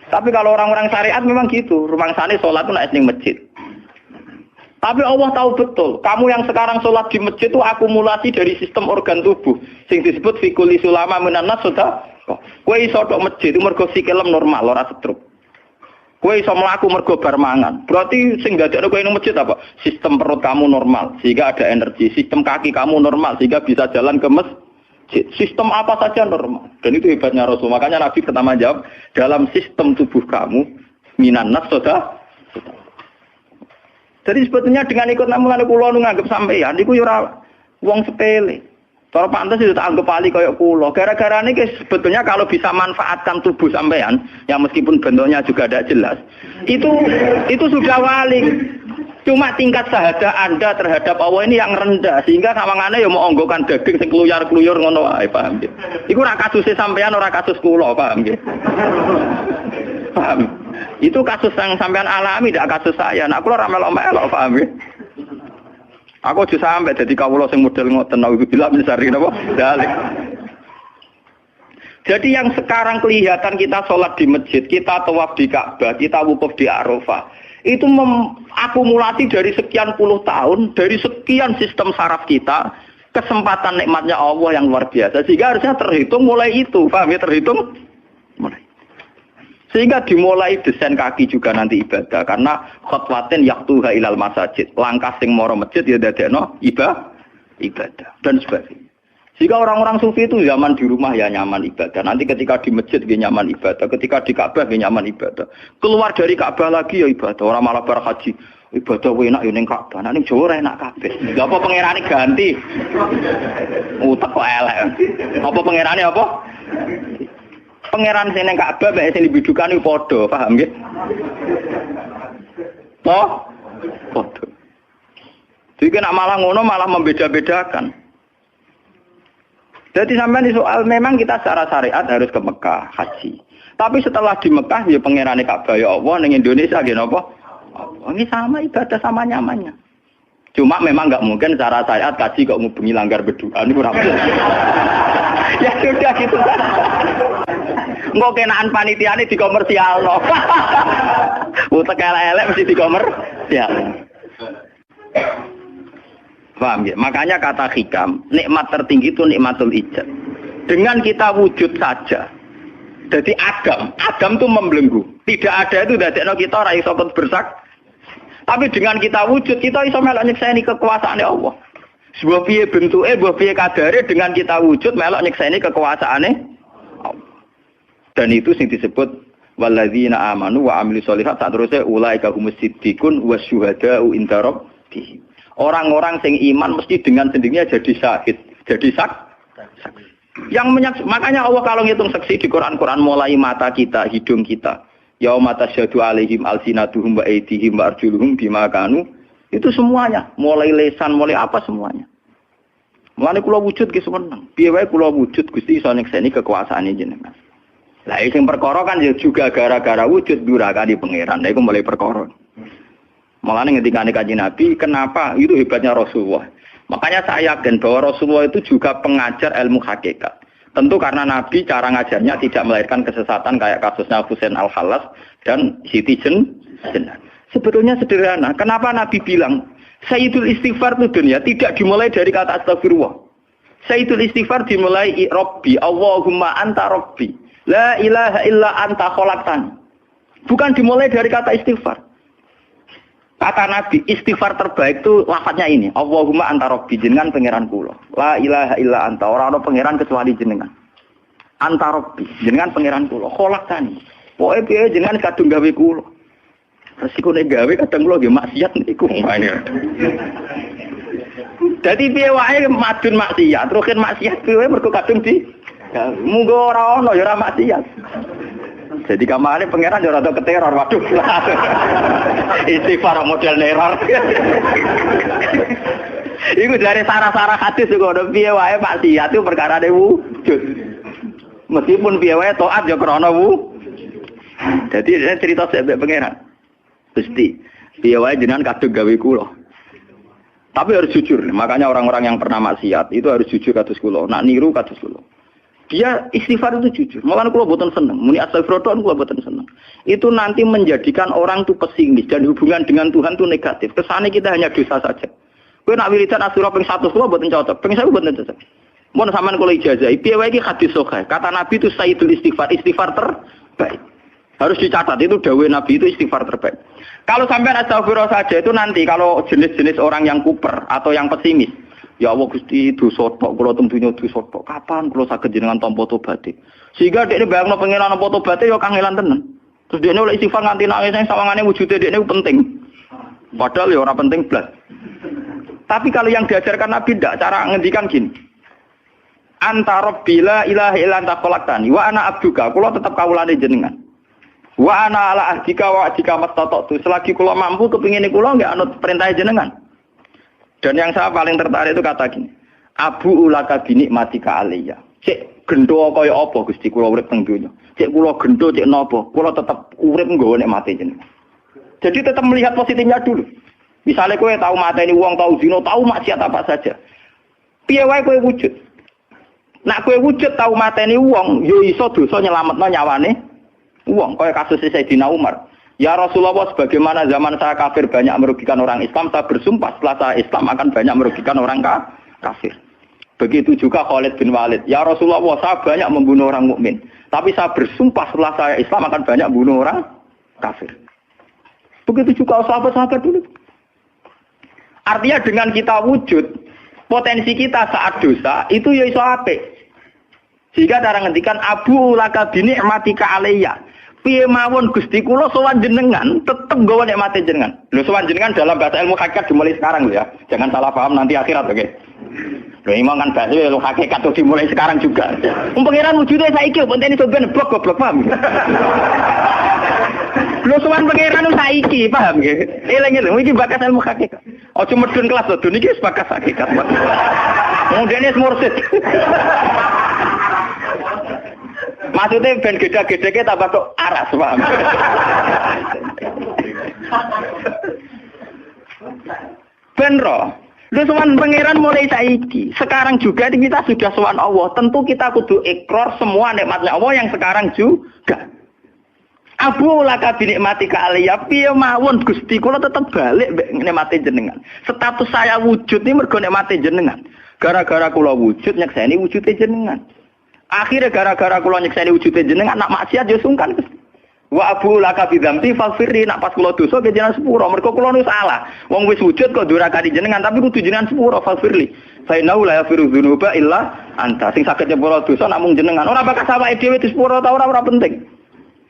Tapi kalau orang-orang syariat memang gitu. Rumangsane salat itu nek ning masjid. Tapi Allah tahu betul, kamu yang sekarang sholat di masjid itu akumulasi dari sistem organ tubuh. Sing disebut fikuli sulama minanas sudah. Kowe iso tok masjid itu mergo sikilem normal, ora stroke. Kowe iso mlaku mergo bar mangan. Berarti sing dadekno kowe ning masjid apa? Sistem perut kamu normal, sehingga ada energi. Sistem kaki kamu normal, sehingga bisa jalan ke masjid. Sistem apa saja normal. Dan itu hebatnya Rasul. Makanya Nabi pertama jawab, dalam sistem tubuh kamu minanas sudah. Jadi sebetulnya dengan ikut namulan kula nu nganggep sampeyan niku yo ora wong sepele. Cara pantes itu tak anggap ahli kaya kula. Gara-gara ini sebetulnya kalau bisa manfaatkan tubuh sampean yang meskipun bentuknya juga tidak jelas, itu sudah wali. Cuma tingkat sahaja Anda terhadap Allah ini yang rendah sehingga sawangane ya mau onggokan daging sing kluyar-kluyur ngono wae, paham nggih. Iku ora kasuse sampean ora kasus kula, paham nggih. Paham. Itu kasus yang sampean alami tidak kasus saya. Nah kula ora melok-melok, paham nggih. Aku aja sampai jadi kawula sing model ngoten naudzubillah min syarri napa dalik. Jadi yang sekarang kelihatan kita sholat di masjid, kita tawaf di Ka'bah, kita wukuf di Arafah, itu akumulasi dari sekian puluh tahun, dari sekian sistem saraf kita, kesempatan nikmatnya Allah yang luar biasa. Sehingga harusnya terhitung mulai itu, paham ya, terhitung mulai. Sehingga dimulai desain kaki juga nanti ibadah karena khotwatin yaktuha ilal masajid, langkah sing moro masjid ya dadekno ibadah dan sebagainya. Sehingga orang-orang sufi itu zaman di rumah ya nyaman ibadah, nanti ketika di masjid dia nyaman ibadah, ketika di Ka'bah dia nyaman ibadah, keluar dari Ka'bah lagi ya ibadah. Orang malah berhaji ibadah wae enak yo ning Ka'bah, ning Jawa enak kabeh. Lha apa pangerane ganti? Utek kok elek. Apa pangerane apa? Pangeran sing ning Ka'bah mek sing dibidukani padha, paham nggih? Padha. Jadi nek malah ngono malah membeda-bedakan. Jadi sampai di soal memang kita secara syariat harus ke Mekah haji. Tapi setelah di Mekah ya pangerane Ka'bah ya Allah ning Indonesia nggih napa? Ini sama ibadah sama nyamannya. Cuma memang enggak mungkin secara syariat kaji kok ngubungi langgar berdoa niku ora mungkin. Ya sudah gitu. Engko kenaan panitiane dikomersialno. Utek elek mesti dikomersial. Paham ya? Makanya kata hikam, nikmat tertinggi itu nikmatul ijad. Dengan kita wujud saja. Jadi Adam itu membelenggu. Tidak ada itu dadekno kita ora iso bersak. Tapi dengan kita wujud, kita iso melok nyekseni kekuasaane Allah. Sebuah piye bentuke, sebuah piye kadare dengan kita wujud melok nyekseni kekuasaane Allah. Dan itu sing disebut walladzina amanu wa amilus sholihat, saterusé ulaika humus siddiqun wasyuhada'u inda rabbihim. Orang-orang sing iman mesti dengan sendirinya jadi syahid, jadi saksi. Makanya Allah kalau ngitung saksi di Quran mulai mata kita, hidung kita. Yauma tasyhadu alaihim alsinatuhum wa aydihim wa arjuluhum bima kanu. Itu semuanya, mulai lesan, mulai apa semuanya. Mulane kula wujud ki seneng. Piye wae kula wujud Gusti iso nyekseni kekuasaane jenengan. Lah sing perkara kan juga gara-gara wujud durakane pangeran. Lha iku mulai perkara. Mulane ngendikane Kanjeng Nabi, kenapa? Itu hebatnya Rasulullah. Makanya saya yakin bahwa Rasulullah itu juga pengajar ilmu hakikat. Tentu karena Nabi cara ngajarnya tidak melahirkan kesesatan kayak kasusnya Husain Al-Khallas dan Siti Jenar. Sebetulnya sederhana. Kenapa Nabi bilang Sayyidul Istighfar itu dunia tidak dimulai dari kata astagfirullah. Sayyidul Istighfar dimulai Rabbi, Allahumma anta Rabbi. La ilaha illa anta khalaqtani. Bukan dimulai dari kata istighfar. Kata Nabi, istighfar terbaik itu lafadznya ini. Allahumma anta Rabbi, jenengan pangeran kula. La ilaha illa anta, ora ana pangeran kecuali jenengan. Anta Rabbi, jenengan pangeran kula. Khalaqtani. Pokoke piye jenengan kadung gawe kula. Resiko nek gawe kadang kula nggih maksiat niku. Dadi piye wae madun maksiat, rukin maksiat piye mergo kadung di munggo ora ana ya ora maksiat. Jadi kamane pangeran yo rada keteror, waduh. Istighfar model neror. Iku dari sarah-sarah hadis kok ono piye wae maksiat itu perkarane wujud. Meskipun piye wae taat yo krana Jadi cerita sebab pangeran. Gusti, piye wae jenengan kadung gawe kula. Tapi harus jujur, makanya orang-orang yang pernah maksiat itu harus jujur kados kula. Nak niru kados kula. Dia istighfar itu jujur. Malah kula boten seneng. Muni astagfirullah kula boten seneng. Itu nanti menjadikan orang itu pesimis dan hubungan dengan Tuhan itu negatif. Kesane kita hanya dosa saja. Kowe nak wiridan asura ping 100 kula boten cocok. Ping 1000 boten cocok. Mun sampean kula ijazah, piye wae iki hadis sahih. Kata Nabi itu sayyidul istighfar terbaik. Harus dicatat itu dawuh Nabi itu istighfar terbaik. Kalau sampean astagfirullah saja itu nanti kalau jenis-jenis orang yang kuper atau yang pesimis. Ya Allah Gusti dosa tok kula tentunya dosa tok. Kapan kula saged jenengan tampa tobaté? Sehingga dekne bayangno pengenan tampa tobaté ya kangelan tenan. Terus dekne oleh istighfar nganti nangis sing sawangane wujude dekne penting. Padahal ya orang penting blas. Tapi kalau yang diajarkan Nabi tidak, cara ngendikan gini. Anta rabbila ilaha illa anta khalaqtani wa ana abduka, kula tetep kawulane jenengan. Wa ana ala ahdika wa ahdika mastata'tu, selagi kula mampu kepingine kula enggak anut perintah jenengan. Dan yang saya paling tertarik itu kata gini. Abu ulaka binikmatika alayya. Cek gendo kaya apa Gusti kula urip teng donya. Cek kula gendo cek napa, kula tetep urip nggawa nikmate jenengan. Jadi tetap melihat positifnya dulu. Misalnya kowe tahu mateni wong, tahu zina, tahu maksiat apa saja. Piye wae kowe wujud. Nak kowe wujud tahu mateni wong, yo iso dosa nyelametno nyawane wong. Kaya kasus Sayyidina Umar. Ya Rasulullah, sebagaimana zaman saya kafir banyak merugikan orang Islam, saya bersumpah setelah saya Islam akan banyak merugikan orang kafir. Begitu juga Khalid bin Walid. Ya Rasulullah, saya banyak membunuh orang mukmin, tapi saya bersumpah setelah saya Islam akan banyak membunuh orang kafir. Begitu juga sahabat-sahabat dulu. Artinya dengan kita wujud, potensi kita saat dosa itu ya iso apik. Sehingga cara ngendikan Abu laka binikmatika alayya. Piye mawon Gusti kula sowan jenengan tetep nggawa nikmate jenengan. Lho sowan jenengan dalam bahasa ilmu hakikat dimulai sekarang lho ya. Jangan salah paham nanti akhirat oke. Lho imam kan bahasa ilmu hakikat tuh dimulai sekarang juga. Pengiran wujude saiki pontene sampean blok paham. Lho sowan pengiran saiki paham nggih. Eling-eling iki bakas ilmu hakikat. Aja medun kelas lho niki wis bakas hakikat. Mudene mursid. Maksudnya ben gede-gedeke tambah kok aras, paham? Ben roh. Lu sowan pangeran mulai saiki. Sekarang juga kita sudah sowan Allah. Tentu kita kudu ikrar semua nikmatnya Allah yang sekarang juga. Abu laka binikmatika alayya, piye mawon Gusti kula tetep balik nikmate jenengan. Status saya wujud ini mergo nikmate jenengan. Gara-gara kula wujud nyekseni wujude jenengan. Akhirnya gara-gara kula nyekseni wujude jenengan nak maksiat yo sungkan. Wa abu laka bidzamti faghfirli, nak pas kula dosa ke jenengan sepuro. Mergo kula nu salah. Wong wis wujud kok durakani jenengan tapi kudu jenengan sepuro faghfirli. Fa innahu la yaghfiru dzunuba illa anta. Sing saged nyepuro dosa namung jenengan. Ora bakal awake dhewe disepuro ta ora penting.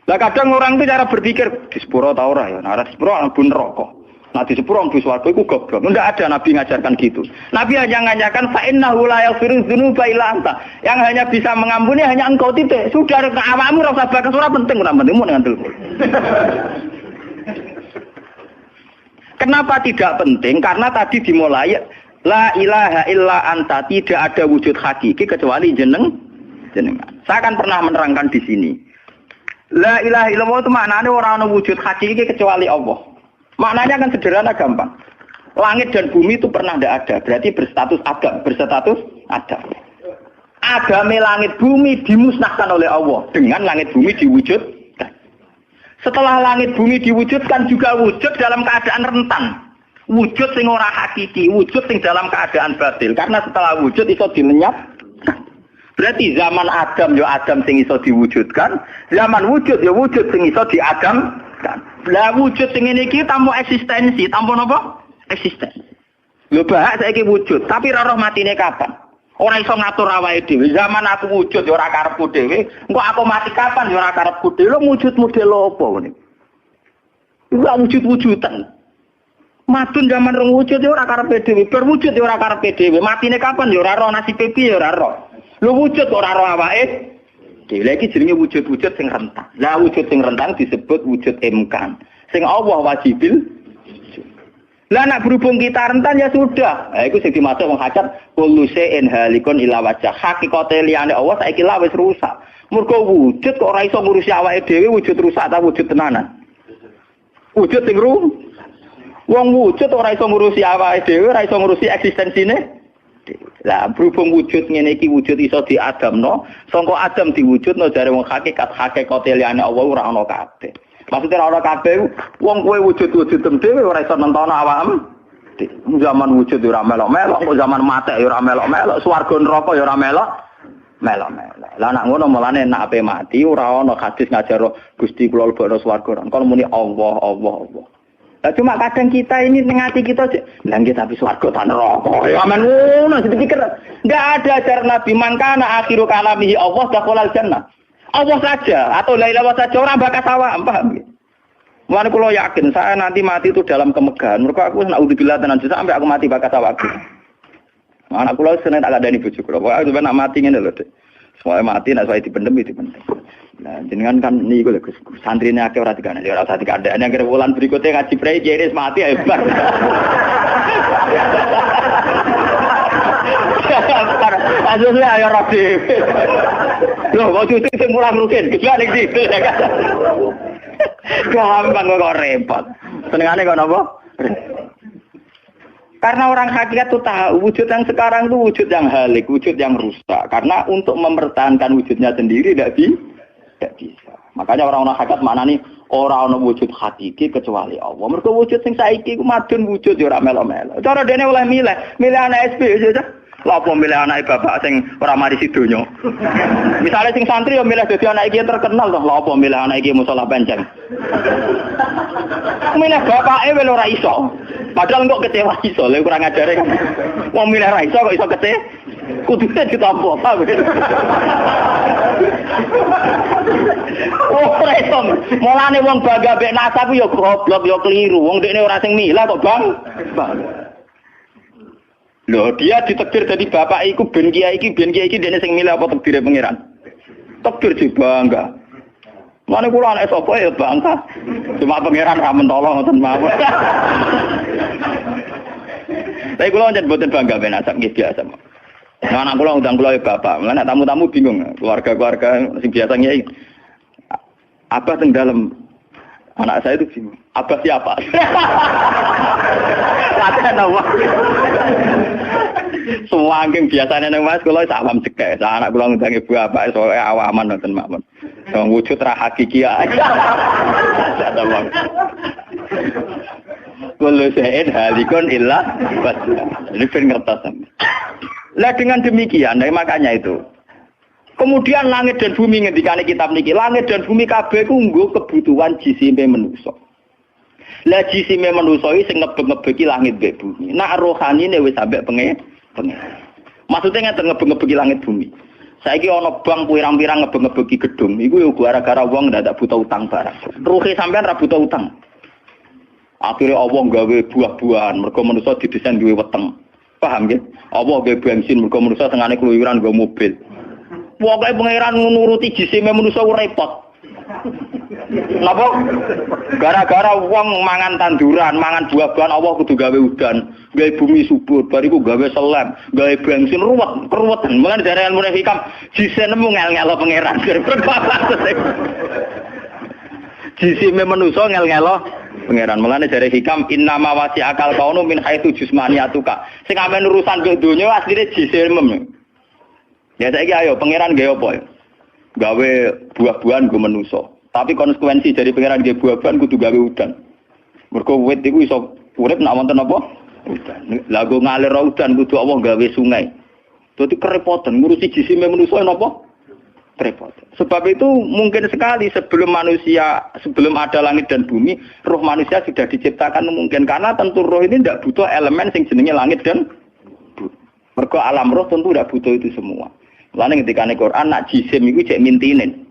Lah kadang orang itu cara berpikir disepuro ta ora ya. Nah, ora disepuro ambun neraka. Nah disepuro ambun swarga iku goblok. Enggak ada Nabi ngajarkan gitu. Nabi hanya ngajarkan fa innahu la yaghfiru dzunuba illa anta. Yang hanya bisa mengampuni hanya engkau titik. Sudah awakmu ora usah bakas ora penting mun ngandel. Kenapa tidak penting? Karena tadi dimulai la ilaha illa anta, tidak ada wujud hakiki kecuali jenengan. Saya akan pernah menerangkan di sini. La ilaha illallah itu maknanya orang ana wujud hakiki kecuali Allah. Maknanya kan sederhana gampang. Langit dan bumi itu pernah tidak ada. Berarti berstatus ada. Agame langit bumi dimusnahkan oleh Allah dengan langit bumi diwujudkan. Setelah langit bumi diwujudkan juga wujud dalam keadaan rentan. Wujud sing ora hakiki, wujud sing dalam keadaan batil. Karena setelah wujud iso dilenyapkan. Berarti zaman Adam ya Adam sing iso diwujudkan, zaman wujud ya wujud sing iso diadamkan. Lah wujud sing ngene iki tanpa eksistensi, tanpa napa? Eksistensi. Lho bahak saiki wujud, tapi ora roh matine kapan? Ora iso ngatur awake dhewe. Zaman aku wujud ya ora karepku dhewe, engko aku mati kapan ya ora karepku dhewe. Lho wujud model apa ngene? Ora wujud-wujudan. Madun zaman rong wujud ya ora karepe dhewe, berwujud ya ora karepe dhewe. Matine kapan ya ora roh, nasibe piye ya ora roh. Lho wujud kok ora roh awake. Lagi jenenge wujud-wujud sing rentang. Lah wujud sing rentang disebut wujud imkan. Sing Allah wajibil. Lah nak berhubung kita rentan ya sudah. Lah iku sing dimaksud wong hajat kullu shay'in halikun ila wajh. Hakikate liyane Allah saiki lah wis rusak. Mergo wujud kok ora iso ngurusi awake dhewe, wujud rusak ta wujud tenanan. Wujud sing wong wujud ora iso ngurusi awake dhewe, ora iso ngurusi eksistensine. Lah berhubung wujud ngene iki wujud iso diadamno, sangka Adam diwujudno jare wong hakikate liyane Allah ora ana kabeh. Maksudnya ora ana kabeh wong kowe wujud-wujud dhewe ora iso nentono awakmu. Zaman wujud ora melok-melok, kok zaman mati ora melok-melok, swarga neraka ya ora melok-melok. Lah nek ngono mulane nek ape mati ora ana hadis ngajaro Gusti kula lebokno swarga. Kon muni Allah. Nah, cuma kadang kita ini ngati kita lah nggih tapi swarga ta neraka. Ya amen ngono dipikir. Enggak ada ajaran Nabi mangkana akhiru kalamihi Allah dakhalal jannah. Allah saja atau la ilaha saja ora bakas awak, paham nggih. Mulane kula yakin saya nanti mati itu dalam kemegahan. Mergo aku naudzubillah tenan sampai aku mati bakat awakku. Anak kula seneng tak kandhani bojo kula. Pokoke sampe nak mati ngene lho, Dik. Soale mati nek soal dipendem itu penting. Nah, jenengan kan niku lho Gus. Santrine akeh ora dikandani, ora usah dikandani. Yang wulan berikutnya ngaji prei kiye mati ae bar. Asline ayo rapi. Loh, kok cuti sing mulang rugen, gejak ning situ ya kan. Gampang kok repot. Senengane kok napa? Karena orang hakikat itu tahu wujud yang sekarang itu wujud yang halik, wujud yang rusak. Karena untuk mempertahankan wujudnya sendiri tidak bisa. Makanya orang-orang hakikat maknani orang wujud hakiki kecuali Allah. Mergo wujud sing saiki ku madun wujud ya ora melo-melo. Cara dene oleh milih anak SP aja. Lha apa milih anak bapak sing ora mari sidonya. Misale sing santri ya milih dadi anak iki terkenal toh. Lha apa milih anak iki musala penceng. Milih bapake wel ora iso. Padahal kok kecewa iso, lha kurang ajare kan. Wong milih ra iso kok iso kecewa. Kudune ditampa, paham. Oh, resom. Mulane wong bangga mek nasab ya goblok ya keliru. Wong dekne ora sing milah kok, Bang. Loh, dia ditekdir jadi bapak iku ben kiai iki dene sing milah apa tekdire pangeran. Tekdir di bangga. Mulane kula anak sapa ya bangga. Cuma pangeran ra mentolo ngoten mawon. Tapi kula njen boten bangga ben asap nggih biasa. Nah, anak kula undang kula ya bapak. Mulane tamu-tamu bingung, keluarga-keluarga sing biasa nyai. Abah teng dalam. Anak saya itu bingung. Abah siapa? Latihan apa? Semua angking biasanya nang Mas kula sak paham cekek. Anak kula ngundang ibu bapak soal awaman nonton mawon. Wong wujud ra hakiki ae. Kullu syai'in halikun illa wajhah. Ini ben ngertos. Lah dengan demikian, makanya itu. Kemudian langit dan bumi ngendikane kitab niki, langit dan bumi kabeh ku nggo kebutuhan jisime manusa. Lah jisime manusa iki sing ngebeg-ngebeki langit mbek bumi. Nak rohanine wis sampe pengen. Maksudnya ngeten ngebeg-ngebeki langit bumi. Saiki ana bank pirang-pirang ngebeg-ngebeki gedung, iku yo gara-gara wong ndak butuh utang barang. Ruhe sampean ra butuh utang. Akhire Allah gawe buah-buahan, mergo manusa didesain duwe weteng. Paham nggih? Allah gawe bensin, mergo manusa tengane keluyuran nggo mobil. Pokoke pangeran nuruti jisime manusa repot. Napa? Gara-gara wong mangan tanduran, mangan buah-buahan Allah kudu gawe udan, gawe bumi subur, bariku gawe selem, gawe bensin ruwet. Mulane dari ilmu hikam jisine nemu ngel-ngelo pangeran. Jisime manusa ngel-ngelo pangeran. Mulane dari hikam innama wasi akal kaunu min haitsu jismaniyatuka. Sing amen urusan ke donya asline jisime. Ya saiki ayo pangeran gawe apa? Gawe buah-buahan go manusa. Tapi konsekuensi dari pangeran gawe buah-buahan kudu gawe udan. Mergo wit iku iso urip nek wonten apa? Udan. Lah go ngalir udan kudu Allah gawe sungai. Dadi kerepotan ngurusi jisime manusa napa? Repot. Sebab itu mungkin sekali sebelum ada langit dan bumi, roh manusia sudah diciptakan mungkin karena tentu roh ini tidak butuh elemen sing jenenge langit dan bumi. Mergo alam roh tentu tidak butuh itu semua. Lalu ketika di Quran nak jisim itu cek mintinin,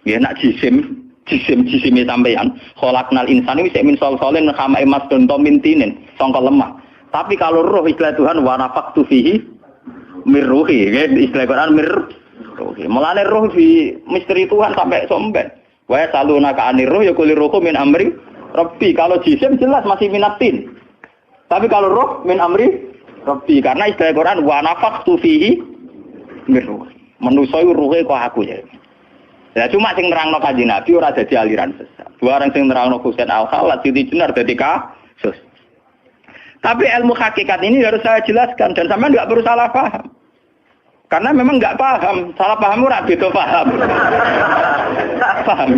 ya nak jisim sampeyan. Kholaknal insan itu cek min solsolin kama emas donto mintinin, songkol lemah. Tapi kalau roh istilah Tuhan wanafaktu fihi mirruhi, ya istilah Quran mirruhi. Mulane roh di misteri Tuhan sampai somben. Wa saluna ka anir roh ya kulir rohku min amri Rabbi. Kalau jisim jelas masih minatin. Tapi kalau roh min amri Rabbi karena istilah Quran wanafaktu fihi mirruh. Manusa iku ruhe kok aku ya. Ya cuma sing nerangno Kanjeng Nabi ora dadi aliran sesat. Barang sing nerangno Husain Al-Khalid Siti Jenar dadi kasus. Tapi ilmu hakikat ini harus saya jelaskan dan sampean enggak perlu salah paham. Karena memang enggak paham, salah paham ora beda paham. Paham.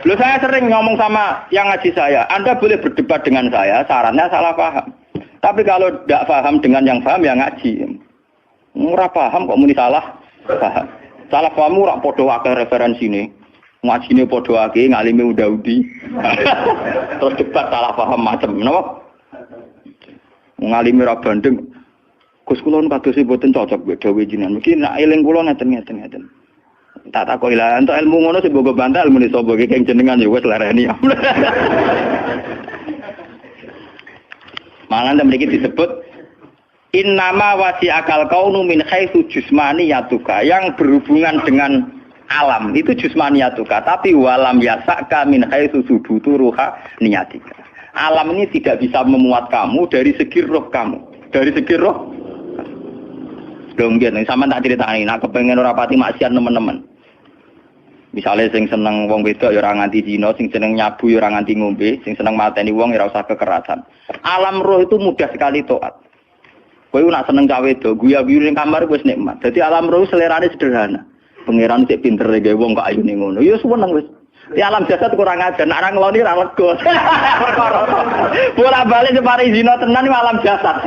Loh saya sering ngomong sama yang ngaji saya, Anda boleh berdebat dengan saya, sarannya salah paham. Tapi kalau enggak paham dengan yang paham ya ngaji. Ora paham kok muni salah paham. Salah paham ora padha akeh referensine. Ngajine padha akeh, ngalime udah-udi. Terus debat salah paham macam napa? Ngalime ra bandeng. Gus kula kados boten cocok mbek dawuh jenengan. Mungkin nek eling kula ngeten. Tak takoki lah entuk ilmu ngono sing mbok bantah ilmu sapa iki keng jenengan ya wis lereni. Malah mriki disebut innama wasi'akal kaunu min haitsu jismaniyatuka, yang berhubungan dengan alam itu jismaniyatuka, tapi walam yasaka min haitsu subutu ruha niyatika. Alam ini tidak bisa memuat kamu dari segi roh kamu. Dari segi roh. Dong nggih, sampean tak critani nek kepengin ora pati maksiat teman-teman. Misalnya sing seneng wong wedok ya ora nganti zina, sing seneng nyabu ya ora nganti ngombe, sing seneng mateni wong ya ora usah kekerasan. Alam roh itu mudah sekali taat. Kowe nak seneng cawe wedok, guyu-guyu ning kamar wis nikmat. Dadi alam roh selerane sederhana. Pangeran sik pinter gawe wong kok ayune ngono. Ya seneng wis. Di alam jasad kurang ajar, nak orang ngeloni ra lega. Bolak-balik separi zina tenan alam jasad.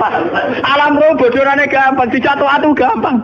Alam roh bodorane gampang, dicatu-atu gampang.